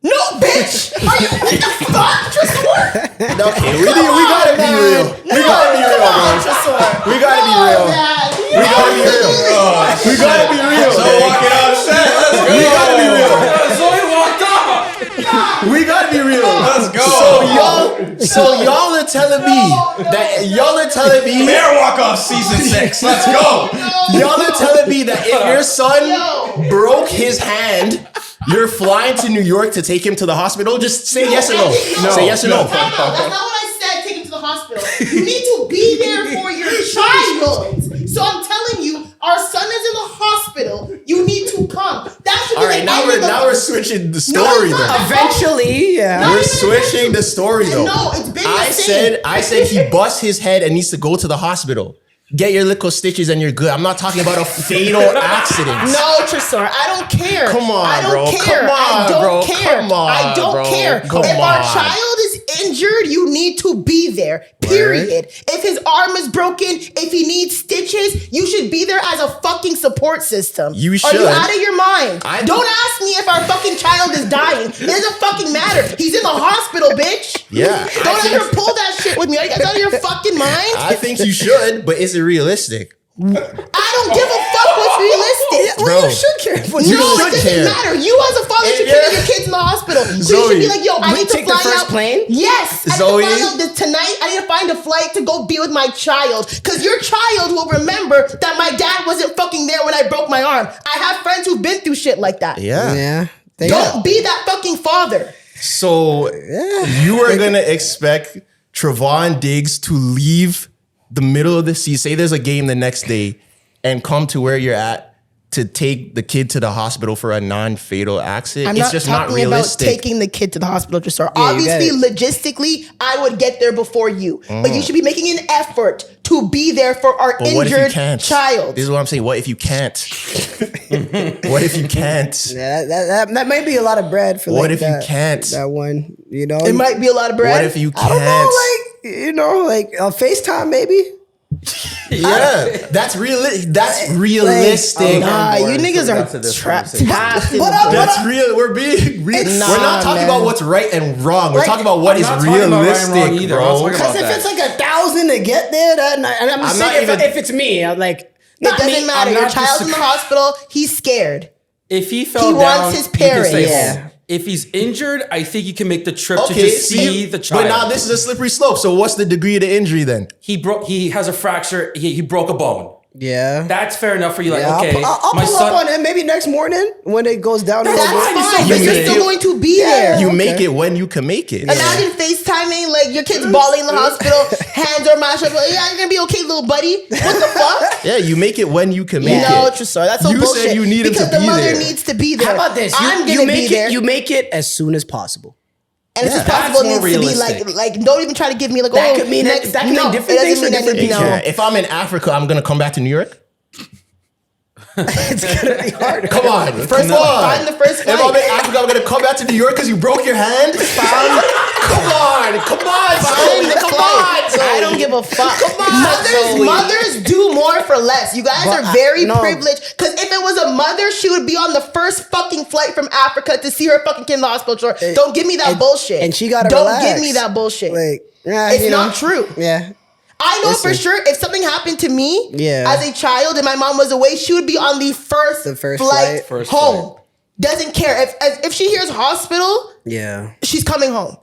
S1: No, bitch! Are you what the fuck, Tresor?
S3: Okay, we gotta be real. We gotta be real, man. We gotta be real. We gotta be real. We gotta be real.
S2: So walking on set. Let's go.
S3: We gotta be real.
S5: Zoe walked off.
S3: We gotta be real.
S2: Let's go.
S3: So y'all are telling me that y'all are telling me
S2: Bear walk off season 6. Let's go.
S3: y'all are telling me that if your son broke his hand, you're flying to New York to take him to the hospital? Just say yes or no. Say yes or no.
S1: That's not what I said. Take him to the hospital. You need to be there for your child. So I'm telling you, our son is in the hospital. You need to come. That should be
S3: All right, now we're switching the story
S1: it's not.
S3: though.
S4: Eventually, yeah.
S3: We're switching the story though.
S1: No, it's been the same.
S3: I said he busts his head and needs to go to the hospital. Get your little stitches and you're good. I'm not talking about a fatal accident.
S1: No, Tresor, I don't care.
S3: Come on,
S1: I don't
S3: bro.
S1: care.
S3: Come on,
S1: I don't
S3: bro.
S1: care.
S3: Come on,
S1: I don't
S3: bro.
S1: care.
S3: Come
S1: if our
S3: on.
S1: child is injured, you need to be there. Period. If his arm is broken, if he needs stitches, you should be there as a fucking support system.
S3: You
S1: Are
S3: should.
S1: you out of your mind?
S3: I-
S1: Don't ask me if our fucking child is dying. It doesn't fucking matter. He's in the hospital, bitch.
S3: Yeah.
S1: Don't ever pull that shit with me. Are you guys out of your fucking mind?
S3: I think you should, but is it realistic?
S1: I don't give a fuck what's realistic.
S3: Bro.
S1: Well, you should care.
S3: You
S1: No,
S3: should
S1: it doesn't
S3: care.
S1: matter. You as a father should
S3: Yeah.
S1: carry your kids in the hospital. So you
S3: Zoe,
S1: should be like, yo, I need to
S4: take the
S1: fly
S4: first
S1: out.
S4: plane?
S1: Yes.
S3: Zoe.
S1: I need to fly out tonight. I need to find a flight to go be with my child. Because your child will remember that my dad wasn't fucking there when I broke my arm. I have friends who've been through shit like that.
S3: Yeah.
S7: Yeah. They
S1: Don't be that fucking father.
S3: So you are gonna expect Trevon Diggs to leave the middle of the season, say there's a game the next day, and come to where you're at to take the kid to the hospital for a non-fatal accident?
S1: I'm
S3: It's
S1: not
S3: just not
S1: talking
S3: realistic.
S1: about taking the kid to the hospital, Tresor.
S7: Yeah, you
S1: Obviously,
S7: gotta-
S1: logistically, I would get there before you. But you should be making an effort to be there for our
S3: But what if you
S1: injured
S3: can't?
S1: child.
S3: This is what I'm saying. What if you can't? What if you can't?
S7: Yeah, that may be a lot of bread for
S3: What
S7: like
S3: if you
S7: that,
S3: can't?
S7: that one, you know.
S1: It might be a lot of bread.
S3: What if you
S7: I
S3: can't?
S7: don't know, like FaceTime maybe.
S3: Yeah, that's realistic. That's realistic.
S1: Nah, you niggas are trapped.
S3: That's real. We're being real. We're not talking
S1: man.
S3: about what's right and wrong. We're
S7: Like,
S3: talking about what is
S5: not talking about right and
S3: realistic,
S5: wrong either. I'm
S3: bro.
S5: talking
S7: Because
S5: about
S7: if
S5: that.
S7: it's like 1,000 to get there, that night, and I'm just
S3: I'm
S7: saying,
S3: not
S4: If it's me, I'm like,
S1: It doesn't
S4: me,
S1: matter.
S4: I'm
S1: Your
S4: not
S1: child's in the hospital. He's scared.
S5: If he fell
S1: He
S5: down,
S1: wants his
S5: he can
S1: parents.
S5: stay
S7: Yeah.
S5: home. If he's injured, I think you can make the trip to
S3: Okay,
S5: just see the child.
S3: But now this is a slippery slope. So what's the degree of the injury then?
S5: He has a fracture. He broke a bone.
S7: Yeah.
S5: That's fair enough for you. Like,
S7: Yeah,
S5: okay,
S7: I'll
S5: my
S7: pull
S5: son.
S7: up on him maybe next morning when it goes down.
S1: That's
S7: a little bit.
S1: fine.
S3: You
S1: But you're
S3: make
S1: still
S3: it-
S1: going to be there.
S3: You make it when you can make it.
S1: Imagine FaceTiming, like your kid's bawling in the hospital, hands are mashed up. Like, yeah, you're gonna be okay, little buddy. What the fuck?
S3: Yeah, you make it when you can make
S1: No,
S3: it.
S1: Tresor, that's so
S3: You
S1: bullshit.
S3: said you need him
S1: because
S3: to
S1: the
S3: be
S1: mother
S3: there.
S1: needs to be there.
S7: How about this?
S1: I'm
S7: You
S1: gonna
S7: make
S1: be there.
S7: it. You make it as soon as possible.
S1: And it's
S3: Yeah.
S1: possible
S5: That's
S1: needs
S5: more
S1: to be
S5: realistic.
S1: like don't even try to give me like
S7: That
S1: oh
S7: could mean
S1: next,
S7: that could mean
S1: no,
S7: different
S1: it
S7: things
S1: doesn't
S7: for
S1: mean
S7: different
S1: anything.
S7: people.
S1: No.
S3: Yeah, if I'm in Africa, I'm gonna come back to New York.
S7: It's gonna be hard.
S3: Come on, first
S1: No,
S3: one.
S1: find the first
S3: If I'm
S1: flight.
S3: in Africa, I'm gonna come back to New York because you broke your hand. Come on,
S1: Find
S3: Zoe,
S1: the
S3: come
S1: flight.
S3: on, Zoe.
S1: I don't give a fuck.
S3: Come on,
S1: mothers,
S3: Zoe.
S1: mothers do do more for less. You guys
S7: But
S1: are very
S7: no.
S1: privileged. Because if it was a mother, she would be on the first fucking flight from Africa to see her fucking kid in the hospital. Don't give me that bullshit.
S7: And she gotta
S1: Don't
S7: relax.
S1: give me that bullshit.
S7: Like, yeah,
S1: it's
S7: you know.
S1: not true.
S7: Yeah.
S1: I know for
S7: Listen.
S1: sure if something happened to me
S7: Yeah.
S1: as a child and my mom was away, she would be on the first
S7: first
S1: flight
S7: flight.
S1: home. Doesn't care. If she hears hospital,
S7: Yeah.
S1: she's coming home.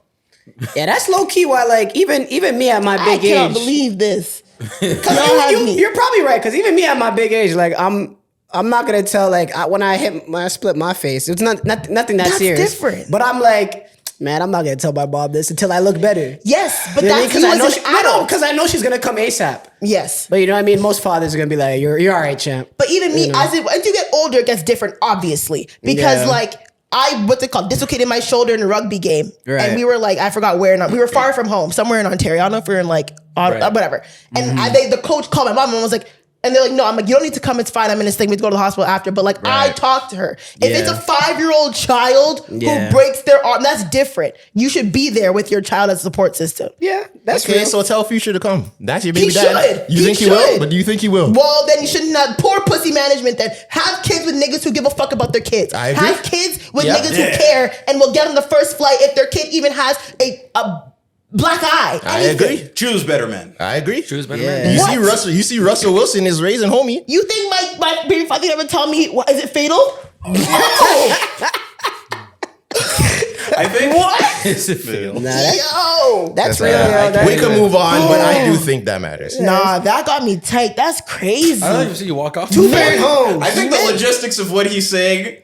S7: Yeah, that's low key why, like, even me at my
S1: I
S7: big
S1: cannot
S7: age.
S1: believe this.
S7: You're probably right, because even me at my big age, like, I'm not gonna tell, like, when I split my face, it's nothing that
S1: That's
S7: serious.
S1: different.
S7: But I'm like, man, I'm not gonna tell my mom this until I look better.
S1: Yes, but
S7: You know what I mean?
S1: that's you
S7: I know
S1: as an adult.
S7: because I know she's gonna come ASAP.
S1: Yes.
S7: But you know what I mean? Most fathers are gonna be like, you're all right, champ.
S1: But even me, as you get older, it gets different, obviously. Because,
S7: Yeah.
S1: like, what's it called? Dislocated my shoulder in a rugby game.
S7: Right.
S1: And we were like, I forgot where. We were far from home, somewhere in Ontario. I don't know if we were in, like, whatever. And the coach called my mom and was like, and they're like, no, I'm like, you don't need to come. It's fine. I'm in this thing. We have to go to the hospital after. But, like, I talked to her. If it's a 5-year-old child who breaks their arm, that's different. You should be there with your child as a support system.
S7: Yeah, that's
S3: Okay,
S7: real.
S3: so tell Future to come. That's your baby
S1: He
S3: dad.
S1: should.
S3: You
S1: He
S3: think he will?
S1: should.
S3: But do you think he will?
S1: Well, then you shouldn't have poor pussy management then. Have kids with niggas who give a fuck about their kids.
S3: I agree.
S1: Have kids with
S3: Yeah.
S1: niggas who care and will get on the first flight if their kid even has a black eye.
S3: I
S1: Anything.
S3: agree.
S2: Choose better, man.
S3: I agree.
S5: Choose better
S7: Yeah.
S5: man.
S3: You see Russell Wilson is raising homie.
S1: You think my baby father ever tell me, is it fatal?
S2: I think
S5: Is it fail?
S7: Nah,
S1: That's
S7: real. Yo, that's
S3: we can move on, but I do think that matters.
S1: Nah, that got me tight. That's crazy.
S5: I don't even see you walk off.
S7: Very home.
S2: I think the logistics of what he's saying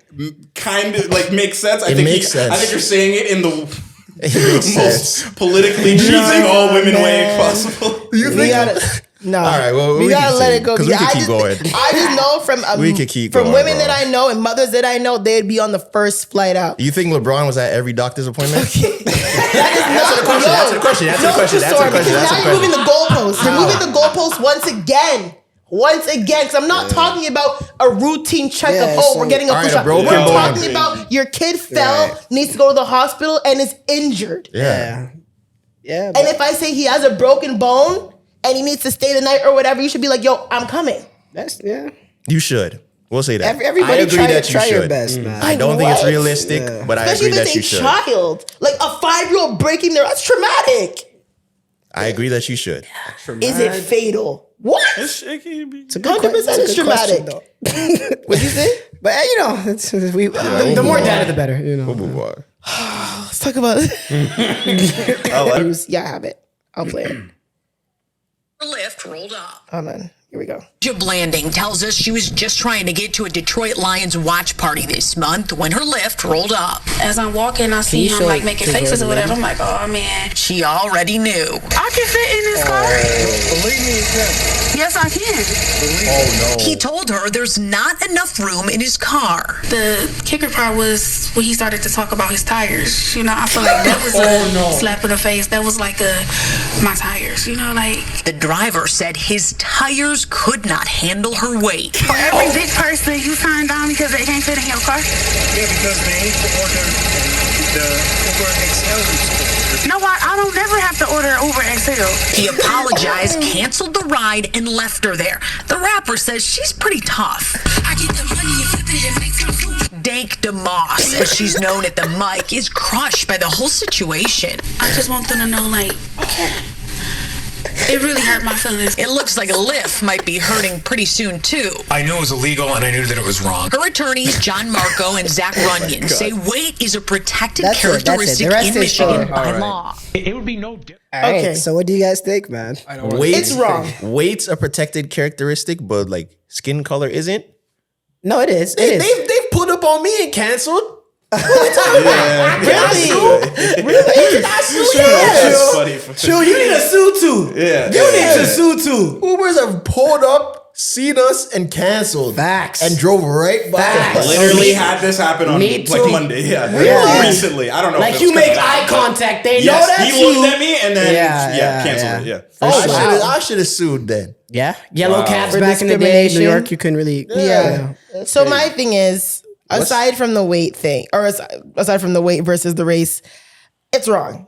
S2: kind of like makes sense. I
S3: It
S2: think
S3: makes sense.
S2: I think you're saying it in the
S3: It makes sense.
S2: most politically choosing all women way possible.
S3: You
S1: We gotta, no.
S3: All right, well,
S1: we
S3: we
S1: gotta
S3: can
S1: let
S3: say-
S1: it go.
S3: 'cause we
S1: Yeah,
S3: can
S1: I
S3: keep
S1: just,
S3: going.
S1: I just know from
S3: We can keep
S1: from
S3: going,
S1: women
S3: bro.
S1: that I know and mothers that I know, they'd be on the first flight out.
S3: You think LeBron was at every doctor's appointment?
S1: Answer
S3: Answer the question.
S1: Now you're moving the goalposts. You're moving the goalposts once again. Because I'm not talking about a routine checkup.
S7: Yeah,
S1: Oh,
S7: so-
S1: we're getting a
S3: All right,
S1: push-up.
S3: a broken
S1: We're
S3: bone.
S1: talking about your kid fell, needs to go to the hospital, and is injured.
S3: Yeah.
S7: Yeah.
S1: And if I say he has a broken bone and he needs to stay the night or whatever, you should be like, yo, I'm coming.
S7: That's
S3: You should. We'll say that.
S7: Everybody
S3: I agree
S7: try,
S3: that you
S7: try your
S3: should.
S7: best, man.
S3: I don't think it's
S1: What?
S3: realistic, but I
S1: Especially
S3: agree
S1: if
S3: that you
S1: it's a
S3: should.
S1: child. Like a 5-year-old breaking their, that's traumatic.
S3: I agree that you should.
S1: Is it fatal? What?
S7: It's a good
S1: 100%
S7: it's
S1: is
S7: a good question,
S1: traumatic.
S7: though.
S1: What'd you say?
S7: But you know, the
S3: we'll
S7: more
S3: move
S7: data,
S3: on.
S7: the better. You know.
S3: We'll move on.
S1: Let's talk about it. Yeah, I have it. I'll play it.
S8: Her lift rolled up.
S1: Hold on. Here we go.
S8: Georgia Blanding tells us she was just trying to get to a Detroit Lions watch party this month when her lift rolled up.
S9: As I'm walking, I see
S7: you
S9: him
S7: show
S9: like
S7: it
S9: making
S7: to
S9: faces or
S7: Jordan?
S9: whatever. I'm like, oh man,
S8: She already knew.
S9: I can fit in this car. Yes, I can.
S8: He told her there's not enough room in his car.
S9: The kicker part was when he started to talk about his tires. You know, I feel like that was a slap in the face. That was like my tires. You know, like
S8: The driver said his tires could not handle her weight.
S9: for every big person you turn down because they can't fit in your car.
S10: Yeah, because they order the Uber XL.
S9: You know what? I don't never have to order Uber XL.
S8: He apologized, canceled the ride, and left her there. The rapper says she's pretty tough.
S9: I get the money and flip it and make some food.
S8: Dank DeMoss, as she's known at the mic, is crushed by the whole situation.
S9: I just want them to know, like, it really hurt my feelings.
S8: It looks like a lift might be hurting pretty soon, too.
S10: I knew it was illegal and I knew that it was wrong.
S8: Her attorneys, John Marco and Zach Runyon, say weight is a protected
S7: That's it, that's it.
S8: characteristic
S7: The rest
S8: in
S7: is
S8: Michigan
S7: fine.
S8: by law.
S10: It would be no different.
S7: All right.
S1: Okay.
S7: So what do you guys think, man?
S1: It's wrong.
S3: Weight's a protected characteristic, but like skin color isn't.
S7: No, it is. It is.
S3: They've put up on me and canceled.
S2: That's funny.
S6: Dude, you need a suit too.
S2: Yeah.
S6: You need to sue too.
S3: Ubers have pulled up, seen us, and canceled.
S7: Facts.
S3: And drove right by
S7: Facts.
S3: us.
S2: Literally had this happen on
S7: Me
S2: like
S7: too.
S2: Monday. Yeah.
S7: Really?
S2: Recently. I don't know.
S7: Like
S2: if
S7: you
S2: it's
S7: make
S2: coming
S7: eye
S2: back, but-
S7: contact, they know
S2: Yes,
S7: that's
S2: he
S7: you.
S2: looked at me and then
S7: Yeah,
S2: canceled
S7: yeah.
S2: it. Yeah.
S3: I should have sued then.
S7: Yeah, yellow cabs
S1: For
S7: back in the day, New
S1: discrimination.
S7: York, you couldn't really.
S1: Yeah. So my thing is, aside from the weight thing, or aside from the weight versus the race, it's wrong.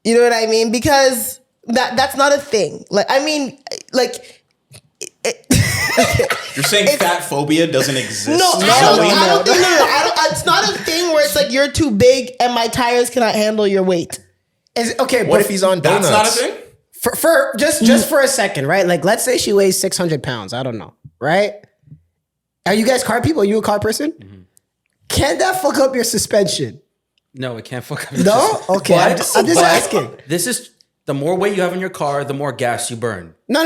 S1: You know what I mean? Because that's not a thing. Like, I mean, like,
S2: You're saying fat phobia doesn't exist?
S1: No, I don't think. It's not a thing where it's like you're too big and my tires cannot handle your weight.
S7: Okay,
S3: What if he's on donuts?
S2: That's not a thing?
S7: for just for a second, right? Like, let's say she weighs 600 pounds. I don't know, right? Are you guys car people? Are you a car person?
S5: Mm-hmm.
S7: Can that fuck up your suspension?
S5: No, it can't fuck up.
S7: No? Okay, I'm just asking.
S5: This is the more weight you have in your car, the more gas you burn.
S7: No.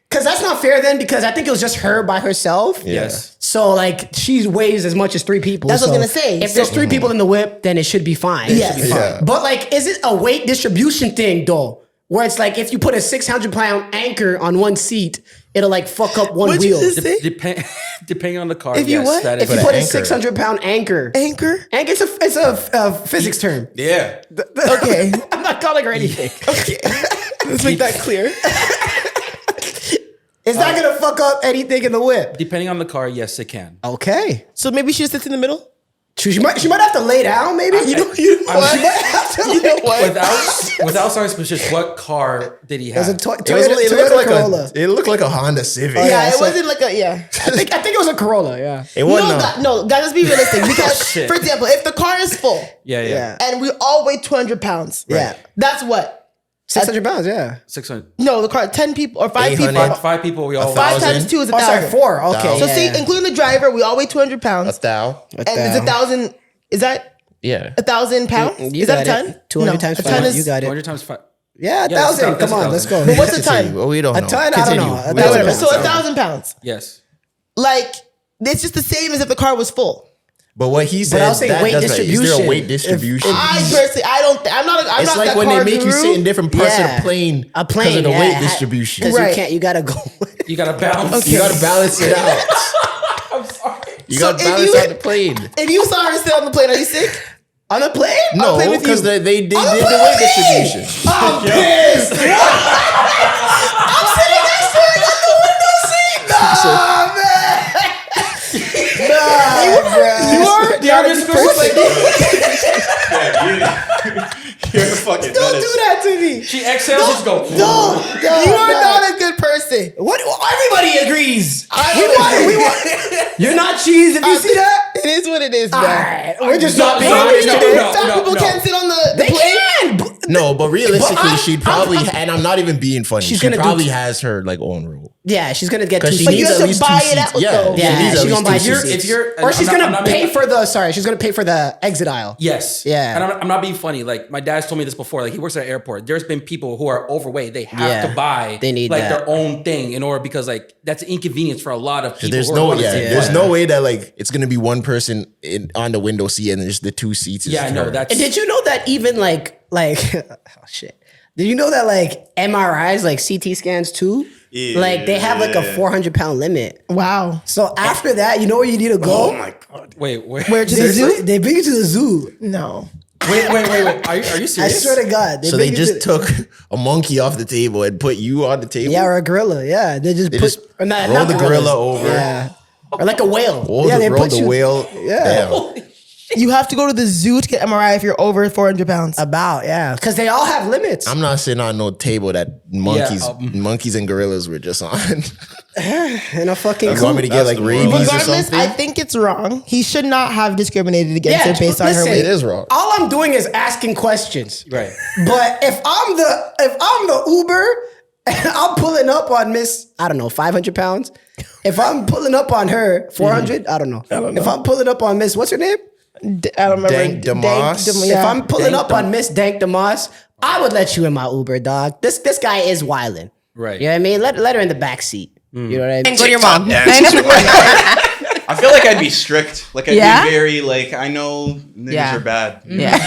S7: Because that's not fair then, because I think it was just her by herself.
S5: Yes.
S7: So, like, she weighs as much as 3 people.
S1: That's what I was
S7: So
S1: gonna say.
S7: If there's 3 people in the whip, then it should be fine.
S1: Yes.
S3: Yeah.
S7: But, like, is it a weight distribution thing, though? Where it's like, if you put a 600-pound anchor on one seat, it'll, like, fuck up one wheel.
S5: Depending on the car,
S1: If you
S5: yes,
S1: what?
S5: that
S7: If
S5: is
S7: you put a
S3: anchor.
S7: 600-pound anchor.
S1: Anchor.
S7: Anchor, it's a physics term.
S2: Yeah.
S1: Okay.
S7: I'm not calling her anything.
S1: Okay. Let's make that clear.
S7: It's not going to fuck up anything in the whip.
S5: depending on the car, yes, it can.
S7: Okay.
S1: So maybe she just sits in the middle.
S7: She might have to lay down, maybe. You know what? She might have to lay down.
S5: Without starting specifics, what car did he have?
S7: It was a
S3: It
S7: Corolla.
S3: looked like a Honda Civic.
S1: Yeah, it
S7: so-
S1: wasn't like a
S7: I think it was a Corolla, yeah.
S3: It wasn't.
S1: Guys, let's be realistic. Because,
S5: shit.
S1: for example, if the car is full
S5: yeah.
S1: and we all weigh 200 pounds,
S7: Yeah.
S1: that's what?
S7: 600 pounds, yeah.
S5: 600.
S1: No, the car, 10 people or 5 people.
S3: 800.
S5: Five people, we all.
S1: 5 times 2 is
S7: Oh, sorry,
S1: 1,000.
S7: 4. Okay.
S1: So
S7: yeah,
S1: see,
S7: yeah.
S1: including the driver, we all weigh 200 pounds.
S3: $1,000.
S1: And it's 1,000. Is that
S3: Yeah.
S1: 1,000 pounds?
S7: You
S1: Is that a
S7: got
S1: ton?
S7: it. 200 times
S1: a
S7: 5.
S1: ton is,
S7: You got it.
S5: 200 times 5.
S7: Yeah,
S5: Yeah,
S7: 1,000.
S5: that's
S7: Come on,
S5: 1,000.
S7: let's go.
S1: But what's a ton?
S3: Well, we don't know.
S7: A ton? I don't
S3: Continue.
S7: know.
S3: We
S7: 1,000
S3: don't know.
S1: So 1,000 pounds.
S5: Yes.
S1: Like, it's just the same as if the car was full.
S3: But what he said,
S7: I was saying
S3: that
S7: weight
S3: does that. Is there
S7: distribution.
S3: a weight distribution?
S1: I personally, I don't. I'm not. I'm
S3: It's
S1: not
S3: like
S1: that
S3: when
S1: car
S3: they make you
S1: guru.
S3: sit in different parts of
S7: Yeah.
S3: the plane
S7: A
S3: because
S7: plane,
S3: of the
S7: yeah,
S3: weight
S7: ha-
S3: distribution.
S7: Because
S1: Right.
S7: you gotta go.
S5: You got to balance.
S3: You gotta balance it out.
S5: I'm sorry.
S3: You
S1: So
S3: gotta
S1: if
S3: balance
S1: you-
S3: out the plane.
S1: If you saw her sit on the plane, are you sick?
S7: On a plane?
S3: No,
S1: plane with
S3: because
S1: you.
S3: they did the weight distribution.
S7: I'm pissed. I'm sitting next to her in the window seat. Nah, man. Nah, bro.
S1: You are.
S5: Yeah, Miss
S2: You're a fucking
S7: Don't do that to me.
S5: She exhales, just go.
S7: No,
S1: You are not a good person.
S7: What? Everybody agrees. We want. You're not cheese. If you see that,
S1: It is what it is,
S7: all
S1: man.
S7: right. We're just
S5: No,
S7: not being
S5: no,
S7: honest
S5: no,
S7: today.
S5: no.
S1: Some people can't sit on the
S7: They
S1: plane.
S7: can.
S3: No, but realistically,
S7: But
S3: she'd probably, and I'm not even being funny,
S7: She's
S3: she
S7: gonna do
S3: probably
S7: t-
S3: has her like own rule.
S7: Yeah, she's gonna get
S3: 'Cause
S7: two
S3: she
S7: seats.
S1: But you
S3: needs
S1: have
S3: at
S1: to
S3: least
S1: buy
S3: two
S1: it out,
S3: seats. Yeah,
S1: though.
S3: she
S7: Yeah,
S3: needs at
S7: she's
S3: least
S7: gonna buy
S3: two
S7: two
S3: seats.
S7: seats.
S5: If you're,
S7: Or she's
S5: I'm
S7: gonna
S5: not
S7: pay
S5: being-
S7: for the. Sorry, she's gonna pay for the exit aisle.
S5: Yes.
S7: Yeah.
S5: And I'm not being funny. Like my dad's told me this before. Like he works at an airport. There's been people who are overweight. They have
S7: Yeah.
S5: to buy
S7: They need
S5: like
S7: that.
S5: their own thing in order because like that's an inconvenience for a lot of people.
S3: There's
S5: who are
S3: no,
S5: going to
S3: yeah,
S5: see
S3: there's
S5: it.
S3: no way that like it's gonna be one person on the window seat and just the two seats. Is
S5: Yeah, no,
S3: her.
S5: that's
S7: And did you know that even like oh shit? Did you know that like MRIs, like CT scans too? Like they have like a 400-pound limit.
S1: Wow.
S7: So after that, you know where you need to go?
S2: Oh my god.
S5: wait.
S1: Where to the zoo?
S7: They bring you to the zoo.
S1: No.
S5: Wait. Are you
S7: I
S5: serious?
S7: swear to God.
S3: So
S7: bring
S3: they
S7: you
S3: just
S7: to-
S3: took a monkey off the table and put you on the table.
S7: Yeah, or a gorilla. Yeah, they just
S3: They
S7: put
S3: just
S7: or not,
S3: roll
S7: not
S3: the
S7: gorillas.
S3: gorilla over.
S7: Yeah, or like a whale.
S3: Roll
S7: yeah,
S3: the,
S7: they
S3: roll
S7: put
S3: the
S7: you
S3: whale.
S7: Yeah.
S3: Damn.
S1: You have to go to the zoo to get MRI if you're over 400 pounds.
S7: about because they all have limits.
S3: I'm not sitting on no table that monkeys and gorillas were just on.
S7: In a fucking
S3: You want me to get like
S2: That's the
S3: rabies
S2: world.
S3: or
S1: Regardless,
S3: something?
S1: I think it's wrong. He should not have discriminated against
S7: Yeah,
S1: her based on her
S7: listen.
S1: weight.
S3: It is wrong.
S7: All I'm doing is asking questions.
S5: Right.
S7: But if I'm the Uber and I'm pulling up on Miss, I don't know, 500 pounds. If I'm pulling up on her 400, I don't know. If I'm pulling up on Miss, what's her name?
S1: I don't remember.
S3: Dank DeMoss?
S7: If I'm pulling
S3: Dank
S7: up on Miss Dank DeMoss, I would let you in my Uber, dog. This guy is wildin'.
S5: Right.
S7: You know what I mean? Let her in the back seat. You know what I mean?
S11: Go to your mom.
S2: I feel like I'd be strict. Like I'd
S11: Yeah?
S2: be very like I know niggas
S11: Yeah.
S2: are bad.
S11: Yeah.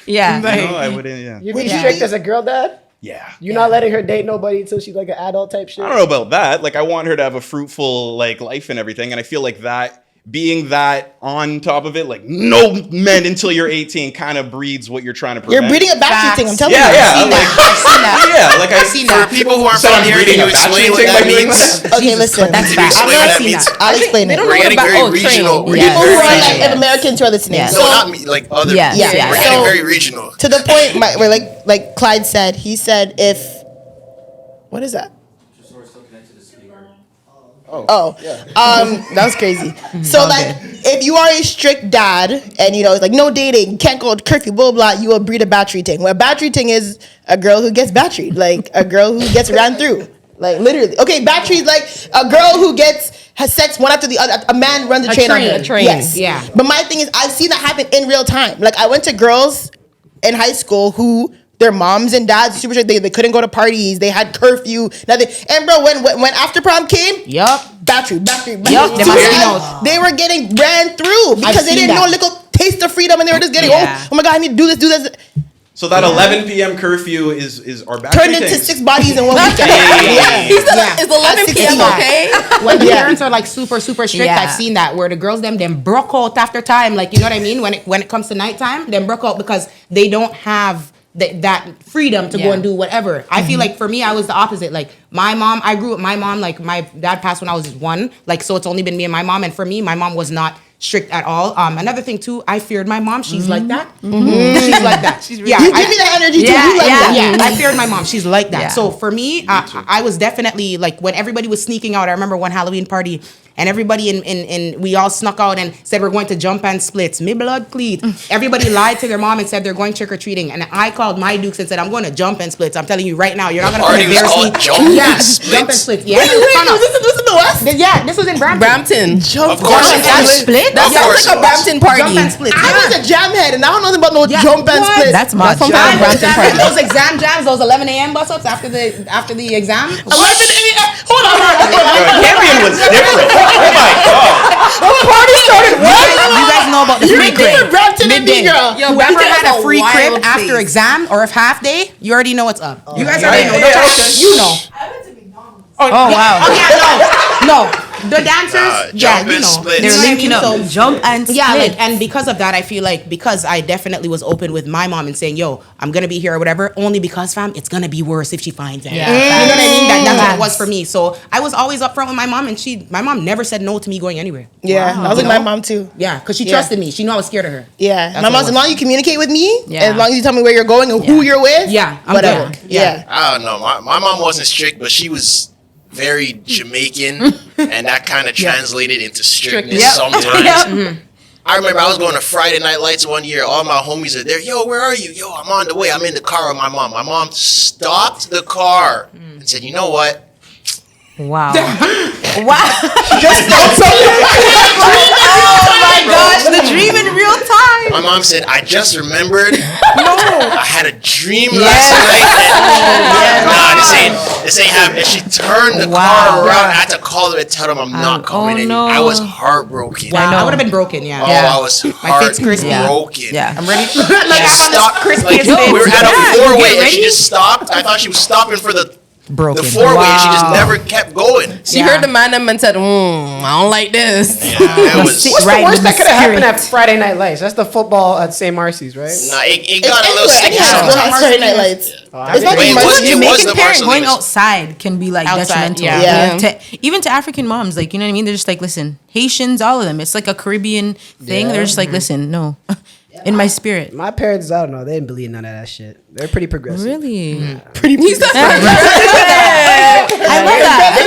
S11: Yeah.
S2: You know, I wouldn't. Yeah.
S7: You be strict as a girl dad?
S2: Yeah.
S7: You're not letting her date nobody until she's like an adult type shit?
S2: I don't know about that. Like I want her to have a fruitful like life and everything, and I feel like that being that on top of it, like no men until you're 18, kind of breeds what you're trying to prevent.
S1: You're breeding a backseat thing. I'm telling
S2: Yeah,
S1: you.
S2: yeah.
S11: I've seen that.
S2: Yeah, like
S11: I've seen
S2: for
S11: that.
S2: people who aren't
S3: So I'm
S2: from here,
S3: reading
S2: can
S3: you
S2: you
S3: explain
S2: explain
S3: what that
S2: by doing
S3: means?
S2: that?
S1: Okay, listen.
S11: That's
S3: Can you
S11: facts.
S3: explain what that
S1: I'll
S3: means?
S1: I'll explain
S11: They
S1: it.
S11: don't
S3: We're
S11: know
S3: getting
S11: about
S3: very regional.
S11: training.
S3: We're
S11: Yeah.
S1: People who are
S3: very
S1: like
S3: regional.
S1: Americans who are listening.
S11: Yeah.
S1: So,
S3: No, not me. Like other
S1: Yeah,
S3: people.
S1: yeah.
S3: We're
S1: So-
S3: getting very regional.
S1: to the point, where like Clyde said, he said if, what is that? That was crazy. So like, if you are a strict dad and you know it's like no dating, can't go curfew, blah blah, you will breed a battery ting. Well, a battery ting is a girl who gets batteried, like a girl who gets ran through, like literally. Okay, battery is like a girl who has sex one after the other. A man runs a train on her. Yes,
S11: yeah.
S1: But my thing is, I've seen that happen in real time. Like I went to girls in high school who. Their moms and dads super strict. They couldn't go to parties. They had curfew. Nothing. And bro, when after prom came, battery. They were getting ran through because they didn't know a little taste of freedom, and they were just getting oh my god, I need to do this.
S2: So that 11 p.m. curfew is our battery
S1: Turned into
S2: tanks.
S1: 6 bodies in 1 weekend.
S11: Is 11 p.m. okay?
S12: When the parents are like super strict,
S11: Yeah.
S12: I've seen that where the girls them broke out after time. Like you know what I mean? When it comes to nighttime, them broke out because they don't have that freedom to go and do whatever. I feel like for me, I was the opposite. Like my mom, I grew up with my mom. Like my dad passed when I was 1. Like so, it's only been me and my mom. And for me, my mom was not strict at all. Another thing too, I feared my mom. She's like that. She's like that.
S1: You give me that energy too. You like that.
S12: I feared my mom. She's like that. So for me, I was definitely like when everybody was sneaking out. I remember one Halloween party and everybody in we all snuck out and said we're going to jump and splits. Me blood cleat. Everybody lied to their mom and said they're going trick or treating. And I called my dukes and said I'm going to jump and splits. I'm telling you right now, you're not going to embarrass me. Jump and splits. Yeah.
S1: Wait, this is the West?
S12: Yeah, this was in Brampton.
S11: Jump
S3: Of course
S11: and
S3: it was.
S11: split? That sounds like a Brampton party.
S12: Jump and splits.
S1: I was a jam head and I don't know nothing about no jump and split.
S11: That's my
S12: From
S11: jam. Brampton party.
S12: those exam jams, those 11 a.m. bus ups after the exam.
S1: 11 a.m. Hold on.
S2: Caribbean was different. Oh my god.
S1: What party started what?
S12: You guys know about the free crib.
S1: Brampton and me, girl.
S12: Whoever had a free crib after exam or if half day, you already know what's up. You guys already know. You know.
S11: Oh wow.
S12: No. The dancers,
S3: jump
S12: you
S3: and
S12: know,
S3: split.
S11: They're
S12: you know what I
S11: linking
S12: mean?
S11: up.
S12: So,
S11: Jump and split.
S12: yeah, like, and because of that, I feel like because I definitely was open with my mom and saying, "Yo, I'm gonna be here or whatever." Only because, fam, it's gonna be worse if she finds out.
S11: Yeah.
S12: You know what I mean? That's what it was for me. So I was always upfront with my mom, and my mom never said no to me going anywhere.
S1: Yeah, I was like my mom too.
S12: Yeah, because she trusted me. She knew I was scared of her.
S1: Yeah,
S12: That's
S1: my
S12: what
S1: mom's
S12: it
S1: as
S12: was.
S1: long as you communicate with me,
S11: Yeah.
S1: as long as you tell me where you're going and who you're with,
S12: I'm
S1: whatever.
S12: good.
S1: Yeah.
S3: I don't know. My mom wasn't strict, but she was very Jamaican, and that kind of translated into strictness sometimes. I remember I was going to Friday Night Lights one year. All my homies are there. Yo, where are you? Yo, I'm on the way. I'm in the car with my mom. My mom stopped the car and said, "You know what?
S11: Wow.
S1: Just know something.
S11: Oh my gosh, the dream in real time.
S3: My mom said, "I just remembered. I had a dream last night. This ain't happening." She turned the car around. I had to call them and tell them I'm not coming in.
S11: no.
S3: I was heartbroken.
S12: Wow, I would have been broken. Yeah.
S3: Oh, I was heartbroken.
S11: Yeah.
S12: I'm ready.
S3: Stopped. Like, we were at a four-way and she just stopped. I thought she was stopping for the four-way and she just never kept going.
S11: She heard the man and said, I don't like this.
S3: It was,
S4: What's the worst that could have happened at Friday Night Lights? That's the football at St. Marcy's, right?
S3: nah, it got a little sticky
S1: Yeah,
S3: sometimes.
S1: Friday Night Lights. It's not
S3: Wait,
S1: even
S3: it was
S1: Marcy.
S3: the
S11: Jamaican parent going
S3: Marcelinas.
S11: outside can be like
S12: Outside,
S11: detrimental.
S1: yeah.
S11: Even to African moms, like, you know what I mean? They're just like, listen, Haitians, all of them. It's like a Caribbean thing. They're just like, listen, no. In my spirit.
S7: My parents, I don't know, they didn't believe none of that shit. They're pretty progressive.
S11: Really?
S7: I love that. They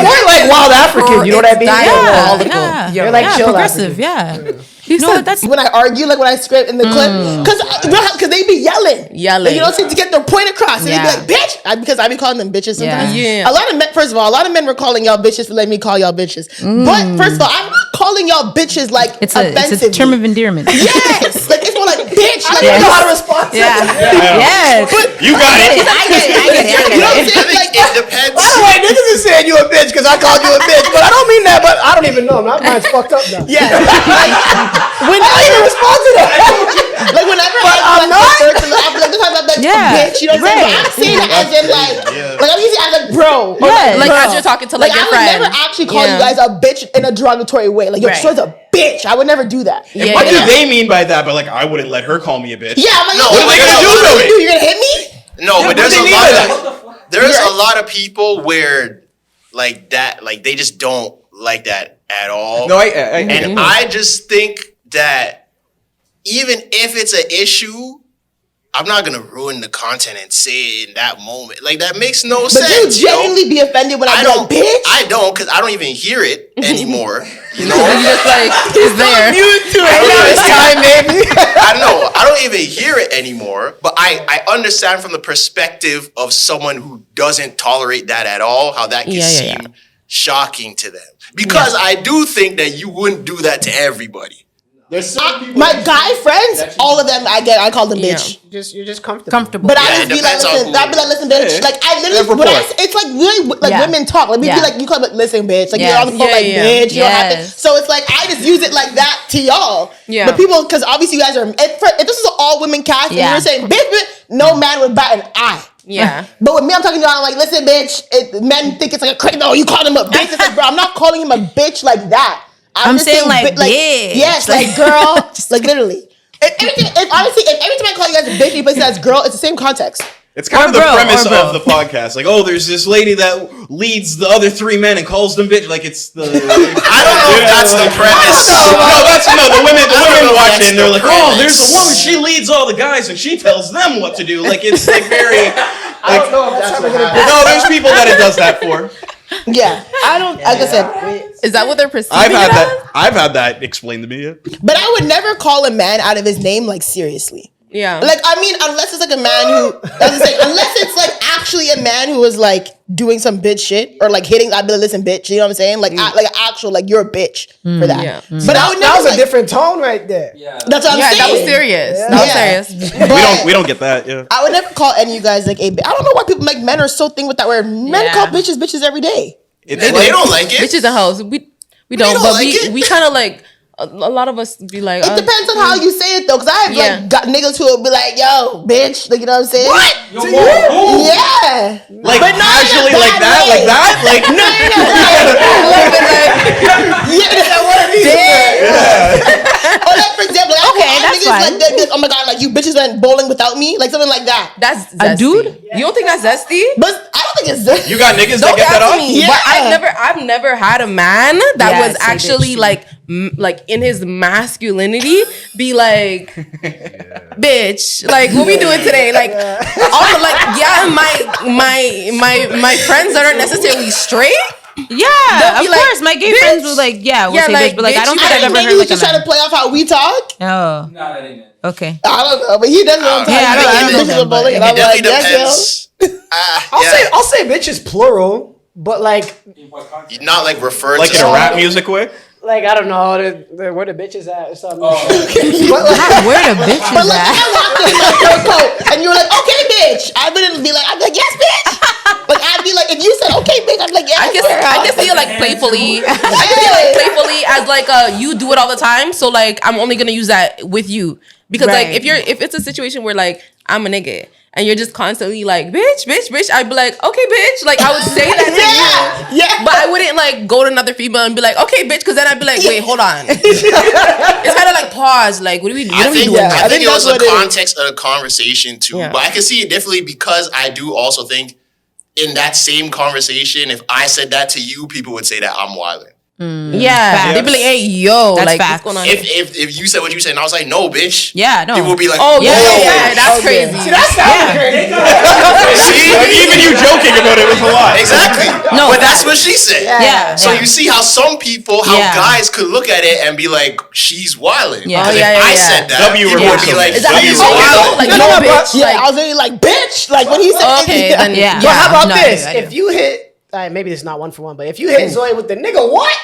S7: weren't like wild African, you know what I mean?
S11: Yeah.
S7: They're like chill
S11: progressive,
S7: African.
S11: No, that's
S1: When I argue, like when I script in the clip, because they be yelling. Like, you know, to get their point across. And they be like, bitch. Because I be calling them bitches sometimes.
S11: Yeah.
S1: A lot of men, first of all, a lot of men were calling y'all bitches for letting me call y'all bitches. But first of all, I'm not calling y'all bitches like
S11: it's
S1: offensively.
S11: a term of endearment.
S1: Yes. Like, it's more like, bitch. Like, you know how to respond to it.
S11: Yes.
S1: But
S2: You got it.
S1: I get it. You know what I'm saying? Like,
S3: It depends.
S7: By the way, niggas is saying you a bitch because I called you a bitch, but I don't mean that. But I don't even know. My mind's fucked up now.
S1: yeah. When
S7: I don't even respond to that.
S1: like whenever
S7: I'm
S1: I'm like,
S11: Yeah.
S1: bitch, you know what I'm saying? But I'm saying that as in like I'm using it as like bro. Or
S11: Like
S1: bro.
S11: as you're talking to like your
S1: I would
S11: friend.
S1: never actually call you guys a bitch in a derogatory way. Like, yo, she's a bitch. I would never do that.
S2: And what do they mean by that? But like, I wouldn't let her call me a bitch.
S1: Yeah, I'm like,
S3: No,
S1: what
S3: what
S1: are
S3: are
S1: you
S3: they
S1: gonna
S3: gonna
S1: do? You're gonna hit me?
S3: No, but there's
S2: they
S3: a
S2: mean
S3: lot
S2: by
S3: of there's a lot of people where like that, like they just don't like that at all.
S2: No,
S3: and I just think that even if it's an issue, I'm not gonna ruin the content and say it in that moment. Like that makes no
S1: But
S3: sense.
S1: you genuinely be offended when I go, bitch?
S3: I don't, because I don't even hear it anymore. You know?
S11: You just like it's there.
S3: I know. I don't even hear it anymore. But I understand from the perspective of someone who doesn't tolerate that at all, how that can seem shocking to them. Because I do think that you wouldn't do that to everybody.
S2: There's some people
S1: My guy friends, all of them, I call them bitch.
S4: You're just comfortable.
S1: But I just be like, listen, bitch. Like I literally, it's like really like women talk. Like we be like, you call it, listen, bitch. Like you're on the phone, like bitch. You don't have to. So it's like I just use it like that to y'all. Yeah. But people, because obviously you guys are. If this is an all women cast, and you're saying bitch, no man would bat an eye.
S13: Yeah.
S1: But with me, I'm talking to y'all. I'm like, listen, bitch. Men think it's like a crazy. No, you call him a bitch. It's like, bro, I'm not calling him a bitch like that. I'm just saying like, bitch. Yes, like girl, like literally. If honestly, if every time I call you guys a bitch, you place it as girl, it's the same context.
S2: It's kind of the premise of the podcast. Like, oh, there's this lady that leads the other three men and calls them bitch. Like it's the. I don't
S3: know if that's the premise.
S2: The women watch it and they're like, oh, there's a woman. She leads all the guys and she tells them what to do. Like it's like very.
S4: I don't know if that's what
S2: No, there's people that it does that for.
S1: Yeah, I don't. Like I said,
S13: is that what they're perceiving?
S2: I've had that explained to me. Yeah.
S1: But I would never call a man out of his name like seriously.
S13: Yeah.
S1: Like I mean, unless it's like a man who doesn't say. Unless it's like actually a man who is like doing some bitch shit or like hitting. I'd be like, listen, bitch. You know what I'm saying? Like like actual like you're a bitch for that.
S13: Yeah.
S1: But I would never.
S4: That was a different tone right there.
S1: Yeah. That's what I'm saying.
S13: That was serious.
S1: Yeah.
S13: That was serious.
S1: But
S2: we don't get that. Yeah.
S1: I would never call any of you guys like a bitch. I don't know why people like men are so thing with that word. Men call bitches every day.
S3: They don't like it.
S13: Bitches and hoes. We don't, but like we kind of like a lot of us be like.
S1: It depends on how you say it though, because I have like got niggas who will be like, "Yo, bitch," like you know what I'm saying?
S3: What?
S1: Yeah.
S2: Like but casually like that, way. Like that, like
S1: no. Or like for example, that's fine. Like, oh my god, like you bitches went bowling without me, like something like that.
S13: That's zesty. A dude. You don't think that's zesty?
S1: But I don't think it's zesty.
S2: You got niggas that get that off.
S13: Yeah. But I've never had a man that was actually like in his masculinity be like, bitch, like what we doing today? Like also like my friends that aren't necessarily straight.
S11: Yeah, of course. My gay friends will like, we'll say
S13: like,
S11: bitch, but like I don't think I've ever
S1: maybe
S11: heard like
S1: just trying to play off how we talk.
S11: Oh, no, that ain't it. Okay.
S1: I don't know, but he doesn't know.
S11: I don't know. But
S1: it definitely
S3: depends.
S4: I'll say bitch is plural, but like
S3: not like referred
S2: like
S3: to
S2: in a rap music way.
S4: Like I don't know where the bitch is at or something.
S11: But like, where the bitch is
S1: like,
S11: at?
S1: I walked in my fur coat and you were like, okay, bitch. I'd be like, yes, bitch. Like I'd be like, if you said okay, bitch, I'd be like, yes.
S13: I can see it like playfully. I can see it like playfully as like you do it all the time. So like I'm only gonna use that with you because like if it's a situation where like I'm a nigga. And you're just constantly like, bitch. I'd be like, okay, bitch. Like, I would say that to you. Yeah. But I wouldn't, like, go to another female and be like, okay, bitch. Because then I'd be like, wait, hold on. It's kind of like, pause. Like, what are we doing?
S3: I think it was the context of the conversation, too. Yeah. But I can see it differently because I do also think in that same conversation, if I said that to you, people would say that I'm wilding.
S13: Yeah, they'd be like, "Hey, yo,
S11: that's
S13: like,
S11: facts.
S13: what's going on?"
S3: If you said what you said, and I was like, "No, bitch,"
S11: no,
S3: people would be like,
S13: "Oh, yeah, that's crazy."
S4: See, that sounds crazy.
S3: See,
S2: even you joking about it was a lot.
S3: Exactly.
S11: No,
S3: but that's what she said.
S11: Yeah.
S3: So you see how some people, guys could look at it and be like, "She's wilding."
S11: Yeah.
S3: If I said that, people would be like,
S13: "Is that wild?" Like, no, bitch.
S1: Yeah, I was really like, bitch. Like when he said,
S13: okay, then
S1: yeah.
S4: But how about this? If you hit, maybe it's not 1-for-1, but if you hit Zoie with the nigga, what?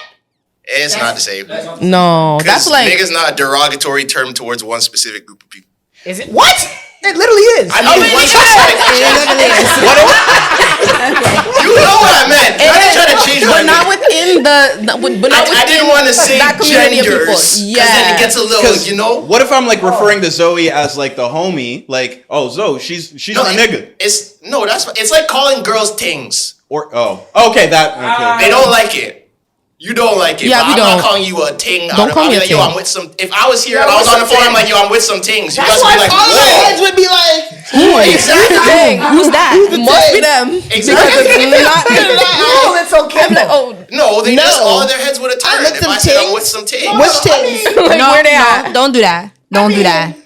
S3: It's not the same.
S13: No, that's like
S3: nigga's not a derogatory term towards one specific group of people.
S4: Is it what? It literally is.
S3: I mean, one specific. You know what I meant. I didn't try to change my.
S13: But not within
S3: I didn't want to say
S13: that community of people.
S3: genders. Yeah, then it gets a little. You know.
S2: What if I'm like referring to Zoe as like the homie? Like, oh, Zoe, she's my nigga.
S3: It's like calling girls tings.
S2: Or okay.
S3: They don't like it. You don't like it.
S13: Yeah,
S3: but I'm not calling you a ting.
S13: Don't call me a
S3: like,
S13: ting.
S3: yo, I'm with some. If I was here and I was on the phone, I'm like, yo, I'm with some tings. You
S1: that's
S3: guys
S1: why
S3: would be like,
S1: all my heads would be like,
S3: exactly.
S13: Who's that? Must be them.
S3: Exactly.
S4: No, it's okay.
S13: I'm like, oh
S3: no, they just all of their heads would have turned if I said I'm with some tings.
S1: Which tings?
S13: like, where they at?
S11: Don't do that. Don't do that.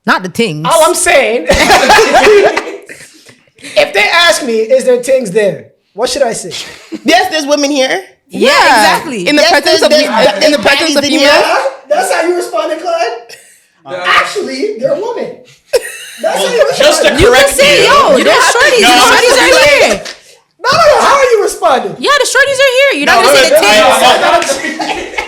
S11: Not the things.
S4: All I'm saying, if they ask me, is there things there? What should I say?
S1: Yes, there's women here.
S11: Yeah, exactly.
S13: In the presence of females.
S7: That's how you responded, Clyde? Actually, they're a woman. That's how you
S2: Just to
S7: responded.
S11: You can
S2: correct
S11: say,
S2: you.
S11: yo, there's shorties.
S2: No,
S11: The shorties are here.
S7: No. How are you responding?
S11: Yeah, the shorties are here. You're not gonna say the things.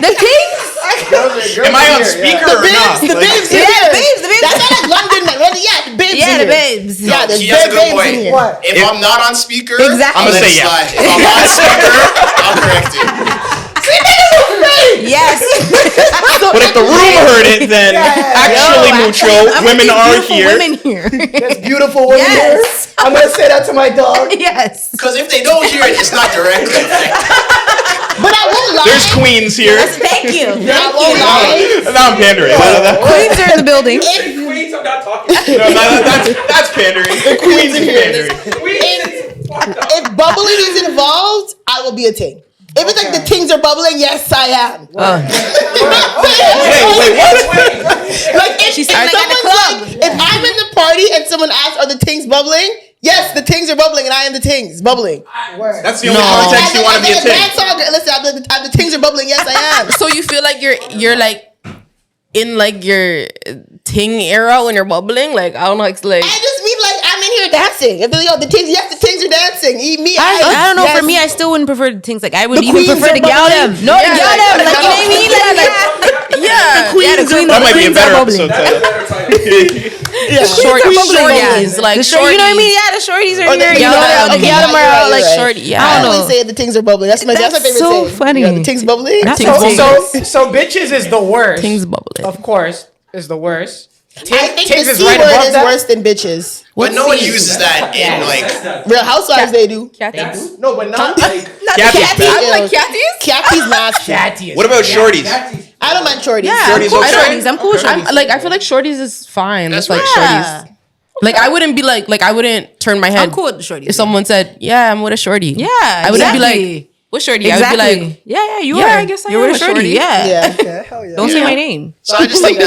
S11: The things?
S2: Am I on speaker or not?
S1: The babes,
S11: Yeah, the babes, the babes.
S1: That's not like London. Yeah, the babes.
S11: Yeah,
S1: in
S11: the
S1: here.
S11: babes.
S1: Yeah, there's
S3: He has a good
S1: babes in
S3: point.
S1: here.
S7: What?
S3: If I'm not on speaker,
S11: Exactly.
S3: I'm gonna
S2: say
S3: say
S2: yeah.
S3: slide. If I'm on speaker, I'll correct it.
S11: Yes.
S2: But if the room heard it, then actually, Mucho, women are
S11: Beautiful
S2: here.
S11: women here.
S7: There's beautiful women
S11: Yes.
S7: here. I'm gonna say that to my dog.
S11: Yes.
S3: Because if they don't hear it, it's not directly affected.
S1: But I won't lie.
S2: There's queens here.
S11: Thank you.
S1: I won't lie.
S2: Now I'm pandering.
S11: Queens are in the building.
S5: Queens, I'm not talking.
S2: That's pandering. The queens is pandering.
S1: If bubbling is involved, I will be a ting. If it's like the tings are bubbling, yes, I am.
S2: Wait, what?
S1: Like if someone's like, if I'm in the party and someone asks, "Are the tings bubbling?" Yes, the tings are bubbling, and I am the tings bubbling.
S2: That's the only context you want to be a ting.
S1: Listen, I'm the tings are bubbling. Yes, I am.
S13: So you feel like you're like in like your ting era when you're bubbling? Like I don't know, it's like
S1: I just mean like I'm in here dancing. If the tings, yes, the tings are dancing.
S11: I don't know.
S1: Yes.
S11: For me, I still wouldn't prefer the things. Like I would
S1: The
S11: even
S1: queens
S11: prefer
S1: are
S11: the gal them.
S1: bubbling.
S11: No,
S13: Yeah,
S11: the gal
S13: like-
S11: them.
S13: like-
S11: Like you know what I mean?
S13: yeah.
S2: That might be a better episode title.
S13: Shorties, like
S11: The short, you know what I mean? Yeah, the shorties are
S1: Or the-
S11: here. You
S1: you
S11: know,
S1: know what?
S11: the
S1: Okay,
S11: gal them
S1: you're
S11: are
S1: right,
S11: all like
S1: you're right.
S11: shorty. Yeah,
S1: I
S11: I don't
S1: always
S11: know.
S1: say the tings are bubbling. That's my
S11: That's
S1: favorite
S11: so
S1: saying.
S11: funny.
S1: Yeah, the tings bubbling.
S11: That's
S1: Tings
S11: so
S1: bubbling.
S4: So bitches is the worst.
S13: things bubbling.
S4: Of course, is the worst.
S1: I think
S4: Tings
S1: the
S4: is
S1: C
S4: right
S1: word
S4: above
S1: is
S4: that.
S1: worse than bitches.
S3: But no one uses that in like.
S1: Real Housewives, they do.
S13: Catties.
S1: No, but not
S2: Cathy's
S1: Cathy.
S2: bad.
S13: Like catties?
S1: Cathy's nasty.
S2: What about shorties?
S1: I don't mind shorties.
S11: Yeah,
S2: Shorties
S11: I'm cool with
S2: okay?
S11: shorties. I'm cool with shorties.
S13: I feel like shorties is fine.
S3: That's
S13: It's like
S11: Yeah.
S13: shorties. Like I wouldn't be like I wouldn't turn my head
S11: I'm cool with the shorties.
S13: if someone said, "Yeah, I'm with a shorty."
S11: Yeah,
S13: I wouldn't be
S11: exactly.
S13: like, "What shorty?"
S11: Exactly.
S13: I would be like,
S11: yeah, you
S13: yeah,
S11: are.
S13: I guess I
S11: You're
S13: am
S11: with a
S13: a
S11: shorty.
S13: shorty.
S11: Yeah.
S1: Yeah.
S7: Yeah, hell yeah.
S11: Don't say my name.
S3: So I just think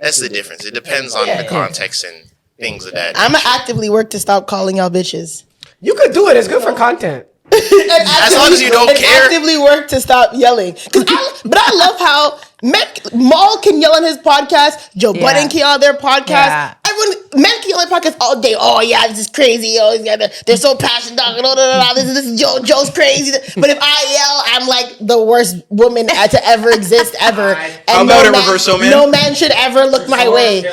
S3: that's the difference. It depends on the context and things of that.
S1: I'm gonna actively work to stop calling y'all bitches.
S4: You could do it. It's good for content.
S3: As long as you don't care.
S1: Actively work to stop yelling. But I love how Maul can yell on his podcast. Joe
S11: Yeah.
S1: Budden can yell on their podcast.
S11: Yeah.
S1: Men can yell on their podcast all day. Oh yeah, this is crazy. Oh, they're so passionate. This is Joe's crazy. But if I yell, I'm like the worst woman to ever exist ever. And
S2: How about it, Reverso Man?
S1: No man should ever look my way.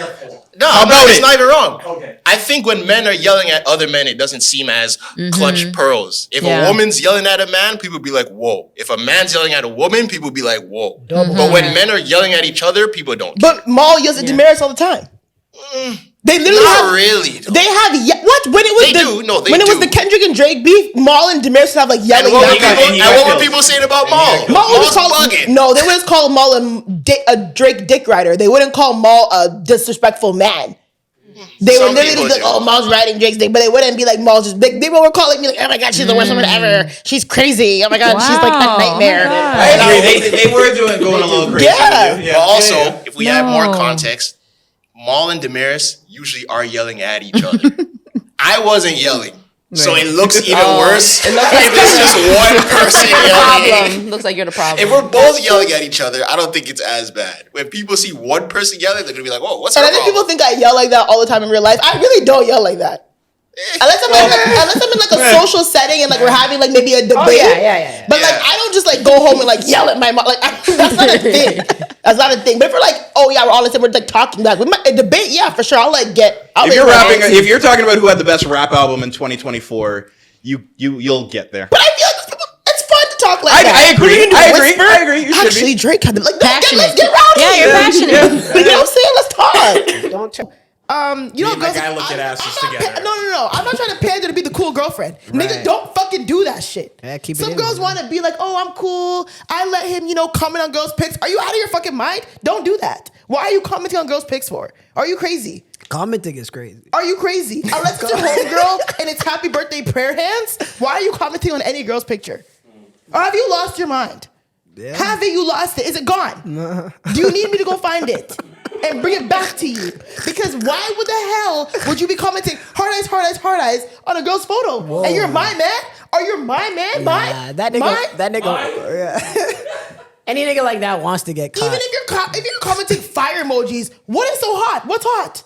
S3: No, it's not even wrong. Okay. I think when men are yelling at other men, it doesn't seem as clutch pearls. If a woman's yelling at a man, people be like, whoa. If a man's yelling at a woman, people be like, whoa. But when men are yelling at each other, people don't.
S1: But Maul yells at Damaris all the time. They literally
S3: Not really. Though.
S1: They have what when it was when it was the Kendrick and Drake beef, Maul and Damaris would have like yelling.
S3: What were people saying about Maul?
S1: Maul was called
S3: bugging.
S1: No, they wouldn't call Maul a Drake dick rider. They wouldn't call Maul a disrespectful man. They would literally be like, "Oh, Maul's riding Drake's dick," but they wouldn't be like Maul's just big. They were calling me like, "Oh my god, she's the worst woman ever. She's crazy. Oh my god, she's like a nightmare."
S2: I agree. They were going a little crazy.
S1: Yeah.
S3: But also, if we have more context, Maul and Damaris usually are yelling at each other. I wasn't yelling. So it looks even worse if it's just one person yelling.
S13: Looks like you're the problem.
S3: If we're both yelling at each other, I don't think it's as bad. When people see one person yelling, they're gonna be like, "Whoa, what's
S1: And
S3: her
S1: I think
S3: problem?"
S1: people think I yell like that all the time in real life. I really don't yell like that. Unless I'm in like a social setting and like we're having like maybe a debate.
S4: Oh, yeah.
S1: But like I don't just like go home and like yell at my mom. Like that's not a thing. That's not a thing. But if we're like, oh yeah, we're all the time, we're like talking like we might a debate, yeah, for sure.
S2: If you're talking about who had the best rap album in 2024, you'll get there.
S1: But I feel like it's fun to talk like that.
S2: I agree. I agree. You should
S1: Actually,
S2: be.
S1: Drake had like
S11: Passionate.
S1: let's get rowdy.
S11: Yeah, you're passionate.
S1: You know what I'm saying? Let's talk.
S4: Don't tell.
S1: You know,
S6: and my
S1: girls,
S6: guy look at asses together.
S1: No. I'm not trying to pander to be the cool girlfriend. Nigga, don't fucking do that shit.
S7: Yeah, keep it
S1: Some
S7: in,
S1: girls want to be like, oh, I'm cool. I let him, comment on girls' pics. Are you out of your fucking mind? Don't do that. Why are you commenting on girls' pics for? Are you crazy?
S7: Commenting is crazy.
S1: Are you crazy? Unless it's your homegirl and it's happy birthday prayer hands, why are you commenting on any girl's picture? Or have you lost your mind?
S7: Yeah.
S1: Have you lost it? Is it gone? Do you need me to go find it? and bring it back to you. Because why would the hell would you be commenting hard eyes on a girl's photo? Whoa. And you're my man? Or you're my man?
S7: That nigga. Yeah. Any nigga like that wants to get caught.
S1: Even if you're commenting fire emojis, what is so hot? What's hot?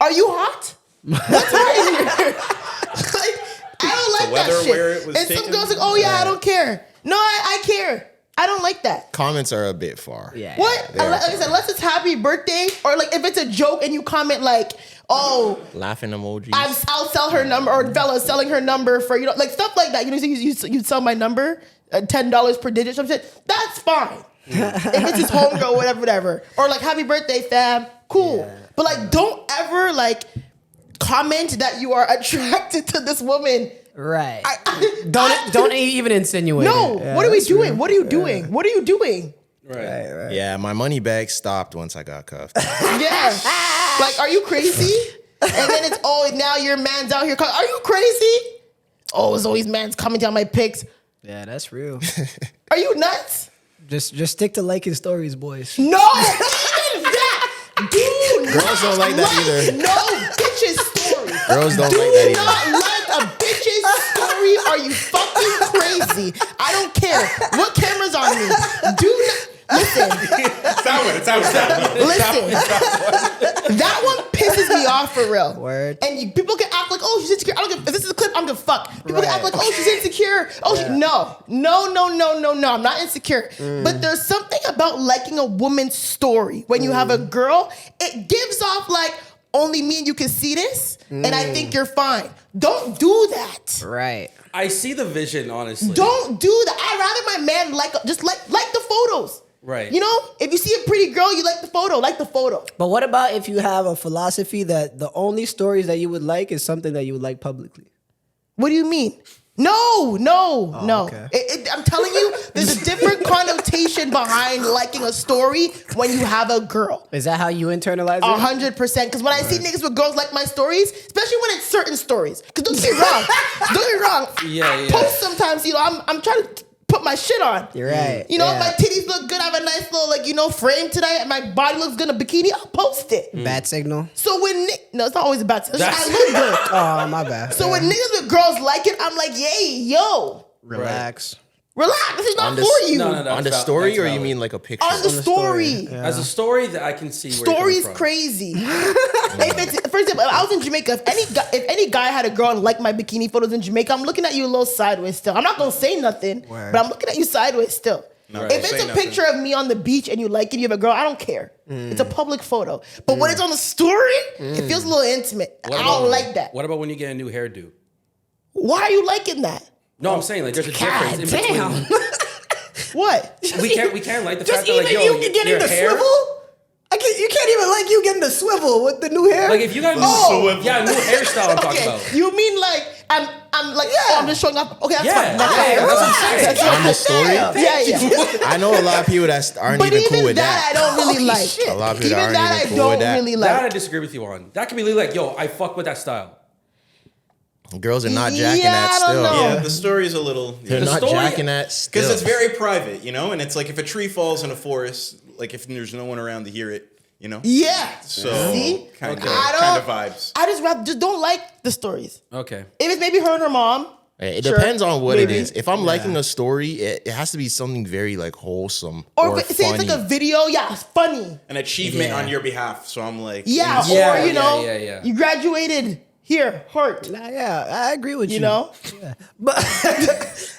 S1: Are you hot? What's hot in here? Like, I don't like that shit. Where it was and some girls like, oh yeah, I don't care. No, I care. I don't like that.
S3: Comments are a bit far.
S1: Yeah. What? Like I said, unless it's happy birthday or like if it's a joke and you comment like, oh,
S3: laughing emojis.
S1: I'll sell her number or Bella's selling her number for like stuff like that. You know, you sell my number, $10 per digit, some shit. That's fine. If it's his homegirl, whatever. Or like happy birthday, fam. Cool. Yeah. But like, don't ever like comment that you are attracted to this woman.
S7: Right. Don't even insinuate.
S1: No.
S7: Yeah,
S1: what are we doing?
S7: Real.
S1: What are you doing? What are you doing?
S3: Right. Yeah, my money bag stopped once I got cuffed.
S1: Yeah. Like, are you crazy? And then it's now your man's out here. Are you crazy? Oh, Zoe's man's coming down my pics.
S7: Yeah, that's real.
S1: Are you nuts?
S7: Just stick to liking stories, boys.
S1: No, even that, dude.
S3: Girls don't like that either.
S1: No bitches story.
S3: Girls don't like that either.
S1: Do not like a bitch's story. Are you fucking crazy? I don't care what camera's on me. Do not. Listen. Listen. That one pisses me off for real.
S7: Word.
S1: And people can act like, oh, she's insecure. I don't give. If this is a clip, I'm gonna fuck. People can act like, oh, she's insecure. Oh, no. I'm not insecure. But there's something about liking a woman's story when you have a girl. It gives off like only me and you can see this, and I think you're fine. Don't do that.
S7: Right.
S5: I see the vision, honestly.
S1: Don't do that. I'd rather my man like the photos.
S5: Right.
S1: You know, if you see a pretty girl, you like the photo. Like the photo.
S7: But what about if you have a philosophy that the only stories that you would like is something that you would like publicly?
S1: What do you mean? No. Okay. I'm telling you, there's a different connotation behind liking a story when you have a girl.
S7: Is that how you internalize it?
S1: 100%. Because when I see niggas with girls like my stories, especially when it's certain stories, because don't get me wrong.
S5: Yeah.
S1: Post sometimes, I'm trying to put my shit on.
S7: You're right.
S1: My titties look good. I have a nice little, frame today. My body looks good in a bikini. I'll post it.
S7: Bad signal.
S1: So it's not always a bad signal. I look good.
S7: Oh, my bad.
S1: So when niggas with girls like it, I'm like, yay, yo.
S7: Relax.
S1: This is not for you.
S5: No,
S3: on the story, or you mean like a picture?
S1: On the story.
S7: Yeah.
S5: As a story that I can see.
S1: Story's crazy. For example, if I was in Jamaica, if any guy had a girl and liked my bikini photos in Jamaica, I'm looking at you a little sideways still. I'm not gonna say nothing, but I'm looking at you sideways still. If it's a picture of me on the beach and you like it, you have a girl, I don't care. It's a public photo. But when it's on the story, it feels a little intimate. I don't like that.
S5: What about when you get a new hairdo?
S1: Why are you liking that?
S5: No, I'm saying like there's a difference in between.
S1: What?
S5: We can't like the
S7: Just
S5: fact that like,
S7: even
S5: yo,
S7: you can get
S5: your
S7: the
S5: hair,
S7: swivel? You can't even like you getting the swivel with the new hair?
S5: Like if you got a new new hairstyle I'm talking about.
S1: You mean like I'm like, I'm just showing up. Okay, that's fine.
S5: That's what I'm saying.
S3: On the story?
S1: Yeah.
S3: I know a lot of people that aren't
S1: But
S3: even cool with
S1: that.
S3: that.
S1: I don't really like.
S3: A lot of people
S1: Even
S3: that
S1: that
S3: aren't
S1: I
S3: even cool with
S1: don't
S3: that.
S1: really like.
S5: That I disagree with you on. That could be like, yo, I fuck with that style.
S3: Girls are not jacking that
S1: I don't
S3: still.
S1: know.
S2: Yeah, the story is a little.
S3: They're not jacking that still.
S2: Because it's very private, and it's like if a tree falls in a forest, like if there's no one around to hear it,
S1: Yeah.
S2: So
S1: See?
S2: kind of vibes.
S1: I just don't like the stories.
S5: Okay.
S1: If it's maybe her and her mom.
S3: It depends on what it is. If I'm liking a story, it has to be something very like wholesome or
S1: if it's like a video, it's funny.
S2: An achievement on your behalf. So I'm like,
S1: or you graduated. Here, heart.
S7: I agree with you.
S1: Yeah.
S7: But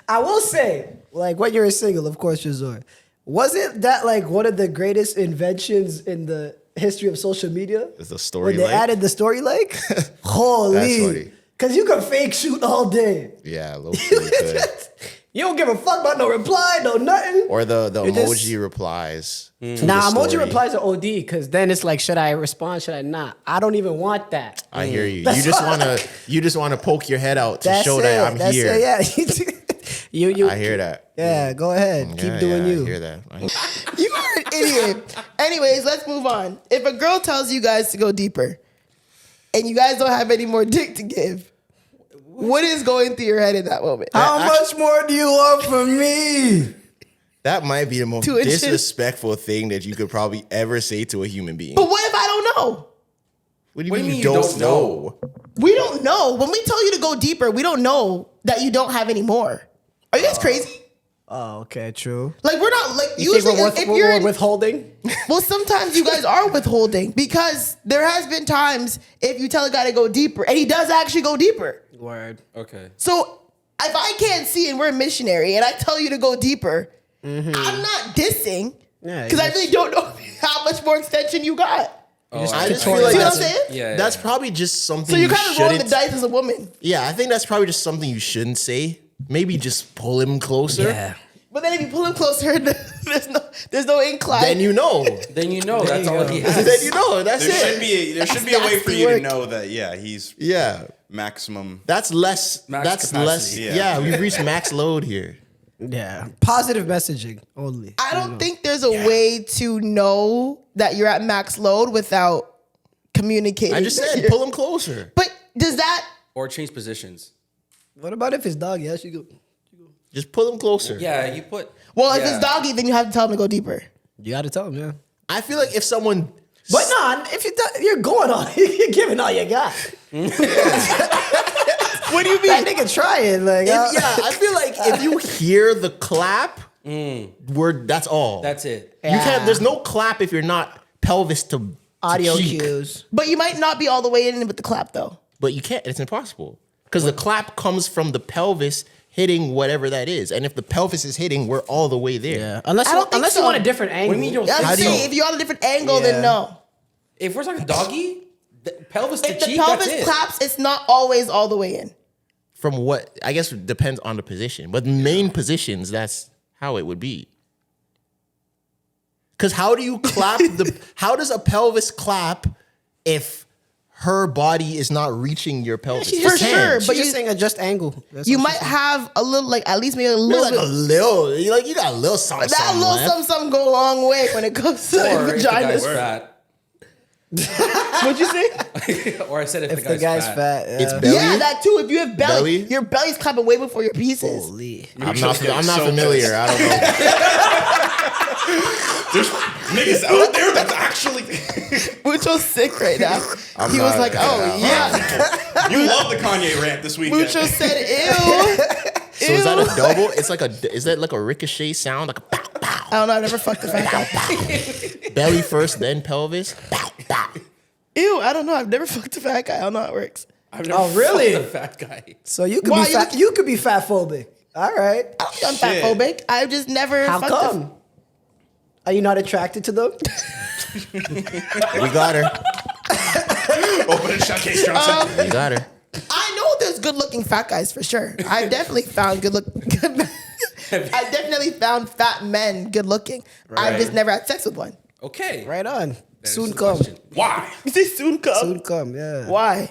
S7: I will say, like, when you're single, of course, you're Zoie. Wasn't that like one of the greatest inventions in the history of social media?
S3: Is the story
S7: when they added the story like? Holy. Because you can fake shoot all day.
S3: Yeah, low key could.
S7: You don't give a fuck about no reply, no nothing.
S3: Or the emoji replies.
S7: Nah, emoji replies are OD because then it's like, should I respond? Should I not? I don't even want that.
S3: I hear you. You just wanna poke your head out to show that I'm here.
S7: You
S3: I hear that.
S7: Yeah, go ahead. Keep doing you.
S3: I hear that.
S1: You are an idiot. Anyways, let's move on. If a girl tells you guys to go deeper and you guys don't have any more dick to give, what is going through your head in that moment?
S7: How much more do you want from me?
S3: That might be the most
S1: 2 inches.
S3: disrespectful thing that you could probably ever say to a human being.
S1: But what if I don't know?
S3: What do you mean you don't know?
S1: We don't know. When we tell you to go deeper, we don't know that you don't have any more. Are you guys crazy?
S7: Oh, okay, true.
S1: Like we're not like
S7: You
S1: usually
S7: think
S1: if
S7: we're
S1: you're in,
S7: withholding?
S1: well, sometimes you guys are withholding because there has been times if you tell a guy to go deeper and he does actually go deeper.
S7: Word.
S5: Okay.
S1: So if I can't see and we're a missionary and I tell you to go deeper, I'm not dissing
S7: Yeah,
S1: because I really don't know how much more extension you got.
S3: I just
S1: See
S3: feel like
S1: what I'm
S3: that's,
S1: saying?
S3: that's probably just something
S1: So you're
S3: you
S1: kind of rolling the
S3: shouldn't.
S1: dice as a woman.
S3: Yeah, I think that's probably just something you shouldn't say. Maybe just pull him closer.
S7: Yeah.
S1: But then if you pull him closer, there's no incline.
S3: Then you know.
S5: Then you know that's all he has.
S3: Then you know. That's
S2: There
S3: it.
S2: should be a way for you to
S1: work.
S2: know that he's
S3: Yeah.
S2: maximum.
S3: That's less.
S5: Max
S3: that's
S5: capacity.
S3: less.
S2: Yeah.
S3: Yeah, we've reached max load here.
S7: Yeah. Positive messaging only.
S1: I don't think there's a way to know that you're at max load without communicating.
S3: I just said pull him closer.
S1: But does that?
S5: Or change positions.
S7: What about if it's dog? Yeah, she go.
S3: Just pull him closer.
S5: Yeah, you put.
S1: Well, if
S5: yeah.
S1: it's doggy, then you have to tell him to go deeper.
S7: You got to tell him, yeah.
S3: I feel like if someone.
S7: But no, if you're going on, you're giving all you got.
S1: What do you mean?
S7: That nigga trying, like.
S3: I feel like if you hear the clap, that's all.
S5: That's it.
S3: You can't. There's no clap if you're not pelvis to
S7: audio
S3: cheek.
S7: cues.
S1: But you might not be all the way in with the clap though.
S3: But you can't. It's impossible because the clap comes from the pelvis hitting whatever that is, and if the pelvis is hitting, we're all the way there.
S7: Yeah. Unless
S1: I don't think
S7: you
S1: so.
S7: want a different angle.
S5: What do you mean you don't
S1: I'm
S3: How do
S1: saying
S3: you-
S1: if you're on a different angle,
S7: Yeah.
S1: then no.
S5: If we're talking doggy, the pelvis to
S1: If the
S5: cheek, that's
S1: pelvis
S5: it.
S1: claps, it's not always all the way in.
S3: From what I guess it depends on the position, but main positions, that's how it would be. Because how do you clap how does a pelvis clap if her body is not reaching your pelvis?
S1: For sure,
S7: But
S1: but
S7: you're
S1: you,
S7: saying a just angle. That's
S1: you
S7: what
S1: might have a little, like at least maybe a little
S3: Like
S1: bit.
S3: a little, you got a little something.
S1: That little
S3: left.
S1: something go a long way when it comes to
S5: Or if the guy's
S1: vaginas.
S5: fat.
S1: What'd you say?
S5: Or I said if
S7: if
S5: the guy's fat.
S7: yeah.
S3: It's belly.
S1: Yeah, that too. If you have belly,
S3: Belly?
S1: your belly's clapping way before your pieces.
S7: Holy.
S3: I'm not
S2: so
S3: familiar. I don't know.
S2: There's niggas out there that's actually.
S1: Mucho's sick right now.
S3: I'm
S1: He was
S3: not-
S1: like, "Oh yeah."
S2: You love the Kanye rant this weekend.
S1: Mucho said, "Ew."
S3: So is that a double? It's like is that like a ricochet sound? Like a pow, pow.
S1: I don't know. I never fucked a fat guy.
S3: Belly first, then pelvis. Pow, pow.
S1: Ew. I don't know. I've never fucked a fat guy. I don't know how it works.
S5: I've never
S7: Oh, really?
S5: fucked a fat guy.
S7: So you could
S1: Why
S7: be
S1: you
S7: fat. You could be fat phobic. All right.
S1: I don't think I'm fat phobic. I've just never.
S7: How
S1: fucked
S7: come? Are you not attracted to them?
S3: We got her.
S2: Open and shut case, Johnson.
S3: We got her.
S1: I know there's good-looking fat guys for sure. I've definitely found I've definitely found fat men good-looking. I've just never had sex with one.
S5: Okay.
S7: Right on.
S5: That
S7: Soon
S5: is the
S7: come.
S5: question. Why?
S1: You say soon come?
S7: Soon come. Yeah.
S1: Why?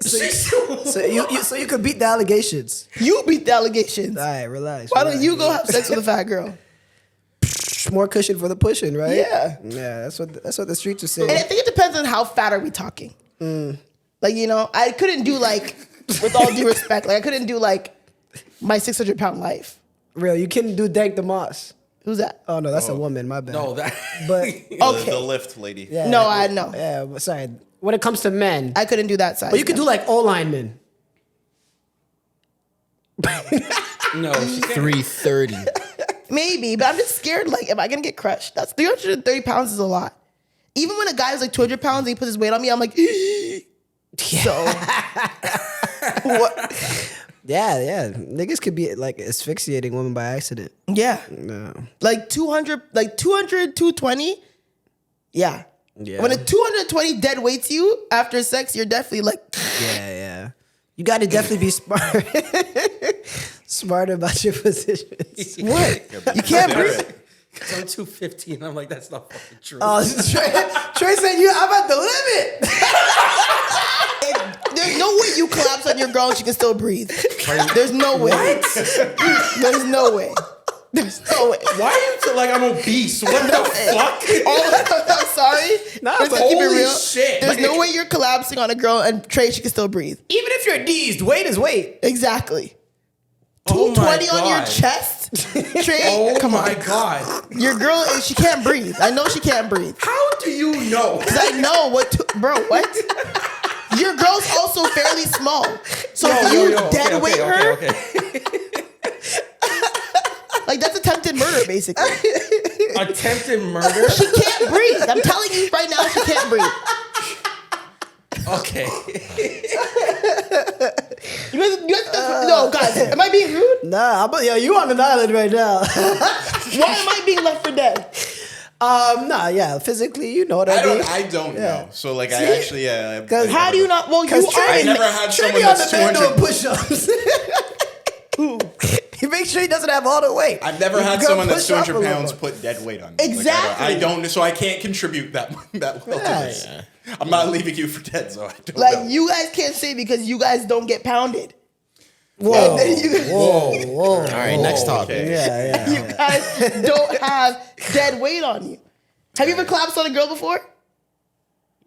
S7: So you could beat the allegations.
S1: You beat the allegations.
S7: All right, relax.
S1: Why don't
S7: relax.
S1: you go have sex with a fat girl?
S7: More cushion for the pushing, right?
S1: Yeah.
S7: Yeah. That's what the streets are
S1: And I
S7: saying.
S1: think it depends on how fat are we talking. Like, I couldn't do like, with all due respect, like I couldn't do like my 600-pound life.
S7: Real. You couldn't do Dank the Moss.
S1: Who's that?
S7: Oh no, that's a woman. My bad.
S5: No, that.
S7: But
S1: Okay.
S2: The lift lady.
S7: yeah.
S1: No, I know.
S7: Yeah. But sorry. When it comes to men,
S1: I couldn't do that size.
S7: but you could do like O linemen.
S5: No, she can't.
S3: 330.
S1: Maybe, but I'm just scared. Like, am I gonna get crushed? That's 330 pounds is a lot. Even when a guy is like 200 pounds and he puts his weight on me, I'm like, so what?
S7: Yeah. Niggas could be like asphyxiating women by accident.
S1: Yeah,
S7: No.
S1: like 200, 220. Yeah.
S7: Yeah.
S1: When a 220 dead weights you after sex, you're definitely like,
S7: Yeah. You got to definitely be smart. Smart about your positions.
S1: what? You can't breathe.
S5: So I'm 215. I'm like, that's not fucking true.
S7: Oh, Trey said, I'm at the limit.
S1: There's no way you collapse on your girl and she can still breathe. There's no way. There's no way. There's no way.
S5: Why are you like I'm obese? What the fuck?
S1: I'm sorry. Let's keep it
S5: Holy
S1: real.
S5: shit.
S1: There's no way you're collapsing on a girl and Trey, she can still breathe.
S7: Even if you're dazed, weight is weight.
S1: Exactly.
S5: Oh my
S1: 220 on your
S5: God.
S1: chest? fact. Trey, come on.
S5: God.
S1: Your girl, she can't breathe. I know she can't breathe.
S3: How do you know?
S1: Because I know bro, what? Your girl's also fairly small. So if you dead weight her, like that's attempted murder, basically.
S5: Attempted murder?
S1: She can't breathe. I'm telling you right now, she can't breathe.
S5: Okay.
S1: No, guys, am I being rude?
S7: Nah, you on an island right now.
S1: Why am I being left for dead?
S7: Nah, yeah, physically, you know what I mean.
S2: I don't know. So like, I actually,
S7: Because
S1: How do you not? Well, you
S2: I
S1: are.
S2: never had someone
S7: on
S2: that's
S7: the bed
S2: 200.
S7: doing push-ups. You make sure he doesn't have all the weight.
S2: I've never had
S7: You
S2: someone
S7: gotta
S2: that's
S7: push up
S2: 200
S7: a little
S2: pounds
S7: bit.
S2: put dead weight on me.
S1: Exactly.
S2: Like, I don't, so I can't contribute that well to this. I'm not leaving you for dead, so I don't know.
S1: Like you guys can't say because you guys don't get pounded.
S7: Whoa,
S3: Whoa. All right, next topic.
S2: Okay.
S7: Yeah.
S1: You guys don't have dead weight on you. Have you ever collapsed on a girl before?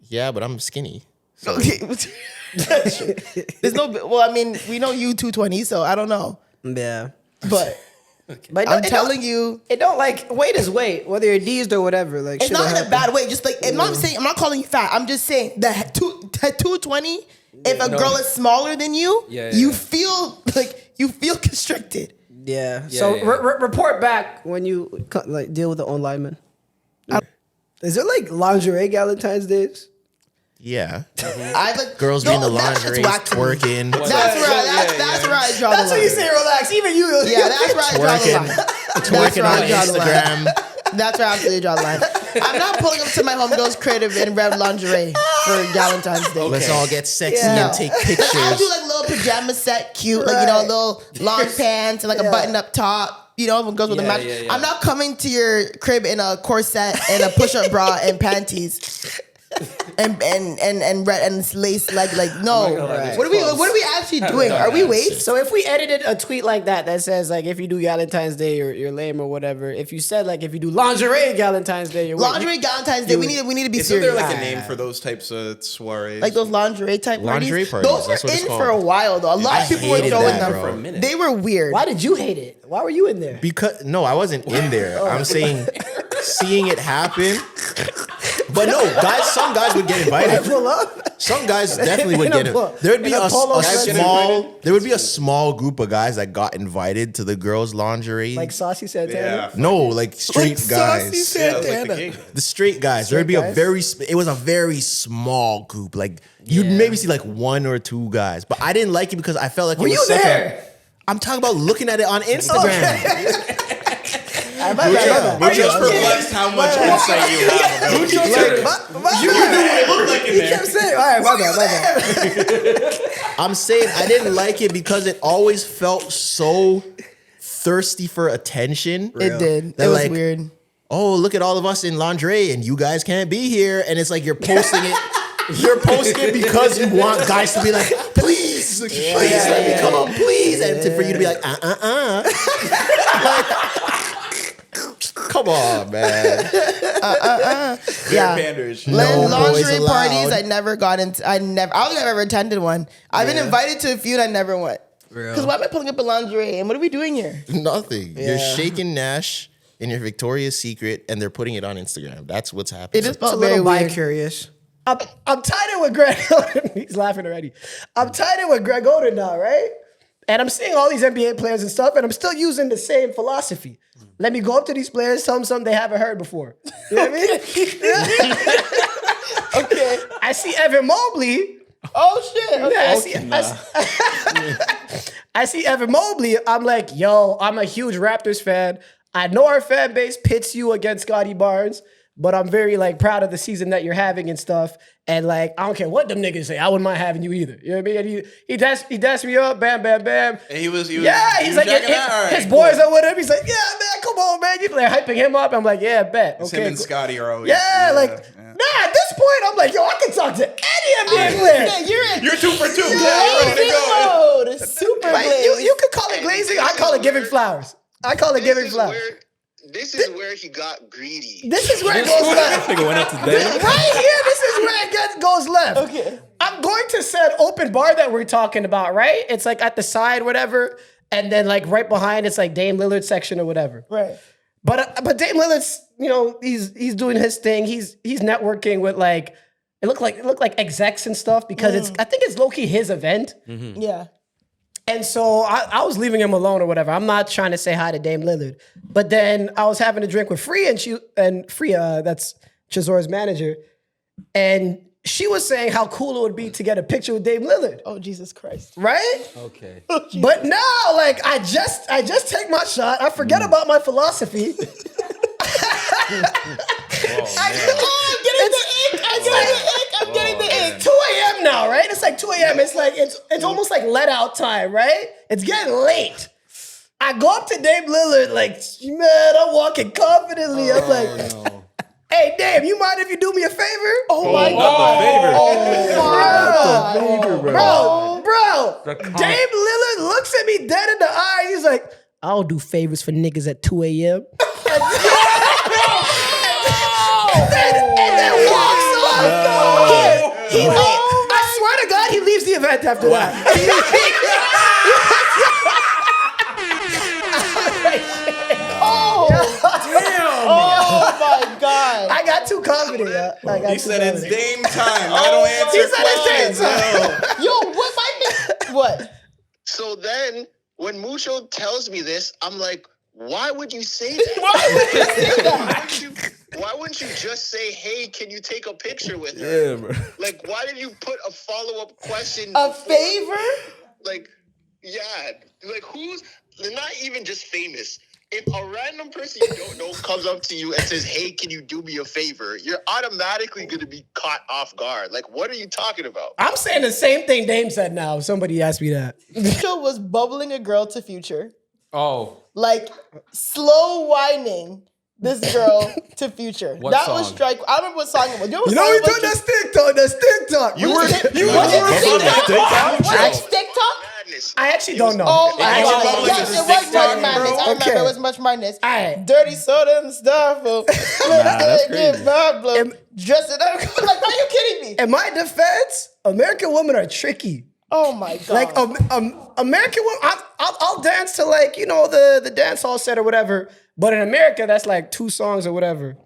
S3: Yeah, but I'm skinny.
S1: Okay. There's no. Well, I mean, we know you 220, so I don't know.
S7: Yeah.
S1: But
S7: But
S1: I'm telling you,
S7: it don't like weight is weight, whether you're D's or whatever. Like
S1: it's
S7: shit
S1: not in a
S7: happen.
S1: bad way. Just like I'm not saying I'm not calling you fat. I'm just saying that 220. If a girl is smaller than you, you feel constricted.
S7: Yeah.
S5: Yeah,
S7: So
S5: yeah.
S7: report back when you like deal with the own lineman. Is there like lingerie Valentine's Days?
S3: Yeah.
S1: I like
S3: Girls being in the lingerie, twerking.
S1: That's where I draw the line.
S7: That's what you say. Relax. Even you.
S1: Yeah, that's where I draw the line.
S3: Twerking on Instagram.
S1: That's where I absolutely draw the line. I'm not pulling up to my homegirl's crib in red lingerie for Valentine's Day.
S3: Let's all get sexy
S1: Yeah.
S3: and take
S1: Like,
S3: pictures.
S1: I'll do like little pajama set, cute, like little long pants and like a button up top. You know, when goes with a match.
S5: Yeah.
S1: I'm not coming to your crib in a corset and a push-up bra and panties. And red and lace like no. What are we actually doing? Are we waifs?
S7: So if we edited a tweet like that says like if you do Valentine's Day you're lame or whatever. If you said like if you do lingerie Valentine's Day, you're
S1: Lingerie Valentine's Day. We need to be
S2: Isn't
S1: serious.
S2: there like a name for those types of soirees?
S1: Like those lingerie type
S3: Lingerie
S1: parties.
S3: parties,
S1: Those
S3: that's
S1: were
S3: what it's
S1: in
S3: called.
S1: for a while though. A lot of people were
S3: hated
S1: throwing
S3: that,
S1: them
S3: bro.
S1: for a minute. They were weird.
S7: Why did you hate it? Why were you in there?
S3: Because no, I wasn't in there. I'm saying seeing it happen. But no, some guys would get invited. Some guys definitely would get it. There would be a small group of guys that got invited to the girls' lingerie.
S7: Like Saucy Santana?
S3: No, like straight guys.
S7: Saucy Santana.
S3: The straight guys. There'd be it was a very small group. Like you'd maybe see like one or two guys. But I didn't like it because I felt like
S7: Were
S3: it was
S7: you
S3: such
S7: there?
S3: I'm talking about looking at it on Instagram.
S2: We're just perplexed how much insight you have. You knew what it looked like in
S7: You
S2: there.
S7: kept saying, all right, my bad.
S3: I'm saying I didn't like it because it always felt so thirsty for attention.
S1: It did.
S3: They're
S1: It was
S3: like,
S1: weird.
S3: oh, look at all of us in lingerie and you guys can't be here. And it's like you're posting it. You're posting it because you want guys to be like, please, let me come on, please. And for you to be like, come on, man.
S1: Yeah.
S2: Panders.
S3: No boys
S1: Lingerie
S3: allowed.
S1: parties, I never got into. I don't think I've ever attended one. I've been invited to a few and I never went. Because why am I pulling up a lingerie? And what are we doing here?
S3: Nothing.
S7: Yeah.
S3: You're shaking Nash in your Victoria's Secret and they're putting it on Instagram. That's what's happening.
S1: It just
S7: It's a
S1: felt very
S7: little
S1: weird.
S7: bi-curious. I'm tied in with Greg. He's laughing already. I'm tied in with Greg Oden now, right? And I'm seeing all these NBA players and stuff, and I'm still using the same philosophy. Let me go up to these players, tell them something they haven't heard before. You know what I mean? Okay. I see Evan Mobley.
S1: Oh shit. Okay.
S7: I see Evan Mobley. I'm like, yo, I'm a huge Raptors fan. I know our fan base pits you against Scotty Barnes, but I'm very like proud of the season that you're having and stuff. And like, I don't care what them niggas say. I wouldn't mind having you either. You know what I mean? And he dashed me up, bam, bam, bam.
S2: And he was
S7: He's
S2: was
S7: like,
S2: jacking out? All right,
S7: his boys are with him. He's like, yeah, man, come on, man. They're hyping him up. I'm like, yeah, bet.
S2: Him
S7: Okay,
S2: and
S7: cool.
S2: Scotty are always.
S7: Nah, at this point, I'm like, yo, I can talk to any NBA player.
S1: Yeah,
S2: You're 2 for 2.
S1: Glazing mode. Super
S7: Like,
S1: glazing.
S7: you could call it glazing. I call it giving flowers. I call it giving flowers.
S14: This is where he got greedy.
S7: This is where it goes left.
S5: Nigga went up to bed.
S7: Right here, this is where it goes left.
S1: Okay.
S7: I'm going to said open bar that we're talking about, right? It's like at the side, whatever.
S4: And then like right behind, it's like Dame Lillard section or whatever.
S1: Right.
S4: But Dame Lillard's, he's doing his thing. He's networking with like it looked like execs and stuff because I think it's low key his event.
S1: Yeah.
S4: And so I was leaving him alone or whatever. I'm not trying to say hi to Dame Lillard. But then I was having a drink with Free and Free, that's Tresor's manager. And she was saying how cool it would be to get a picture with Dame Lillard.
S1: Oh, Jesus Christ.
S4: Right?
S5: Okay.
S4: But now, like, I just take my shot. I forget about my philosophy.
S1: I'm getting the ink.
S4: It's 2 a.m. now, right? It's like 2 a.m. It's like it's almost like let out time, right? It's getting late. I go up to Dame Lillard, like, man, I'm walking confidently. I'm like, hey, Dame, you mind if you do me a favor?
S1: Oh my God.
S4: Bro. Dame Lillard looks at me dead in the eye. He's like, I don't do favors for niggas at 2 a.m. and then walks off. I swear to God, he leaves the event after that.
S1: Oh my God.
S4: I got too confident.
S2: He said it's Dame time. I don't answer
S4: He said it's Dame time.
S1: Yo, what might be what?
S14: So then when Mucho tells me this, I'm like, why would you say that? Why wouldn't you just say, hey, can you take a picture with her?
S3: Yeah, bro.
S14: Like, why did you put a follow-up question?
S1: A favor?
S14: Like, yeah. Like, they're not even just famous. If a random person you don't know comes up to you and says, hey, can you do me a favor? You're automatically going to be caught off guard. Like, what are you talking about?
S4: I'm saying the same thing Dame said now. If somebody asked me that.
S1: Mucho was bubbling a girl to Future.
S5: Oh.
S1: Like, slow whining this girl to Future.
S5: What
S1: that
S5: song?
S1: was strike. I remember what song it was.
S4: You know we doing that's TikTok. That's TikTok.
S3: You were
S1: TikTok?
S4: I actually don't know.
S1: Oh my
S2: you
S1: God.
S2: bubbling
S1: Yes,
S2: is
S1: it was
S2: TikTok,
S1: March Madness.
S2: bro?
S1: I remember it was March Madness.
S4: All right.
S1: Dirty soda and stuff.
S3: that's crazy.
S1: Dress it up. Like, are you kidding me?
S4: In my defense, American women are tricky.
S1: Oh my God.
S4: Like American women, I'll dance to like, the dance hall set or whatever. But in America, that's like 2 songs or whatever.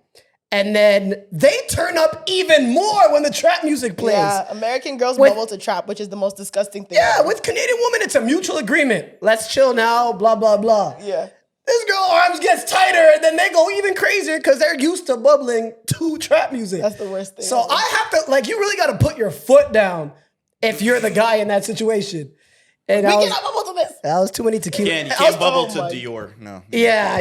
S4: And then they turn up even more when the trap music plays.
S1: Yeah, American girls bubble to trap, which is the most disgusting thing.
S4: Yeah, with Canadian women, it's a mutual agreement. Let's chill now, blah, blah, blah.
S1: Yeah.
S4: This girl arms gets tighter, and then they go even crazier because they're used to bubbling to trap music.
S1: That's the worst thing.
S4: So I have to, like, you really got to put your foot down if you're the guy in that situation. And
S1: we cannot bubble to this.
S4: That was too many tequila.
S2: You can't bubble to Dior. No.
S4: Yeah.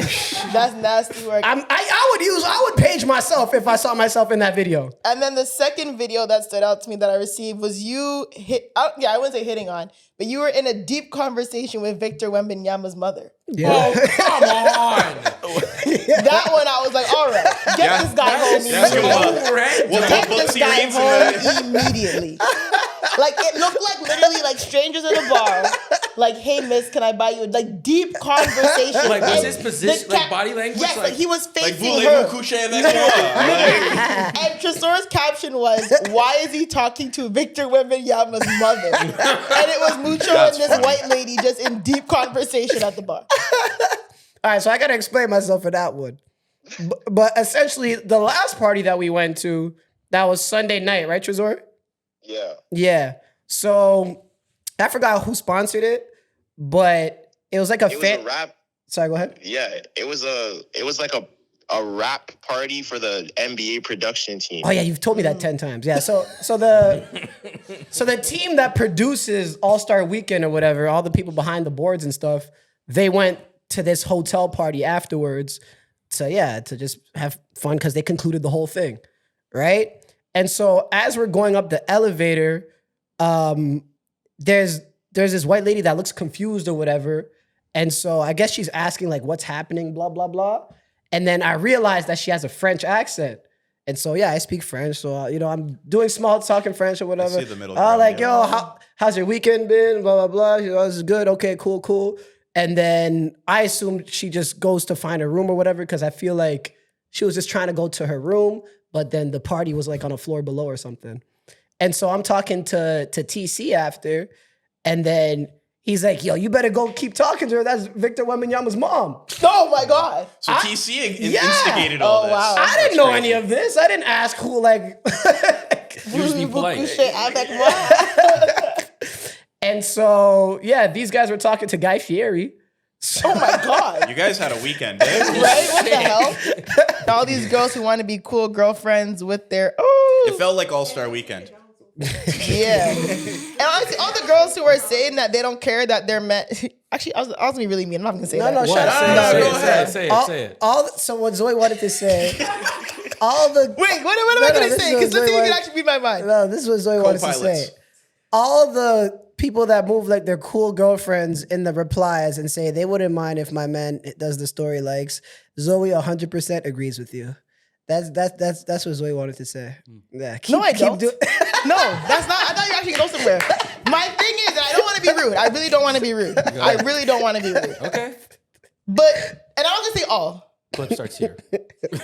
S1: That's nasty work.
S4: I would page myself if I saw myself in that video.
S1: And then the second video that stood out to me that I received was you I wouldn't say hitting on, but you were in a deep conversation with Victor Wembanyama's mother.
S4: Yeah.
S5: Oh, come on.
S1: That one I was like, all right, get this guy home immediately. Get this guy home immediately. Like, it looked like literally like strangers at a bar. Like, hey, miss, can I buy you? Like, deep conversation.
S5: Like, was
S1: And
S5: his position, like body language?
S1: Yes, like he was
S2: Like,
S1: facing her.
S2: like,
S1: And Tresor's caption was, why is he talking to Victor Wembanyama's mother? And it was Mucho and this white lady just in deep conversation at the bar.
S4: All right, so I got to explain myself for that one. But essentially, the last party that we went to, that was Sunday night, right, Tresor?
S14: Yeah.
S4: Yeah. So I forgot who sponsored it, but it was like
S14: It was a rap.
S4: Sorry, go ahead.
S14: Yeah, it was like a rap party for the NBA production team.
S4: Oh yeah, you've told me that 10 times. Yeah. So the team that produces All-Star Weekend or whatever, all the people behind the boards and stuff, they went to this hotel party afterwards to just have fun because they concluded the whole thing, right? And so as we're going up the elevator, there's this white lady that looks confused or whatever. And so I guess she's asking like, what's happening, blah, blah, blah. And then I realized that she has a French accent. And so, yeah, I speak French. So, I'm doing small talk in French or whatever.
S2: I see the middle ground,
S4: like, yo, how's your weekend been? Blah, blah, blah. This is good. Okay, cool. And then I assumed she just goes to find a room or whatever because I feel like she was just trying to go to her room. But then the party was like on a floor below or something. And so I'm talking to TC after, and then
S7: He's like, yo, you better go keep talking to her. That's Victor Wembanyama's mom.
S1: Oh my God.
S2: So TC instigated all this.
S1: Wow.
S7: I didn't know any of this. I didn't ask who, like.
S5: Just be polite.
S7: And so, yeah, these guys were talking to Guy Fieri.
S1: Oh my God.
S2: You guys had a weekend, eh?
S1: Right? What the hell? All these girls who want to be cool girlfriends with their
S2: It felt like All-Star Weekend.
S1: Yeah. And honestly, all the girls who are saying that they don't care that they're men. Actually, I was gonna be really mean. I'm not gonna say that.
S7: No, shut up.
S5: Say it.
S7: So what Zoe wanted to say. All the
S1: Wait, what am I gonna say? Because let's see if you can actually read my mind.
S7: No, this is what Zoe wanted to say. All the people that move like their cool girlfriends in the replies and say they wouldn't mind if my man does the story likes. Zoe 100% agrees with you. That's what Zoe wanted to say. Yeah.
S1: No, I don't. No, that's not. I thought you actually go somewhere. My thing is that I don't want to be rude. I really don't want to be rude. I really don't want to be rude.
S5: Okay.
S1: But, and I'm gonna say all.
S5: Clip starts here.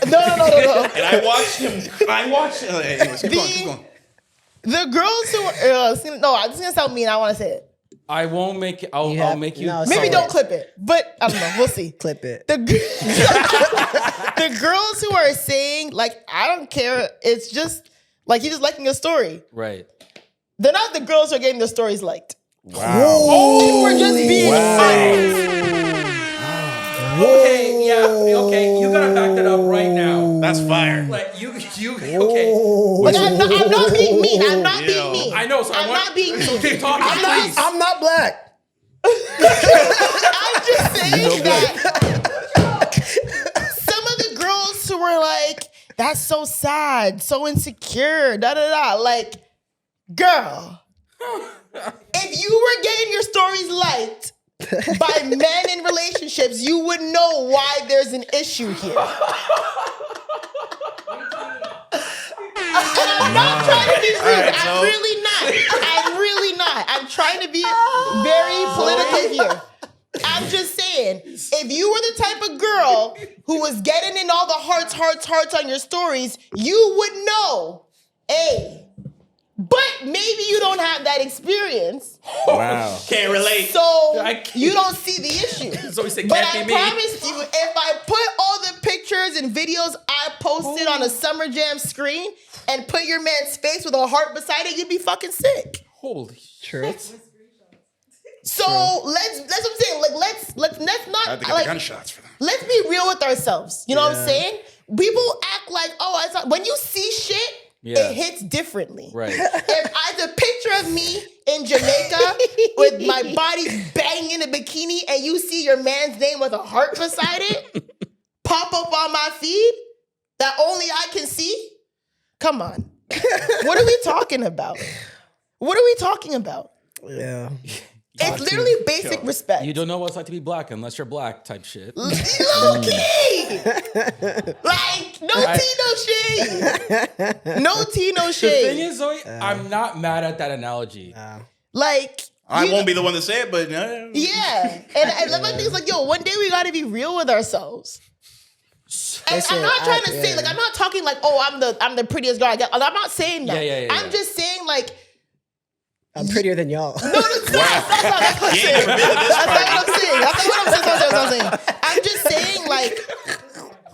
S1: No.
S2: And I watched him. Anyways, keep going.
S1: The girls who are, no, I'm just gonna sound mean. I want to say it.
S5: I won't make it. I'll make you.
S7: No,
S1: Maybe don't clip it, but I don't know. We'll see.
S7: Clip it.
S1: The girls who are saying like I don't care. It's just like you're just liking a story.
S5: Right.
S1: They're not the girls who are getting their stories liked.
S3: Wow.
S1: Oh, we're just being honest.
S5: Okay, yeah, okay. You gotta back that up right now.
S2: That's fire.
S5: Like you, okay.
S1: Like I'm not being mean. I'm not being mean.
S5: I know. So
S1: I'm not being mean.
S5: Keep talking, please.
S7: I'm not black.
S1: I'm just saying that some of the girls who were like, "That's so sad, so insecure," Like, girl, if you were getting your stories liked by men in relationships, you would know why there's an issue here. And I'm not trying to be rude. I'm really not. I'm trying to be very political here. I'm just saying, if you were the type of girl who was getting in all the hearts on your stories, you would know. But maybe you don't have that experience.
S3: Wow.
S2: Can't relate.
S1: So you don't see the issue.
S5: So he said,
S1: but
S5: can't
S1: I
S5: be me.
S1: promise you, if I put all the pictures and videos I posted on a Summer Jam screen and put your man's face with a heart beside it, you'd be fucking sick.
S5: Holy
S7: shit.
S1: So that's what I'm saying. Like let's not
S2: I have to get the gunshots for them.
S1: Let's be real with ourselves. You know what I'm saying? People act like, oh, it's not, when you see shit, it hits differently.
S5: Right.
S1: If I have a picture of me in Jamaica with my body banging in a bikini and you see your man's name with a heart beside it pop up on my feed that only I can see, come on. What are we talking about?
S7: Yeah.
S1: It's literally basic respect.
S5: You don't know what it's like to be black unless you're black type shit.
S1: Low key. Like, no tea, no shade. No tea, no
S5: The
S1: shade.
S5: thing is, Zoe, I'm not mad at that analogy.
S1: Like,
S2: I won't be the one to say it, but no.
S1: yeah. And my thing is like, yo, one day we gotta be real with ourselves. And
S7: Listen,
S1: I'm not trying to say, like, I'm not talking like, oh, I'm the prettiest girl I get. I'm not saying that.
S5: Yeah.
S1: I'm just saying, like,
S7: I'm prettier than y'all.
S1: no, that's not what I'm saying. That's not what I'm saying. I'm just saying, like,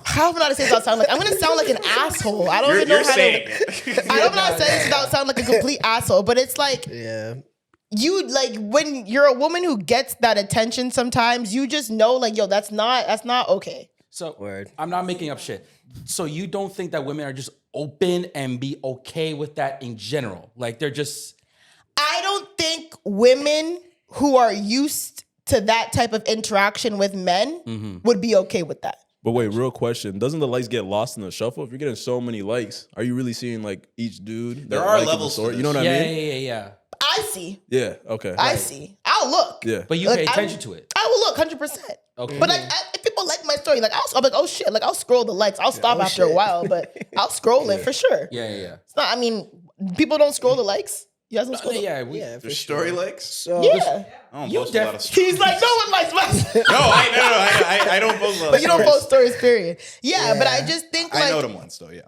S1: how am I not to say this without sounding like I'm gonna sound like an asshole. I don't even know how to. I don't know how to say this without sounding like a complete asshole. But it's like, you like when you're a woman who gets that attention. Sometimes you just know, like, yo, that's not okay.
S5: So I'm not making up shit. So you don't think that women are just open and be okay with that in general? Like they're just.
S1: I don't think women who are used to that type of interaction with men would be okay with that.
S15: But wait, real question. Doesn't the likes get lost in the shuffle? If you're getting so many likes, are you really seeing like each dude?
S2: There are levels to
S15: You know what I mean?
S5: Yeah.
S1: I see.
S15: Yeah, okay.
S1: I see. I'll look.
S15: Yeah.
S5: But you pay attention to it.
S1: I will look 100%.
S5: Okay.
S1: But like, if people like my story, like I'm like, oh shit, like I'll scroll the likes. I'll stop after a while, but I'll scroll it for sure.
S5: Yeah.
S1: It's not. I mean, people don't scroll the likes. You guys don't scroll.
S2: The story likes.
S7: So
S1: yeah.
S2: I don't post a lot of stories.
S1: He's like, no one likes my.
S2: I don't post a lot of
S1: But you don't post stories, period. Yeah, but I just think like
S2: I know them once though. Yeah.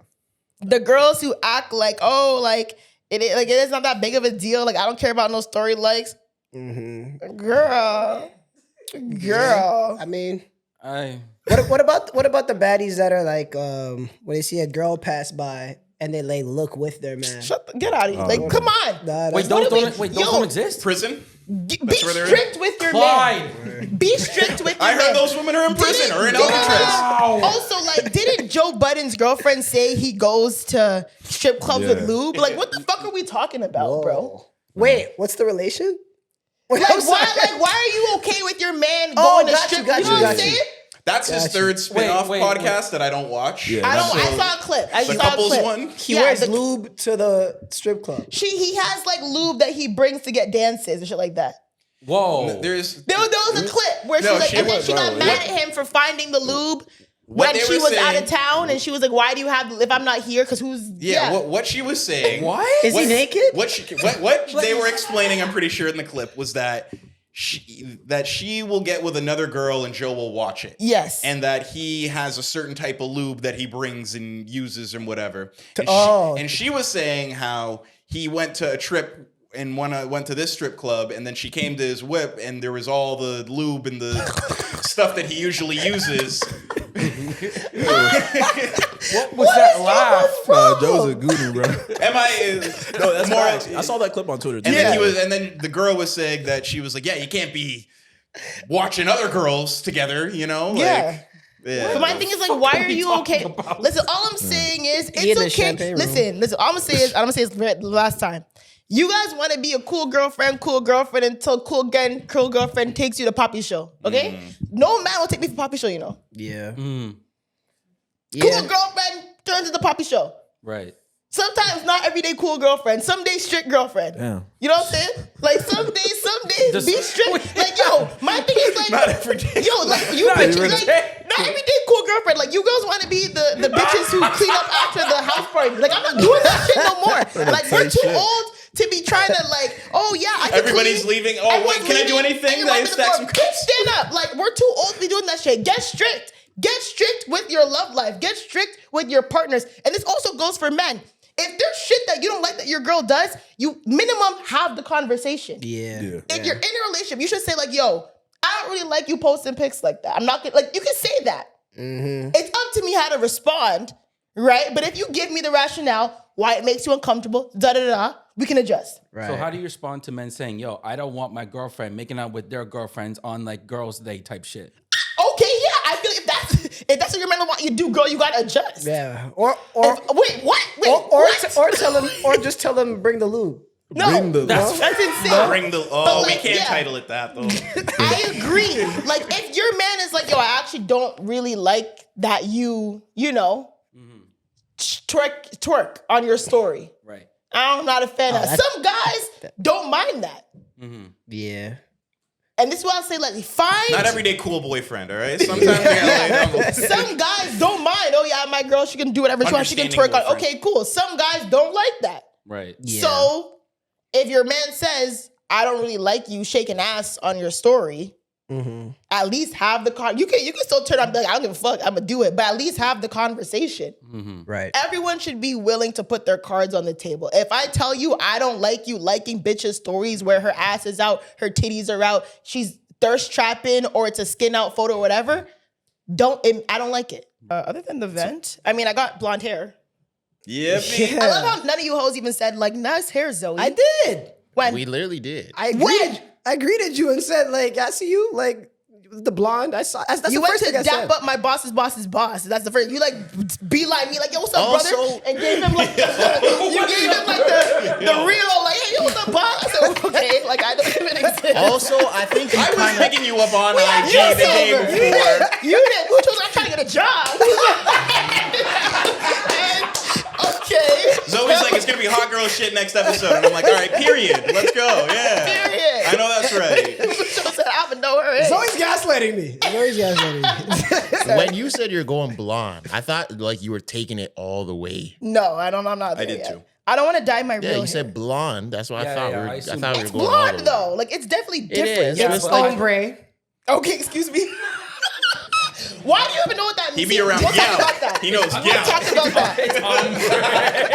S1: The girls who act like, oh, like it is not that big of a deal. Like I don't care about no story likes. Girl.
S7: I mean,
S5: I
S7: what about the baddies that are like when they see a girl pass by and they like look with their man?
S1: Get out of here. Like, come on.
S5: wait, those don't exist.
S2: Prison.
S1: Be
S2: where they're
S1: strict with your man. Be strict with your man.
S2: I heard those women are in prison or in Alcatraz.
S1: Also, like, didn't Joe Budden's girlfriend say he goes to strip clubs with lube? Like, what the fuck are we talking about, bro?
S7: Wait, what's the relation?
S1: Like, why are you okay with your man going to strip? You know what I'm saying?
S2: That's his third spin-off podcast that I don't watch.
S1: Yeah, I saw a clip.
S2: The couples one.
S7: He wears lube to the strip club.
S1: He has like lube that he brings to get dances and shit like that.
S5: Whoa.
S1: There was a clip where she got mad at him for finding the lube when she was out of town, and she was like, "Why do you have if I'm not here? Because who's
S2: What she was saying?
S7: What is he naked?
S2: What they were explaining, I'm pretty sure in the clip, was that she will get with another girl and Joe will watch it.
S1: Yes.
S2: And that he has a certain type of lube that he brings and uses and whatever. And she was saying how he went to a trip and went to this strip club, and then she came to his whip and there was all the lube and the stuff that he usually uses.
S5: What was that laugh?
S15: Joe's a guru, bro.
S2: No,
S15: that's more. I saw that clip on Twitter too.
S2: And then the girl was saying that she was like, "Yeah, you can't be watching other girls together, you know?"
S1: Yeah.
S2: Yeah.
S1: But my thing is like, why are you okay? Listen, all I'm saying is it's okay. Listen. All I'm gonna say is the last time. You guys want to be a cool girlfriend until cool girlfriend takes you to Poppy show, okay? No man will take me for Poppy show, you know.
S7: Yeah.
S1: Cool girlfriend turns into Poppy show.
S5: Right.
S1: Sometimes not every day cool girlfriend. Some days strict girlfriend.
S15: Damn.
S1: You know what I'm saying? Like some days be strict. Like yo, my thing is like
S2: not every day.
S1: Yo, like you bitches, like not every day cool girlfriend. Like you girls want to be the bitches who clean up after the house party. Like I'm not doing that shit no more. Like we're too old to be trying to like, oh yeah, I can
S2: everybody's
S1: clean.
S2: leaving. Oh wait, can I do anything? I stack some cups.
S1: Stand up. Like we're too old to be doing that shit. Get strict. Get strict with your love life. Get strict with your partners. And this also goes for men. If there's shit that you don't like that your girl does, you minimum have the conversation.
S7: Yeah.
S1: If you're in a relationship, you should say like, yo, I don't really like you posting pics like that. I'm not gonna, like, you can say that. It's up to me how to respond, right? But if you give me the rationale why it makes you uncomfortable, we can adjust.
S5: Right. So how do you respond to men saying, yo, I don't want my girlfriend making out with their girlfriends on like girls' day type shit?
S1: Okay, yeah. I feel if that's what your man want you to do, girl, you gotta adjust.
S7: Yeah. Or just tell them bring the lube.
S1: No, that's insane.
S2: Bring the we can't title it that though.
S1: I agree. Like if your man is like, yo, I actually don't really like that you know, twerk on your story.
S5: Right.
S1: I'm not a fan of that. Some guys don't mind that.
S7: Yeah.
S1: And this is why I say, like, find...
S2: Not everyday cool boyfriend, all right? Sometimes you gotta lay down.
S1: Some guys don't mind. Oh, yeah, my girl, she can do whatever she wants. She can twerk on. Okay, cool. Some guys don't like that.
S5: Right.
S1: Yeah. So, if your man says, I don't really like you shaking ass on your story, at least have the You can still turn on and be like, I don't give a fuck, I'm gonna do it. But at least have the conversation.
S7: Right.
S1: Everyone should be willing to put their cards on the table. If I tell you I don't like you liking bitches' stories where her ass is out, her titties are out, she's thirst trapping, or it's a skin out photo or whatever, I don't like it. Other than the vent, I mean, I got blonde hair.
S2: Yeah.
S1: I love how none of you hoes even said, like, nice hair, Zoe.
S7: I did.
S1: When?
S3: We literally did.
S7: I greeted you and said, like, I see you, like, the blonde. I saw. That's
S1: you
S7: the
S1: went
S7: first
S1: to
S7: thing I
S1: dap
S7: said.
S1: up my boss's boss's boss. That's the first. You like beeline me like, yo, what's up,
S3: Also-
S1: brother? And gave him like you gave him like the real like, hey, yo, what's up, boss? I said, okay, like I don't even exist.
S3: Also, I think
S2: I was picking you up on IG
S1: you
S2: the day
S1: sober.
S2: before.
S1: You did. Mucho, I'm trying to get a job. Okay.
S2: Zoe's like, it's gonna be hot girl shit next episode. And I'm like, all right, period. Let's go. Yeah.
S1: Period.
S2: I know that's right.
S1: Mucho said, I would know her.
S7: Zoe's gaslighting me. Zoe's gaslighting me.
S3: When you said you're going blonde, I thought like you were taking it all the way.
S1: No, I don't. I'm not. There
S2: I did
S1: yet.
S2: too.
S1: I don't want to dye my real
S3: Yeah, you
S1: hair.
S3: said blonde. That's what I thought.
S5: yeah,
S3: we were,
S5: I
S3: I
S5: assumed
S3: thought we
S1: It's
S3: were going all the
S1: blonde
S3: way.
S1: though. Like it's definitely different.
S3: is.
S1: It's
S3: It's
S7: Ombre.
S1: Okay, excuse me. Why do you even know what that
S2: He
S1: means?
S2: be around
S1: We'll
S2: gal.
S1: talk about that.
S2: He knows
S1: We'll
S2: gal.
S1: talk about that.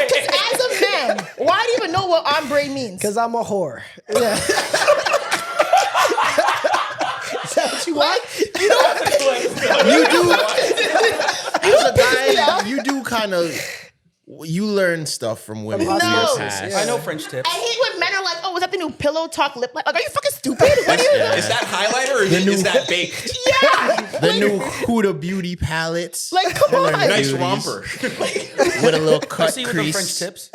S1: Because as a man, why do you even know what ombre means?
S7: Because I'm a whore. Yeah.
S3: kind of you learn stuff from women through
S1: No.
S3: your past.
S5: I know French tips.
S1: I hate when men are like, "Oh, was that the new pillow talk lip?" Like, are you fucking stupid? What are you?
S2: Is that highlighter or is that baked?
S1: Yeah.
S3: The new Huda Beauty palettes.
S1: Like, come on.
S2: Nice
S3: Beauties.
S2: romper.
S3: With a little cut
S5: See with the
S3: crease.
S5: French tips.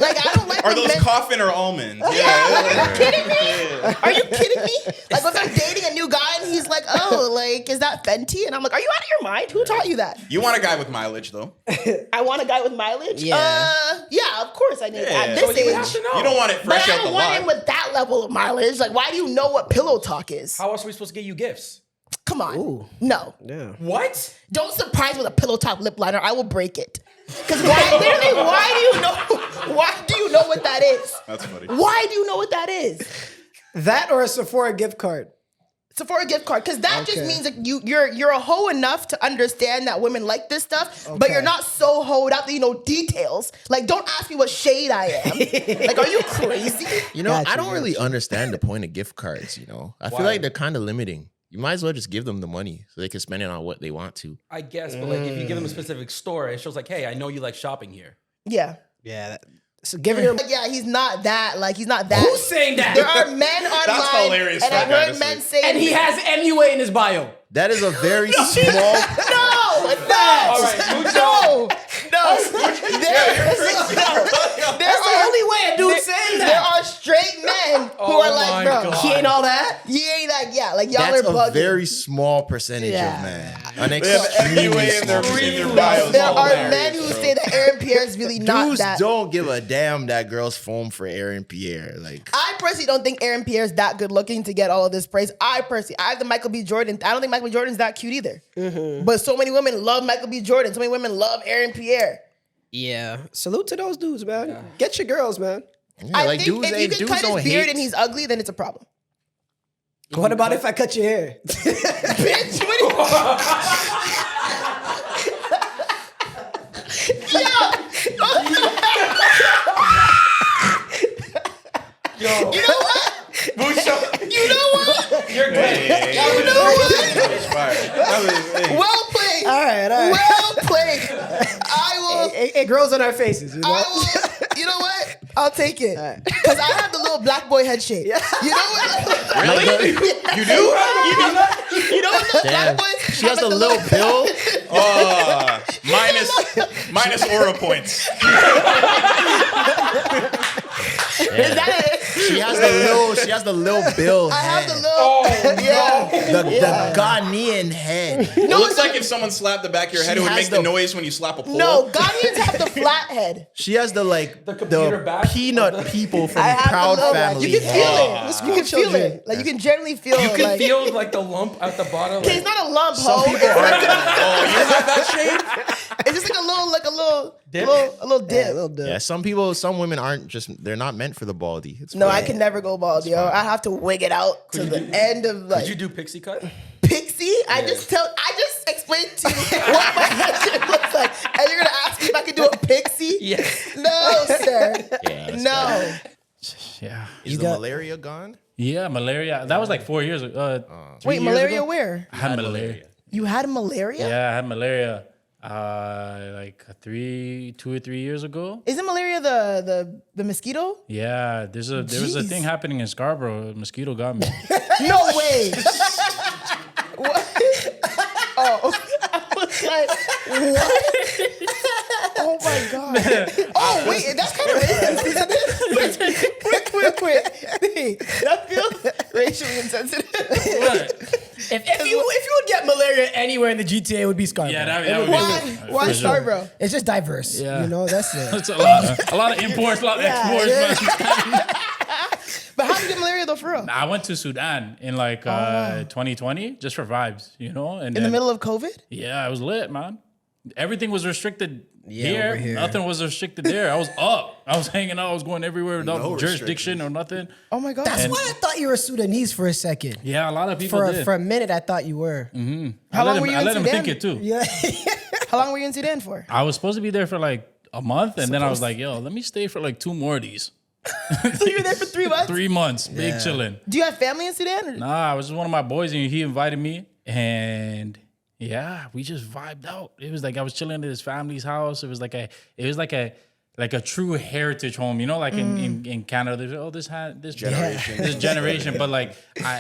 S1: Like, I don't like
S2: Are
S1: when
S2: those
S1: men-
S2: coffin or almonds?
S1: Yeah, like, are you kidding me? Are you kidding me? Like, if I'm dating a new guy and he's like, "Oh, like, is that Fenty?" And I'm like, "Are you out of your mind? Who taught you that?"
S2: You want a guy with mileage, though.
S1: I want a guy with mileage.
S7: Yeah.
S1: Yeah, of course I need
S2: Yeah.
S1: at
S2: So
S1: this
S5: you
S1: age.
S5: have to know.
S2: You don't want it
S1: But
S2: fresh
S1: I
S2: out the
S1: don't want him
S2: lot.
S1: with that level of mileage. Like, why do you know what pillow talk is?
S5: How else are we supposed to get you gifts?
S1: Come on. No.
S7: Yeah.
S5: What?
S1: Don't surprise me with a pillow top lip liner. I will break it. Because why do you know? Why do you know what that is?
S2: That's funny.
S1: Why do you know what that is?
S7: That or a Sephora gift card.
S1: Sephora gift card, because that just
S7: Okay.
S1: means that you're a hoe enough to understand that women like this stuff, but
S7: Okay.
S1: you're not so hoed out that you know details. Like, don't ask me what shade I am. Like, are you crazy?
S3: You know,
S7: Gotcha,
S3: I don't really
S7: gotcha.
S3: understand the point of gift cards, you know. I feel
S5: Why?
S3: like they're kind of limiting. You might as well just give them the money so they can spend it on what they want to.
S5: I guess, but like if you give them a specific store, it shows like, hey, I know you like shopping here.
S1: Yeah.
S7: Yeah. So giving her.
S1: Like, yeah, he's not that. Like, he's not that.
S4: Who's saying that?
S1: There are men online,
S2: hilarious
S1: and I've
S2: fact,
S1: heard
S2: honestly.
S1: men say,
S4: And he has MUA in his bio.
S3: That is a very small.
S1: no,
S5: All right,
S1: no, no.
S4: That's the only way a dude's saying
S1: There
S4: that.
S1: are straight men who
S5: Oh
S1: are
S5: my
S1: like, bro,
S5: God.
S4: He ain't all that.
S1: he ain't like, yeah, like y'all
S3: That's
S1: are
S3: a
S1: bugging.
S3: very small percentage
S1: Yeah.
S3: of men. An
S2: They have
S3: extremely
S2: MUA in their,
S3: small
S2: in their
S3: percentage.
S2: bios.
S1: There
S2: All
S1: are
S2: hilarious,
S1: men who
S2: bro.
S1: say that Aaron Pierre is really not
S3: Dudes
S1: that.
S3: don't give a damn that girl's phone for Aaron Pierre. Like,
S1: I personally don't think Aaron Pierre is that good looking to get all of this praise. I have the Michael B. Jordan. I don't think Michael B. Jordan's that cute either. But so many women love Michael B. Jordan. So many women love Aaron Pierre.
S7: Yeah. Salute to those dudes, man. Get your girls, man.
S3: yeah,
S1: I
S3: like
S1: think
S3: dudes
S1: if you
S3: ain't
S1: can
S3: dudes
S1: cut
S3: don't
S1: his beard
S3: hate.
S1: and he's ugly, then it's a problem.
S7: What about if I cut your hair?
S1: Bitch, what do you...
S5: Yo,
S1: You know what?
S5: Mucho,
S1: You know what?
S5: you're good.
S1: You know what?
S2: That was fire. That was hey.
S1: Well played.
S7: All right.
S1: Well played. I will...
S7: It grows on our faces, you know?
S1: I will... You know what? I'll take it. Because I have the little black boy head shape. You know what?
S2: Really? You do?
S1: You know what those
S3: Damn.
S1: black boys...
S3: She has
S1: have
S3: a
S1: like
S3: little bill.
S2: Oh, minus aura points.
S1: Is that it?
S3: She has the little bill
S1: I have the
S3: head.
S1: little... yeah.
S3: The Ghanaian head.
S2: It looks like if someone slapped the back of your head,
S3: She
S2: it would
S3: has
S2: make the
S3: the-
S2: noise when you slap a pole.
S1: No, Ghanaians have the flat head.
S3: She has the
S5: computer back
S3: peanut people from
S1: I have
S3: Proud
S1: the little...
S3: Family.
S1: You can feel
S3: head.
S1: it. You can feel it. Like, you can generally feel
S5: You
S1: it.
S5: can
S1: like,
S5: feel like the lump at the bottom.
S1: Okay,
S5: Like,
S1: it's not a lump,
S3: Some
S1: ho.
S3: people are.
S2: Oh, you have that shape?
S1: It's just like a little
S5: Dip?
S1: dip.
S7: Yeah, a little dip.
S3: Yeah, some women aren't just, they're not meant for the baldy. It's
S1: No,
S3: fine.
S1: I can never go bald, yo. I have to wig it out to the end of like
S5: did you do pixie cut?
S1: pixie. I just explained to you what my head shape looks like, and you're gonna ask me if I can do a pixie?
S5: Yes.
S1: No, sir.
S3: Yeah, that's
S1: No.
S6: Yeah.
S3: Is the malaria gone?
S6: Yeah, malaria. That was like 4 years ago. 3
S1: Wait,
S6: years
S1: malaria
S6: ago?
S1: where?
S6: I had malaria.
S1: You had malaria?
S6: Yeah, I had malaria like 2 or 3 years ago.
S1: Isn't malaria the mosquito?
S6: Yeah, there was a
S1: Jeez.
S6: thing happening in Scarborough. A mosquito got me.
S1: No way. What? Oh, I was like, what? Oh my god. Oh wait, that's kind of racist, isn't it? Wait. That feels racially insensitive.
S4: If you would get malaria anywhere in the GTA, it would be Scarborough.
S6: Yeah, that would
S1: Why?
S6: be
S1: Why
S6: for sure.
S1: Scarborough?
S4: It's just diverse.
S6: Yeah.
S4: You know, that's it.
S6: It's a lot of imports, a lot of exports. Man.
S1: But how did you get malaria though, for real?
S6: I went to Sudan in like 2020 just for vibes, you know. And
S1: In the middle of COVID?
S6: yeah, it was lit, man. Everything was restricted
S7: over here.
S6: Nothing was restricted there. I was up. I was hanging out. I was going everywhere without
S2: No
S6: jurisdiction or nothing.
S1: Oh my god.
S4: That's why I thought you were Sudanese for a second.
S6: Yeah, a lot of people
S4: For
S6: did.
S4: a minute, I thought you were.
S1: How long were you
S6: I
S1: in
S6: let him
S1: Sudan?
S6: think it too.
S4: Yeah.
S1: How long were you in Sudan for?
S6: I was supposed to be there for like a month, and then I was like, yo, let me stay for like 2 more of these.
S1: So you were there for 3 months?
S6: 3 months, big chilling.
S1: Do you have family in Sudan? Or?
S6: Nah, it was just one of my boys, and he invited me, and
S16: Yeah, we just vibed out. It was like I was chilling at his family's house. It was like a true heritage home, you know, like in Canada. There's this generation, but like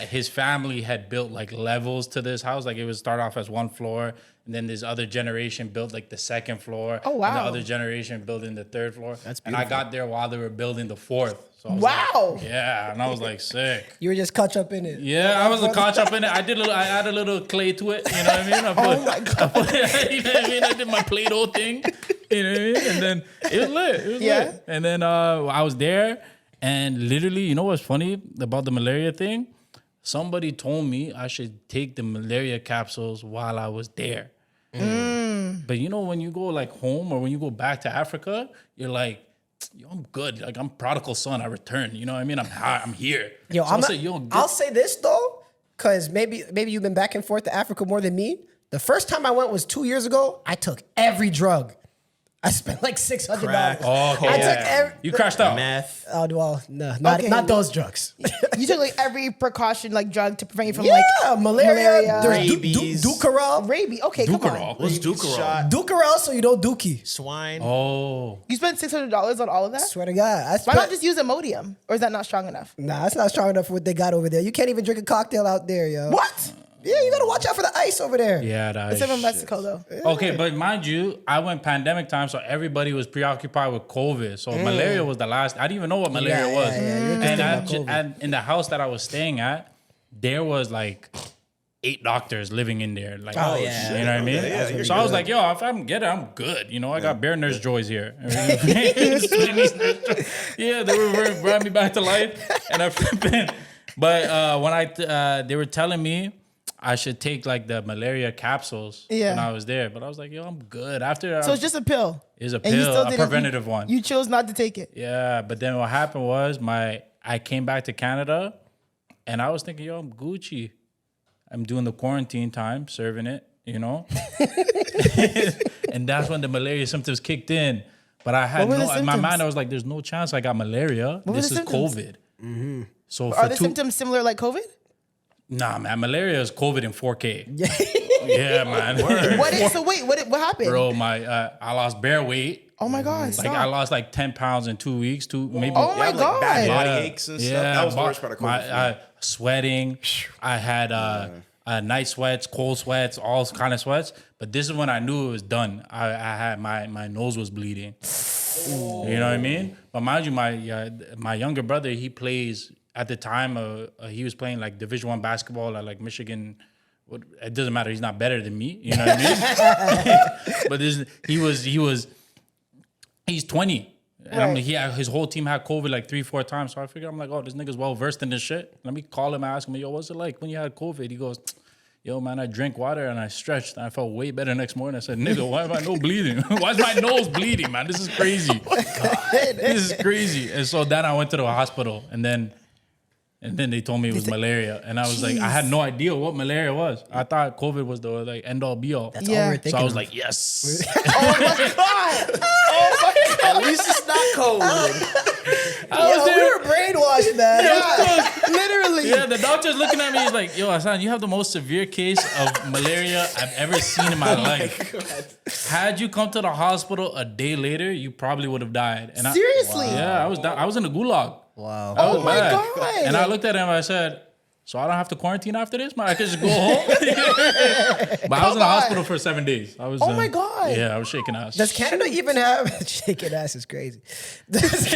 S16: his family had built like levels to this house. Like it would start off as one floor, and then this other generation built like the second floor.
S1: Oh wow!
S16: And the other generation building the third floor. That's beautiful. And I got there while they were building the fourth. So I was like, yeah, and I was like sick.
S7: You were just caught up in it.
S16: Yeah, I was a caught up in it. I add a little clay to it. You know what I mean?
S1: Oh my god!
S16: You know what I mean? I did my Play-Doh thing. You know what I mean? And then it was lit. It was lit. And then I was there, and literally, you know what's funny about the malaria thing? Somebody told me I should take the malaria capsules while I was there. But you know, when you go like home or when you go back to Africa, you're like, yo, I'm good. Like I'm prodigal son. I returned. You know what I mean? I'm here.
S7: Yo,
S16: So
S7: I'll say this though, because maybe you've been back and forth to Africa more than me. The first time I went was 2 years ago. I took every drug. I spent like $600.
S16: Oh, okay.
S7: I took every.
S16: You crashed out.
S3: Meth.
S7: Oh well, no, not those drugs.
S1: You took like every precaution, like drug to prevent you from
S7: malaria. There's
S3: rabies.
S7: Ducarol.
S1: Rabies. Okay, come on.
S3: What's Ducarol?
S7: Ducarol, so you don't dookie.
S3: Swine.
S16: Oh.
S1: You spent $600 on all of that?
S7: Swear to God.
S1: Why not just use Imodium? Or is that not strong enough?
S7: Nah, that's not strong enough for what they got over there. You can't even drink a cocktail out there, yo.
S1: What?
S7: Yeah, you gotta watch out for the ice over there.
S16: Yeah, the
S1: Except
S16: ice.
S1: in Mexico, though.
S16: Okay, but mind you, I went pandemic time, so everybody was preoccupied with COVID. So malaria was the last. I didn't even know what malaria was. And in the house that I was staying at, there was like 8 doctors living in there. Like, you know what I mean?
S2: Yeah,
S16: so I was like, yo, if I can get it, I'm good. You know, I got bare nurse joys here. Yeah, they were brought me back to life, and I flipping. But when they were telling me I should take like the malaria capsules when I was there, but I was like, yo, I'm good.
S1: So it's just a pill.
S16: It's a pill, a preventative one.
S1: You chose not to take it.
S16: Yeah, but then what happened was I came back to Canada, and I was thinking, yo, I'm Gucci. I'm doing the quarantine time, serving it, you know? And that's when the malaria symptoms kicked in. But I had in my mind, I was like, there's no chance I got malaria. This is COVID.
S1: Mm-hmm.
S16: So
S1: are the symptoms similar like COVID?
S16: Nah, man, malaria is COVID in 4K. Yeah, man.
S1: What happened?
S16: Bro, I lost bare weight.
S1: Oh my God!
S16: Like I lost like 10 pounds in 2 weeks. Maybe.
S1: Oh my God!
S2: Like bad body aches and stuff. That was the worst part of COVID.
S16: Sweating. I had night sweats, cold sweats, all kind of sweats. But this is when I knew it was done. I had my nose was bleeding. Ooh. You know what I mean? But mind you, my younger brother, he plays at the time. He was playing like Division I basketball at like Michigan. It doesn't matter. He's not better than me. You know what I mean? But he's 20. And his whole team had COVID like 3-4 times. So I figured, I'm like, oh, this nigga's well versed in this shit. Let me call him and ask him, yo, what's it like when you had COVID? He goes, yo, man, I drank water and I stretched and I felt way better next morning. I said, nigga, why am I no bleeding? Why is my nose bleeding, man? This is crazy. Oh my God. This is crazy. And so then I went to the hospital and then they told me it was malaria. And I was like, I had no idea what malaria was. I thought COVID was the like end all be all.
S7: That's all we're thinking.
S16: So I was like, yes.
S1: Oh my God. Oh my God.
S3: At least it's not COVID.
S7: We were brainwashed, man.
S1: Yeah, literally.
S16: Yeah, the doctor's looking at me. He's like, yo, Hassan, you have the most severe case of malaria I've ever seen in my life. Had you come to the hospital a day later, you probably would have died. And
S1: Seriously?
S16: I was in the gulag.
S7: Wow.
S1: Oh my God.
S16: And I looked at him and I said, so I don't have to quarantine after this? Man, I could just go home? But I was in the hospital for 7 days. I was.
S1: Oh my God.
S16: Yeah, I was shaking ass.
S7: Does Canada even have shaking ass is crazy? Does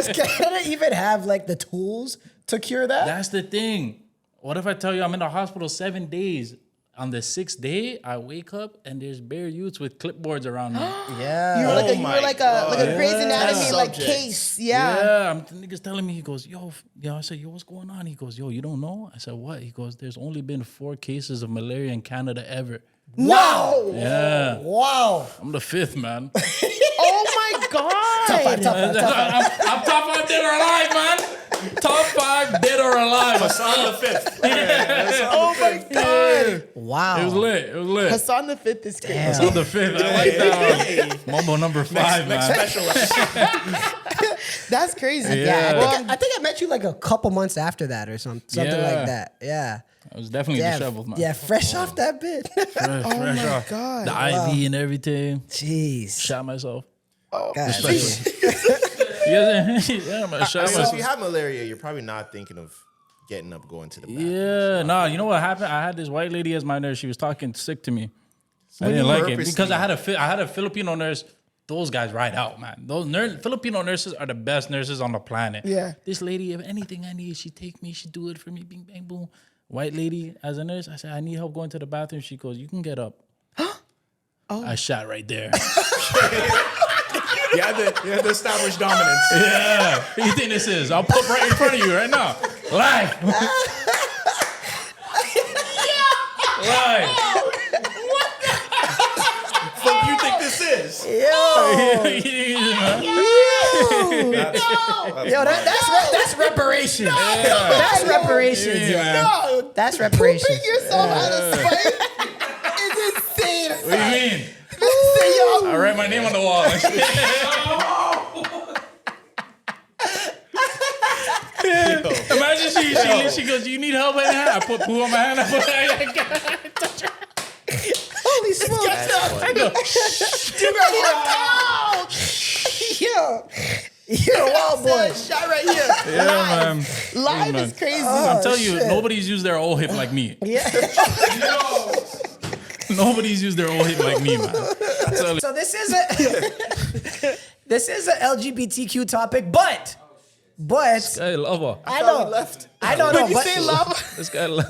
S7: Canada even have like the tools to cure that?
S16: That's the thing. What if I tell you I'm in the hospital 7 days? On the 6th day, I wake up and there's bare youths with clipboards around me.
S7: Yeah.
S1: You were like a Grey's Anatomy like case. Yeah.
S16: Yeah. The nigga's telling me, he goes, yo, I said, yo, what's going on? He goes, yo, you don't know? I said, what? He goes, there's only been 4 cases of malaria in Canada ever.
S7: Wow.
S16: Yeah.
S7: Wow.
S16: I'm the 5th, man.
S1: Oh my God.
S16: I'm top 5 dead or alive, man. Top 5 dead or alive.
S2: Hassan the 5th.
S1: Oh my God.
S7: Wow.
S16: It was lit.
S1: Hassan the 5th is crazy.
S16: Hassan the 5th. I like that one. Mumbo number 5, man.
S2: Next special.
S1: That's crazy.
S16: Yeah.
S7: I think I met you like a couple months after that or something like that. Yeah.
S16: I was definitely disheveled, man.
S7: Yeah, fresh off that bit.
S16: Fresh off.
S1: God.
S16: The IV and everything.
S7: Jeez.
S16: Shot myself.
S7: God.
S16: Yeah, man. Shot
S3: So if
S16: myself.
S3: you have malaria, you're probably not thinking of getting up, going to the bathroom.
S16: Yeah, nah. You know what happened? I had this white lady as my nurse. She was talking sick to me. I didn't like it because I had a Filipino nurse. Those guys ride out, man. Those Filipino nurses are the best nurses on the planet.
S1: Yeah.
S16: This lady, if anything I need, she take me. She do it for me. Bing, bang, boom. White lady as a nurse. I said, I need help going to the bathroom. She goes, you can get up. I shot right there.
S2: You had to establish dominance.
S16: Yeah. What do you think this is? I'll put right in front of you right now. Live. Live.
S2: Fuck you think this is?
S7: That's reparations. That's reparations.
S1: No.
S7: That's reparations.
S1: Pooping yourself out of spite is insane.
S16: What do you mean?
S1: Listen, y'all.
S16: I write my name on the wall. Imagine she goes, you need help right now? I put poo on my hand.
S1: Holy smokes.
S16: I go,
S1: You're a wild boy. Shot right here.
S16: yeah, man.
S1: Live
S16: man.
S1: is crazy.
S16: I'm telling you, nobody's used their old hip like me.
S7: Yeah.
S16: Nobody's used their old hip like me, man.
S7: So this is a LGBTQ topic, but
S16: This guy love her.
S7: I know. I don't know.
S1: When you
S7: But
S1: say lava,
S16: This guy loves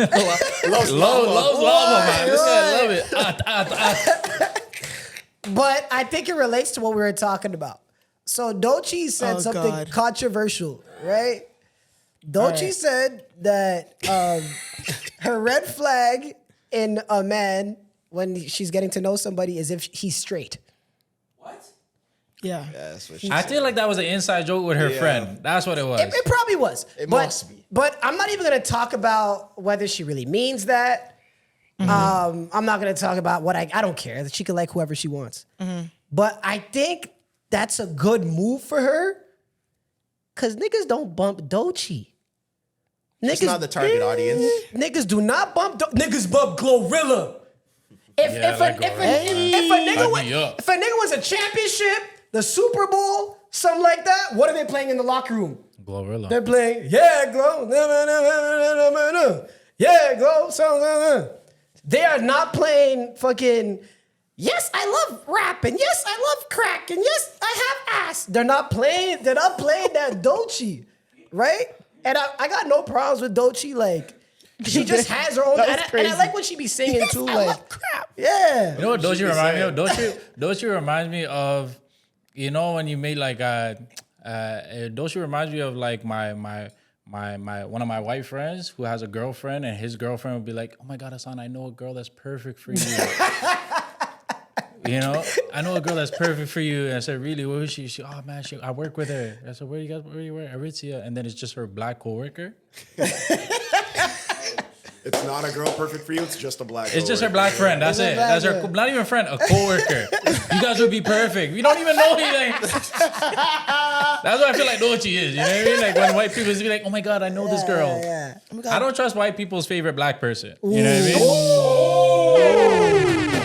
S16: lava, man. This guy love it.
S7: But I think it relates to what we were talking about. So Doechii said something
S1: God.
S7: controversial, right? Doechii said that her red flag in a man when she's getting to know somebody is if he's straight.
S1: yeah.
S3: That's what she
S16: I
S3: said.
S16: feel like that was an inside joke with her friend. That's what it was.
S7: It probably was.
S3: It
S7: but,
S3: must be.
S7: But I'm not even going to talk about whether she really means that. I'm not going to talk about what I don't care. She can like whoever she wants. But I think that's a good move for her because niggas don't bump Doechii.
S3: It's not the target audience.
S7: Niggas do not bump. Niggas bump Glorilla. If a nigga wins a championship, the Super Bowl, something like that, what are they playing in the locker room?
S16: Glorilla.
S7: They're playing, yeah, Glow. Yeah, Glow. They are not playing fucking, yes, I love rap, and yes, I love crack, and yes, I have ass. They're not playing that Doechii, right? And I got no problems with Doechii, like, she just has her own, and I like when she be singing too, like,
S1: love crap.
S7: yeah.
S16: You know what Doechii reminds me of? Doechii reminds me of, you know, when you made like Doechii reminds me of like my one of my white friends who has a girlfriend, and his girlfriend would be like, "Oh my God, Hassan, I know a girl that's perfect for you." You know, I know a girl that's perfect for you. And I said, "Really? Where is she?" She, "Oh man, I work with her." I said, where you work? Aritzia. And then it's just her black coworker.
S2: It's not a girl perfect for you. It's just a black.
S16: It's just her black friend. That's it. That's her. Not even friend. A coworker. You guys would be perfect. We don't even know anything. That's what I feel like Doechii is. You know what I mean? Like when white people be like, "Oh my God, I know this girl."
S7: Yeah.
S16: I don't trust white people's favorite black person. You know what I mean?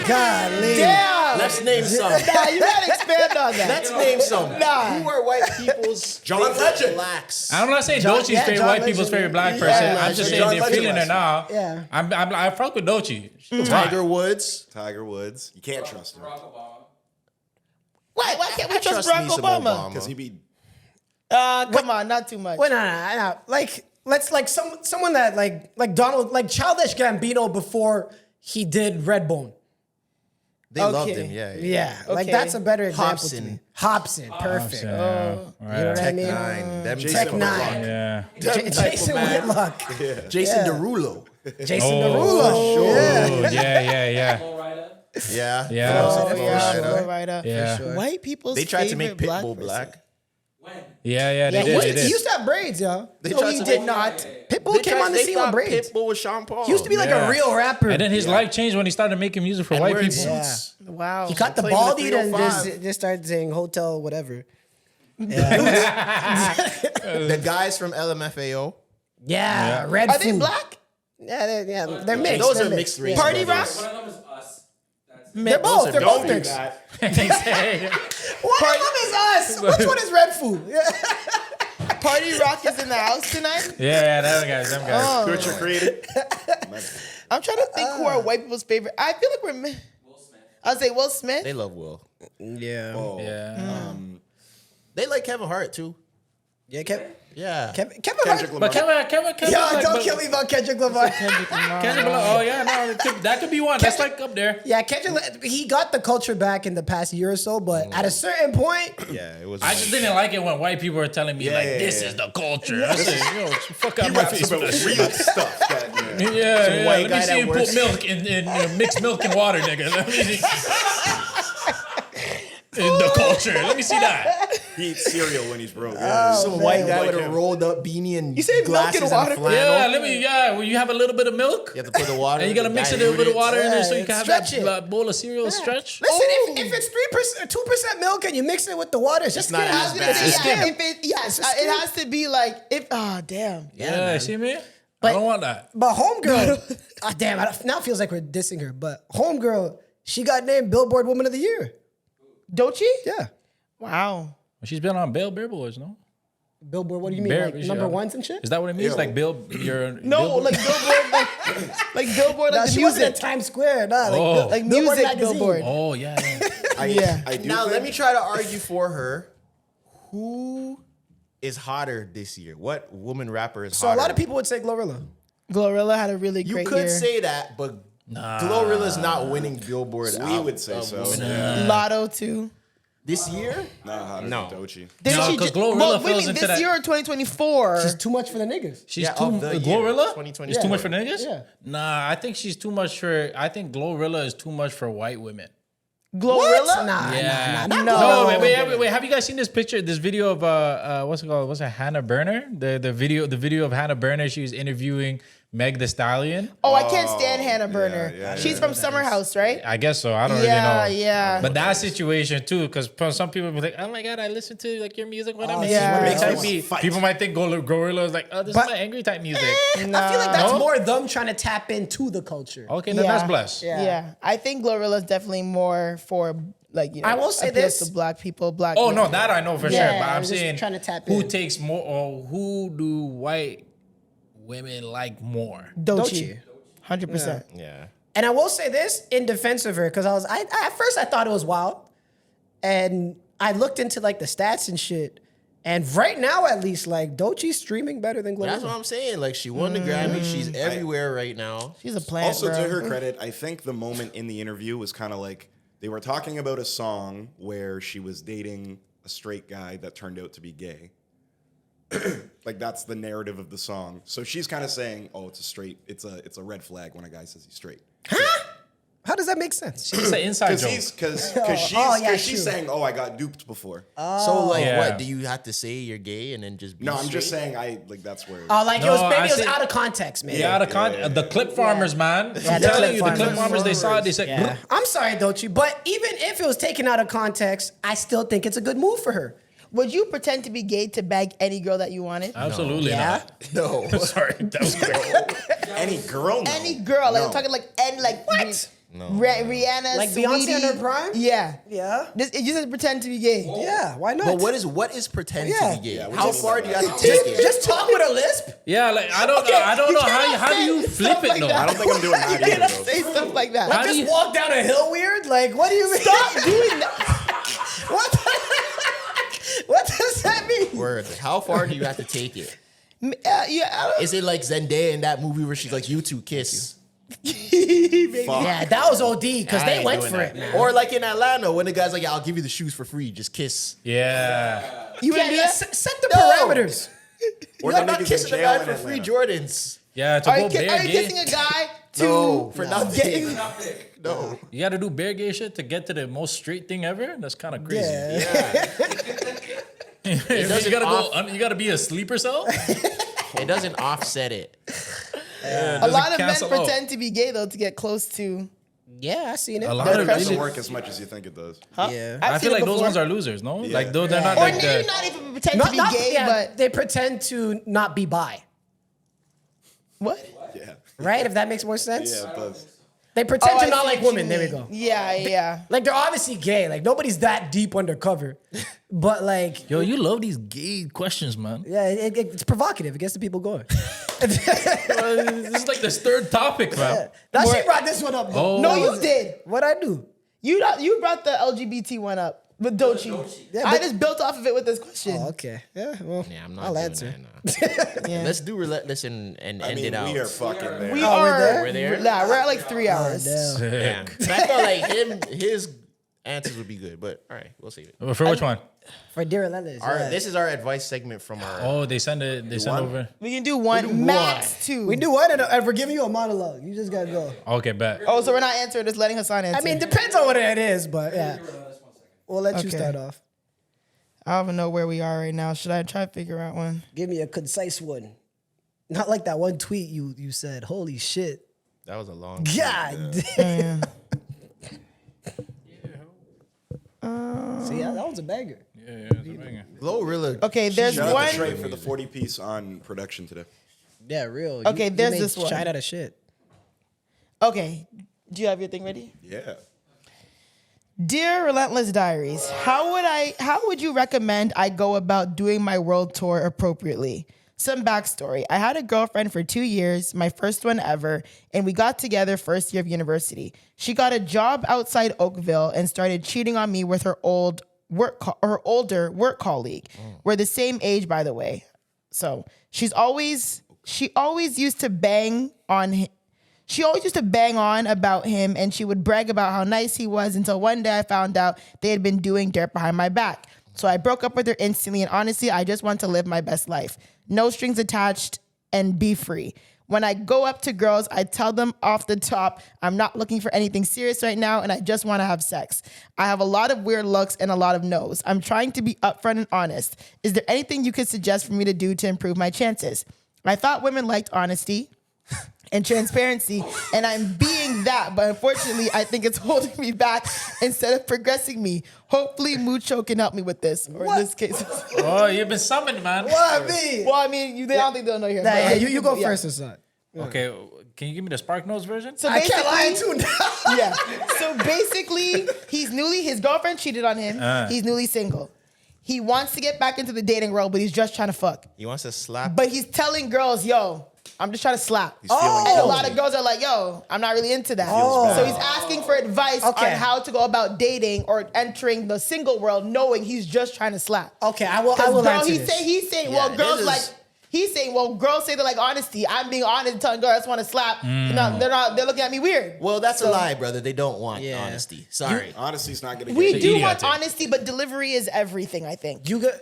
S7: Golly.
S1: Damn.
S3: Let's name some.
S1: Nah, you gotta expand on that.
S3: Let's name some.
S1: Nah.
S3: Who are white people's
S2: John
S3: favorite
S2: Legend.
S3: blacks?
S16: I'm not saying Doechie's favorite
S7: John
S16: white people's
S7: Legend.
S16: favorite black
S7: Yeah,
S16: person. I'm just saying
S2: John
S16: they're
S2: Legend
S16: feeling it now.
S7: Yeah.
S16: I fuck with Doechii.
S3: Tiger Woods.
S2: Tiger Woods. You can't trust him
S1: Why can't we trust
S3: me
S1: Barack
S3: some
S1: Obama?
S2: because he be.
S1: Come on, not too much.
S7: Wait, no. Like, let's like someone that like Donald, like Childish Gambino before he did Redbone.
S3: They loved him. Yeah.
S7: Yeah, like
S1: Okay.
S7: that's a better example to me.
S3: Hobson.
S7: Hobson, perfect.
S16: Yeah,
S7: You know what I
S3: Tech
S7: mean?
S3: Nine. Them
S7: Tech
S3: type of
S7: Nine.
S3: rock.
S16: Yeah.
S7: Jason Whitlock.
S3: Jason Derulo.
S7: Jason
S16: Oh,
S7: Derulo. Yeah.
S16: Oh, yeah.
S3: Yeah.
S16: Yeah.
S1: Flow Rider.
S16: Yeah.
S1: White people's
S3: They tried to make
S1: favorite
S3: Pitbull
S1: person.
S3: black.
S16: Yeah, they
S7: He
S16: did.
S7: used to have braids, yo.
S1: No, he did not.
S7: Pitbull came on the scene with braids.
S3: Pitbull was Sean Paul.
S7: He used to be like
S16: Yeah.
S7: a real rapper.
S16: And then his life changed when he started making music for white
S3: wearing
S16: people.
S3: suits.
S1: Wow.
S7: He cut the
S3: Claiming the
S7: baldy and
S3: 305.
S7: just started saying hotel whatever.
S3: The guys from LMFAO.
S7: Yeah, red
S1: Are they
S7: food.
S1: black?
S7: They're mixed.
S3: Those
S7: They're
S3: are mixed race.
S1: Party
S3: brothers.
S1: rock.
S5: One of them is us.
S7: They're both. They're
S2: Don't
S7: both
S2: do
S7: mixed.
S2: that.
S7: One of them is us. Which one is Red Food?
S1: Party rock is in the house tonight.
S16: Yeah, them guys.
S1: Oh.
S2: Butcher created.
S1: I'm trying to think who are white people's favorite. I feel like we're. Will Smith. I'll say Will Smith.
S3: They love Will.
S7: Yeah.
S2: Oh.
S16: Yeah.
S3: They like Kevin Hart too.
S7: Yeah, Kevin
S3: Yeah.
S7: Hart.
S16: But Kevin,
S7: Yo,
S16: like,
S7: don't kill me about Kendrick Lamar.
S16: Kendrick Lamar. Oh yeah, no, that could be one. That's like up there.
S7: Yeah, Kendrick, he got the culture back in the past year or so, but at a certain point,
S3: Yeah, it was.
S16: I just didn't like it when white people were telling me this is the culture. I said, yo, fuck out
S2: He
S16: my
S2: raps
S16: face.
S2: about
S16: with that
S2: real
S16: shit.
S2: stuff. That,
S16: Yeah,
S3: white
S16: Let
S3: guy
S16: me see
S3: that
S16: you
S3: works-
S16: put milk in mixed milk and water, nigga. Let me see. In the culture. Let me see that.
S2: he eats cereal when he's broke.
S3: Some white guy
S2: Like
S3: with a
S2: him.
S3: rolled up beanie and
S1: You say milk
S3: glasses
S1: and water?
S3: flannel.
S16: Yeah, when you have a little bit of milk.
S3: You have to put the water.
S16: And you gotta mix a
S3: dilute
S16: little bit of water in there so you
S7: Yeah,
S16: can have
S7: stretch
S16: that
S7: it.
S16: bowl of cereal stretch.
S7: listen, if it's 3%, 2% milk and you mix it with the water, it's just
S3: not
S7: skim.
S3: as
S1: I was gonna
S3: bad.
S1: say,
S3: It's
S1: yeah,
S7: skim.
S1: if it, yes, it has to be like if. Oh damn.
S16: Yeah, see me?
S7: But-
S16: I don't want that.
S7: But Homegirl, damn, now it feels like we're dissing her. But Homegirl, she got named Billboard Woman of the Year.
S1: Don't she?
S7: Yeah.
S1: Wow.
S16: She's been on Billboards, no?
S7: Billboard, what do you mean?
S16: Bear-
S7: Like
S16: she-
S7: number ones and shit?
S16: Is that what it means?
S2: Yo.
S16: Like you're
S1: No,
S16: Billboard?
S1: like Billboard, like Billboard,
S7: Nah,
S1: like the
S7: she wasn't
S1: music,
S7: at Times Square. Nah, like,
S16: Oh.
S1: like
S7: Billboard
S1: music
S7: magazine.
S1: Billboard.
S16: Oh yeah.
S2: I do
S3: Now
S2: think-
S3: let me try to argue for her. Who is hotter this year? What woman rapper is
S7: So
S3: hotter?
S7: a lot of people would say Glorilla.
S1: Glorilla had a really
S3: You
S1: great
S3: could
S1: year.
S3: say that, but Glorilla's not winning Billboard.
S2: We would say so.
S1: Lotto too.
S3: This year?
S2: Nah,
S3: No.
S2: Doechii.
S1: Did
S16: No,
S1: she
S16: 'cause
S1: ju-
S16: Glorilla
S1: well, wait,
S16: falls into
S1: this
S16: that-
S1: year or 2024?
S7: She's too much for the niggas.
S16: She's
S3: Yeah,
S16: too
S3: of the year,
S16: Glorilla?
S3: 2020.
S16: Is too much for niggas?
S7: Yeah.
S16: Nah, I think she's too much for. I think Glorilla is too much for white women.
S1: Glorilla?
S7: Nah,
S16: Yeah.
S7: nah.
S16: No, wait. Have you guys seen this picture? This video of what's it called? What's it? Hannah Berner. The video of Hannah Berner. She was interviewing Meg Thee Stallion.
S1: Oh, I can't stand Hannah Berner.
S2: yeah,
S1: She's from Summer House, right?
S16: I guess so. I don't
S1: Yeah,
S16: really know.
S1: yeah.
S16: But that situation too, because some people be like, "Oh my god, I listen to like your music when I'm
S1: yeah.
S16: angry."
S1: Makes
S16: Type
S2: me wanna
S16: beat.
S2: fight.
S16: People might think Gorilla is like, "Oh, this is my angry type music."
S7: I feel like that's
S16: No?
S7: more them trying to tap into the culture.
S16: Okay, then that's blessed.
S1: Yeah. I think Glorilla is definitely more for like, you know,
S7: I will say
S1: appeals
S7: this.
S1: to black people, black.
S16: Oh
S1: men.
S16: no, that I know for
S7: Yeah,
S16: sure. But
S7: I'm
S16: I'm
S7: just
S16: saying
S7: trying to tap
S16: who
S7: in.
S16: takes more, or who do white women like more?
S1: Doechii. 100%.
S3: Yeah.
S7: And I will say this in defense of her, because I at first I thought it was wild. And I looked into like the stats and shit. And right now, at least, like Doechii's streaming better than Glorilla.
S3: That's what I'm saying. Like she won the Grammy. She's everywhere right now.
S1: She's a plant,
S2: Also,
S1: bro.
S2: to her credit, I think the moment in the interview was kind of like they were talking about a song where she was dating a straight guy that turned out to be gay. Like that's the narrative of the song. So she's kind of saying, "Oh, it's a red flag when a guy says he's straight."
S7: How does that make sense?
S16: It's an inside joke.
S2: Because she's
S7: true.
S2: saying, "Oh, I got duped before."
S3: So like,
S16: Yeah.
S3: what do you have to say? You're gay and then just be
S2: No, I'm just
S3: straight?
S2: saying I like that's where.
S7: Oh, like
S16: No,
S7: maybe
S16: I
S7: it was
S16: said-
S7: out of context, man.
S16: Yeah, out of the clip farmers, man.
S7: Yeah,
S16: I'm
S7: the
S16: telling
S7: clip
S16: you, the clip
S7: farmers.
S16: farmers, they saw it, they said,
S7: Yeah. I'm sorry, Doechii, but even if it was taken out of context, I still think it's a good move for her.
S1: Would you pretend to be gay to bag any girl that you wanted?
S16: absolutely
S7: Yeah.
S16: not. No. Sorry, that was quick.
S2: Any girl, no.
S1: Any girl, like
S2: No.
S1: I'm talking like any like
S7: What?
S1: Rihanna,
S7: Like Beyonce
S1: Sweetie.
S7: in her prime?
S1: Yeah,
S7: Yeah.
S1: you just pretend to be gay.
S7: Yeah, why not?
S3: But what is pretend
S7: Yeah.
S3: to be gay?
S2: Yeah, what
S3: How
S2: do you
S3: far
S2: mean
S3: do
S2: by
S3: you have to
S2: that?
S3: take it?
S7: Just talk with a lisp?
S16: Yeah, like I don't know. I don't
S1: you
S16: know
S1: cannot
S16: how do you
S1: say
S16: flip
S1: stuff
S16: it
S1: like
S16: though?
S1: that.
S2: I don't think I'm doing that
S1: You
S2: either.
S1: cannot
S2: though.
S1: say stuff like that.
S16: How
S7: Like
S16: do
S7: just
S16: you-
S7: walk down a hill weird? Like, what do you mean?
S1: Stop doing that.
S7: What does that mean?
S3: Word. How far do you have to take it?
S1: Yeah, I don't,
S3: Is it like Zendaya in that movie where she's like, "You two kiss"?
S7: Yeah, that was OD because
S3: I
S7: they
S3: ain't
S7: went
S3: doing
S7: for
S3: that.
S7: it, man.
S3: Or like in Atlanta when the guy's like, "Yeah, I'll give you the shoes for free. Just kiss."
S16: Yeah.
S1: you
S7: Yeah,
S1: wouldn't do
S7: yeah,
S1: that?
S7: set the
S3: No.
S7: parameters.
S2: Or
S3: You're
S2: the
S3: not
S2: niggas
S3: kissing
S2: in
S3: a
S2: jail
S3: guy
S2: in
S3: for free
S2: Atlanta.
S3: Jordans.
S16: Yeah, to
S1: Are
S16: go
S1: you,
S16: bare
S1: are you
S16: gay.
S1: kissing a guy to
S3: No, for nothing.
S1: getting?
S3: No.
S16: You got to do bare gay shit to get to the most straight thing ever. That's kind of crazy.
S7: Yeah.
S16: you
S3: doesn't
S16: gotta
S3: off-
S16: you gotta be a sleeper cell.
S3: It doesn't offset it.
S1: A lot of men pretend to be gay though to get close to.
S7: Yeah, I seen it.
S16: A lot
S2: It
S16: of
S2: doesn't
S16: really,
S2: work as much as you think it does.
S1: Huh?
S7: Yeah.
S16: I
S1: I've
S16: feel
S1: seen
S16: like
S1: it
S16: those
S1: before.
S16: ones are losers. No,
S2: Yeah.
S16: like they're not
S1: Or
S16: like
S1: maybe
S16: the.
S1: not even pretend to be gay,
S7: yeah,
S1: but
S7: they pretend to not be bi.
S1: what?
S2: Yeah.
S7: right? If that makes more sense.
S2: Yeah, it does.
S7: They pretend to
S1: I
S7: not
S1: see
S7: like
S1: what you
S7: women. There we
S1: mean.
S7: go.
S1: Yeah.
S7: Like they're obviously gay. Like nobody's that deep undercover, but like,
S16: Yo, you love these gay questions, man.
S7: yeah, it's provocative. It gets the people going.
S16: This is like this third topic, man.
S7: Now she brought this one up. Though.
S16: Oh.
S1: No, you did.
S7: What I do?
S1: You brought the LGBT one up. But don't you?
S7: Yeah,
S1: I
S7: but-
S1: just built off of it with this question.
S7: Oh, okay. Yeah. Well,
S3: Yeah, I'm not
S7: I'll
S3: doing
S7: answer.
S3: that, nah.
S1: Yeah.
S3: Let's do relentless and end it out.
S2: We are fucking there.
S1: We
S7: Oh,
S1: are.
S7: we're
S3: there?
S1: Nah, we're at like 3 hours.
S3: Damn. But I felt like his answers would be good, but all right, we'll save it.
S16: For which one?
S7: For Dear Relentless. Yeah.
S3: This is our advice segment from our.
S16: Oh, they send it. They send
S3: one?
S16: over.
S1: We can do one,
S3: We do
S1: max two.
S7: We do one, and we're giving you a monologue. You just gotta go.
S16: Okay, bet.
S1: Oh, so we're not answering, just letting Hassan answer.
S7: I mean, depends on what it is, but yeah. We'll let you
S1: Okay.
S7: start off.
S1: I don't even know where we are right now. Should I try to figure out one?
S7: Give me a concise one. Not like that one tweet you said. Holy shit.
S3: That was a long.
S7: God damn. See, that was a banger.
S16: Yeah, it's a banger.
S3: Glorilla.
S1: Okay, there's
S2: Shout out
S1: one.
S2: to Trey for the 40 piece on production today.
S7: Yeah, real.
S1: Okay, there's
S7: made
S1: this one.
S7: Shine out of shit.
S1: Okay, do you have your thing ready?
S2: Yeah.
S1: Dear Relentless Diaries, how would you recommend I go about doing my world tour appropriately? Some backstory. I had a girlfriend for 2 years, my first one ever, and we got together first year of university. She got a job outside Oakville and started cheating on me with her older work colleague. We're the same age, by the way. So she always used to bang on him. She always used to bang on about him, and she would brag about how nice he was until one day I found out they had been doing dirt behind my back. So I broke up with her instantly, and honestly, I just want to live my best life. No strings attached and be free. When I go up to girls, I tell them off the top, I'm not looking for anything serious right now, and I just want to have sex. I have a lot of weird looks and a lot of no's. I'm trying to be upfront and honest. Is there anything you could suggest for me to do to improve my chances? I thought women liked honesty and transparency, and I'm being that, but unfortunately, I think it's holding me back instead of progressing me. Hopefully, Mucho can help me with this, or in this case.
S16: Oh, you've been summoned, man.
S7: What I mean?
S1: Well, I mean, they don't think they'll know here.
S7: Nah,
S1: but,
S7: yeah,
S1: like,
S7: you go
S1: yeah.
S7: first, Hassan.
S16: Okay, can you give me the Spark Notes version?
S1: So
S7: I can't lie
S1: basically-
S7: too now.
S1: Yeah. So basically, his girlfriend cheated on him. He's newly single. He wants to get back into the dating world, but he's just trying to fuck.
S3: He wants to slap.
S1: But he's telling girls, yo, I'm just trying to slap.
S2: feeling
S1: And a lot
S2: guilty.
S1: of girls are like, yo, I'm not really into that.
S7: Oh.
S1: So he's asking for advice on how to go about dating or entering the single world, knowing he's just trying to slap.
S7: Okay, I will
S1: Girl,
S7: answer this.
S1: he's saying,
S3: Yeah,
S1: well, girls
S3: this is-
S1: like. He's saying, well, girls say they like honesty. I'm being honest and telling girls I just want to slap. They're looking at me weird.
S3: Well, that's a lie, brother. They don't want
S7: Yeah.
S3: honesty. Sorry.
S2: Honesty's not gonna get
S1: We
S2: you.
S1: do
S16: idiot
S1: want
S16: thing.
S1: honesty, but delivery is everything, I think.
S7: You got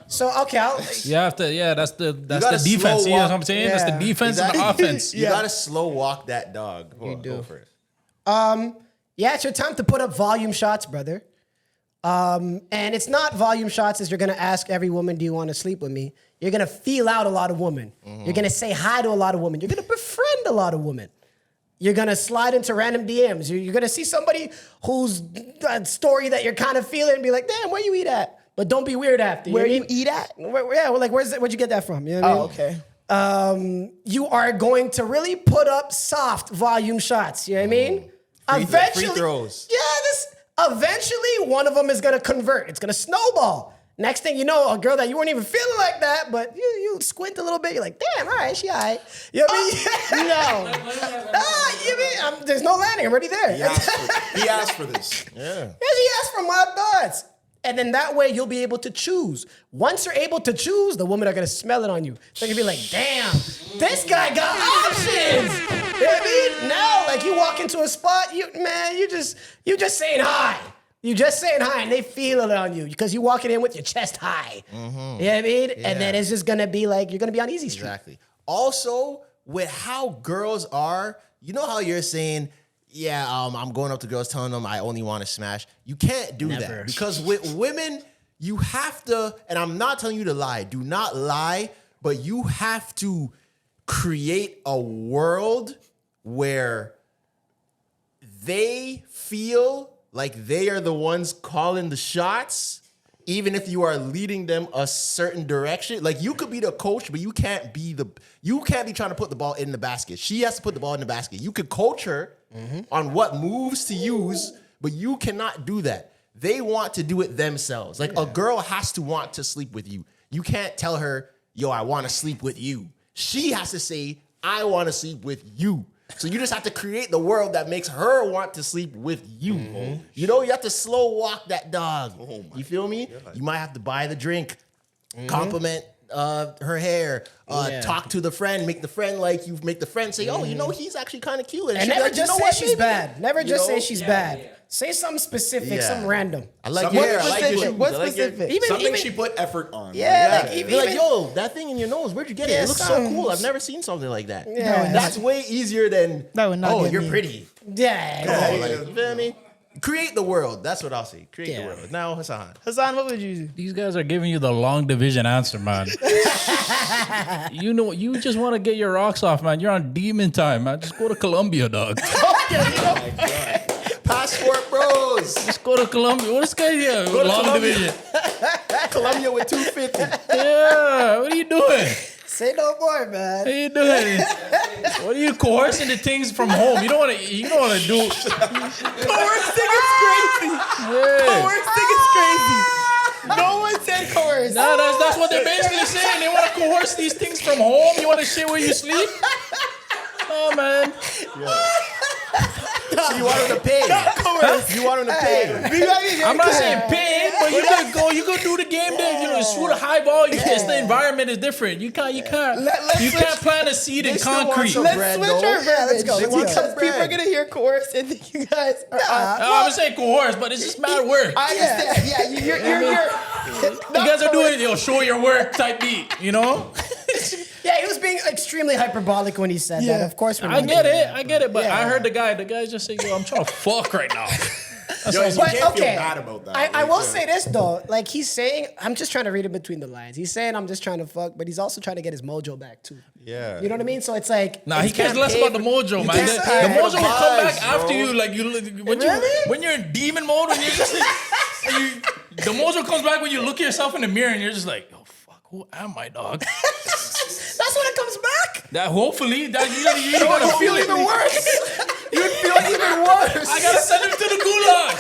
S7: So okay,
S16: You have to. Yeah, that's the
S3: gotta
S16: defense.
S3: slow
S16: See what
S3: walk.
S16: I'm saying? That's
S7: Yeah.
S16: the defense and the
S3: Exactly.
S16: offense.
S3: You gotta slow walk that dog. You do. Go first.
S7: yeah, it's your time to put up volume shots, brother. And it's not volume shots as you're gonna ask every woman, do you want to sleep with me? You're gonna feel out a lot of women. You're gonna say hi to a lot of women. You're gonna befriend a lot of women. You're gonna slide into random DMs. You're gonna see somebody whose story that you're kind of feeling and be like, damn, where you eat at? But don't be weird after.
S1: Where
S7: know
S1: you
S7: what I mean?
S1: eat at?
S7: Where'd you get that from? You know what I mean?
S1: Oh, okay.
S7: You are going to really put up soft volume shots. You know what I mean?
S3: Free throws.
S7: Eventually, one of them is gonna convert. It's gonna snowball. Next thing you know, a girl that you weren't even feeling like that, but you squint a little bit. You're like, damn, all right, she all right. You know what I mean? You mean there's no landing. I'm already there.
S2: He asked for this.
S3: Yeah.
S7: Yeah, she asked for my thoughts. And then that way you'll be able to choose. Once you're able to choose, the women are gonna smell it on you. They're gonna be like, damn, this guy got options. You know what I mean? Now, like you walk into a spot, you just saying hi. You just saying hi and they feel it on you because you walking in with your chest high. You know what I mean?
S3: Yeah.
S7: And then it's just gonna be like, you're gonna be on easy street.
S3: Exactly. Also, with how girls are, you know how you're saying, yeah, I'm going up to girls telling them I only want to smash. You can't do
S7: Never.
S3: that because with women, you have to, and I'm not telling you to lie. Do not lie, but you have to create a world where they feel like they are the ones calling the shots even if you are leading them a certain direction, like you could be the coach, but you can't be trying to put the ball in the basket. She has to put the ball in the basket. You could coach her on what moves to use, but you cannot do that. They want to do it themselves. Like a girl has to want to sleep with you. You can't tell her, yo, I want to sleep with you. She has to say, I want to sleep with you. So you just have to create the world that makes her want to sleep with you. You know, you have to slow walk that dog. You feel me? God. You might have to buy the drink, compliment her hair, talk to the friend, make the friend like you, make the friend say, oh, you know, he's actually kind of cute.
S7: And never just say she's bad. Never just say she's bad. Say something specific, something random.
S3: I like your hair. I like your shoes.
S1: What's specific?
S2: Something she put effort on.
S7: Yeah.
S3: Be like, yo, that thing in your nose, where'd you get it? It looks so cool. I've never seen something like that.
S7: Yeah.
S3: That's way easier than, oh, you're pretty.
S7: Yeah.
S3: Come on, like, you feel me? Create the world. That's what I'll say. Create the world. Now, Hassan, what would you do?
S16: These guys are giving you the long division answer, man. You know, you just want to get your rocks off, man. You're on demon time, man. Just go to Colombia, dog.
S3: Oh my God. Passport bros.
S16: Just go to Colombia. What is this guy here? Long division.
S3: Colombia with 250.
S16: Yeah. What are you doing?
S7: Say no more, man.
S16: What are you doing? What are you coercing the things from home? You don't want to. You don't want to do.
S1: Coercing is crazy. Coercing is crazy. No one said coerce.
S16: No, that's what they're basically saying. They want to coerce these things from home. You want to shit where you sleep? Oh man.
S3: So you want him to pay? You want him to pay?
S16: I'm not saying pay, but you could go. You could do the game day. You know, shoot a high ball. The environment is different. You can't plant a seed in concrete.
S1: Let's switch our verbiage.
S7: Let's go.
S1: Because people are gonna hear coerce and think you guys are.
S16: I'm gonna say coerce, but it's just mad work.
S1: I understand. Yeah,
S16: you guys are doing show your work type beat. You know.
S7: Yeah, he was being extremely hyperbolic when he said that. Of course,
S16: I get it. But I heard the guy just say, "Yo, I'm trying to fuck right now."
S2: You can't feel bad about that.
S7: I will say this though, like he's saying, I'm just trying to read it between the lines. He's saying I'm just trying to fuck, but he's also trying to get his mojo back too.
S3: Yeah,
S7: you know what I mean. So it's like,
S16: he cares less about the mojo, man. The mojo will come back after you, like when you're in demon mode, when you're just the mojo comes back when you look at yourself in the mirror and you're just like, "Yo, fuck, who am I, dog?"
S7: That's when it comes back.
S16: That hopefully you're gonna feel it
S7: even worse. You'd feel even worse.
S16: I gotta send him to the gulag.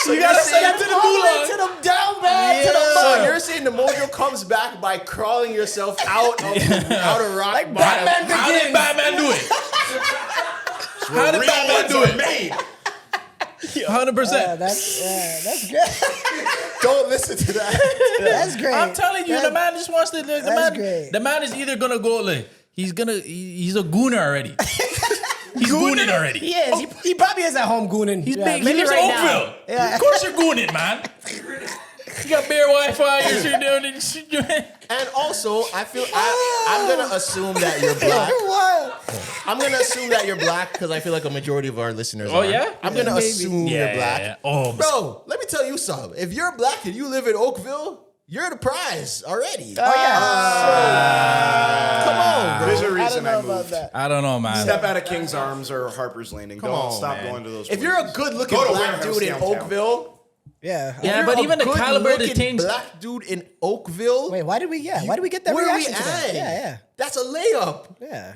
S3: So you gotta send him
S7: to the gulag. To the down bad. To the
S3: So you're saying the mojo comes back by crawling yourself out of rock
S7: like
S3: bottom.
S7: Batman begins.
S16: How did Batman do it? How did Batman do it? 100%.
S7: That's good.
S3: Don't listen to that.
S7: That's great.
S16: I'm telling you, the man just wants to. The man is either gonna go like he's a gooner already. He's gooning already.
S7: He is. He probably is at home gooning.
S16: He's big. He lives in Oakville.
S7: Yeah.
S16: Of course you're gooning, man. You got bare Wi-Fi. You're doing.
S3: And also, I feel I'm gonna assume that you're black. I'm gonna assume that you're black because I feel like a majority of our listeners are.
S16: Yeah?
S3: I'm gonna assume you're black.
S16: Yeah. Oh,
S3: bro, let me tell you something. If you're black and you live in Oakville, you're the prize already.
S7: Oh yeah.
S3: Come on, bro.
S2: There's a reason I moved.
S16: I don't know, man.
S2: Step out of King's Arms or Harper's Landing. Don't stop going to those
S3: If
S2: places.
S3: you're a good-looking
S2: Go to
S3: black
S2: Warehouse
S3: dude in
S2: downtown.
S3: Oakville.
S7: Yeah.
S16: Yeah, but even the caliber of the
S3: good-looking
S16: things.
S3: black dude in Oakville.
S7: Wait, why did we get that
S3: Where are we
S7: reaction to that?
S3: at?
S7: Yeah.
S3: That's a layup.
S7: Yeah.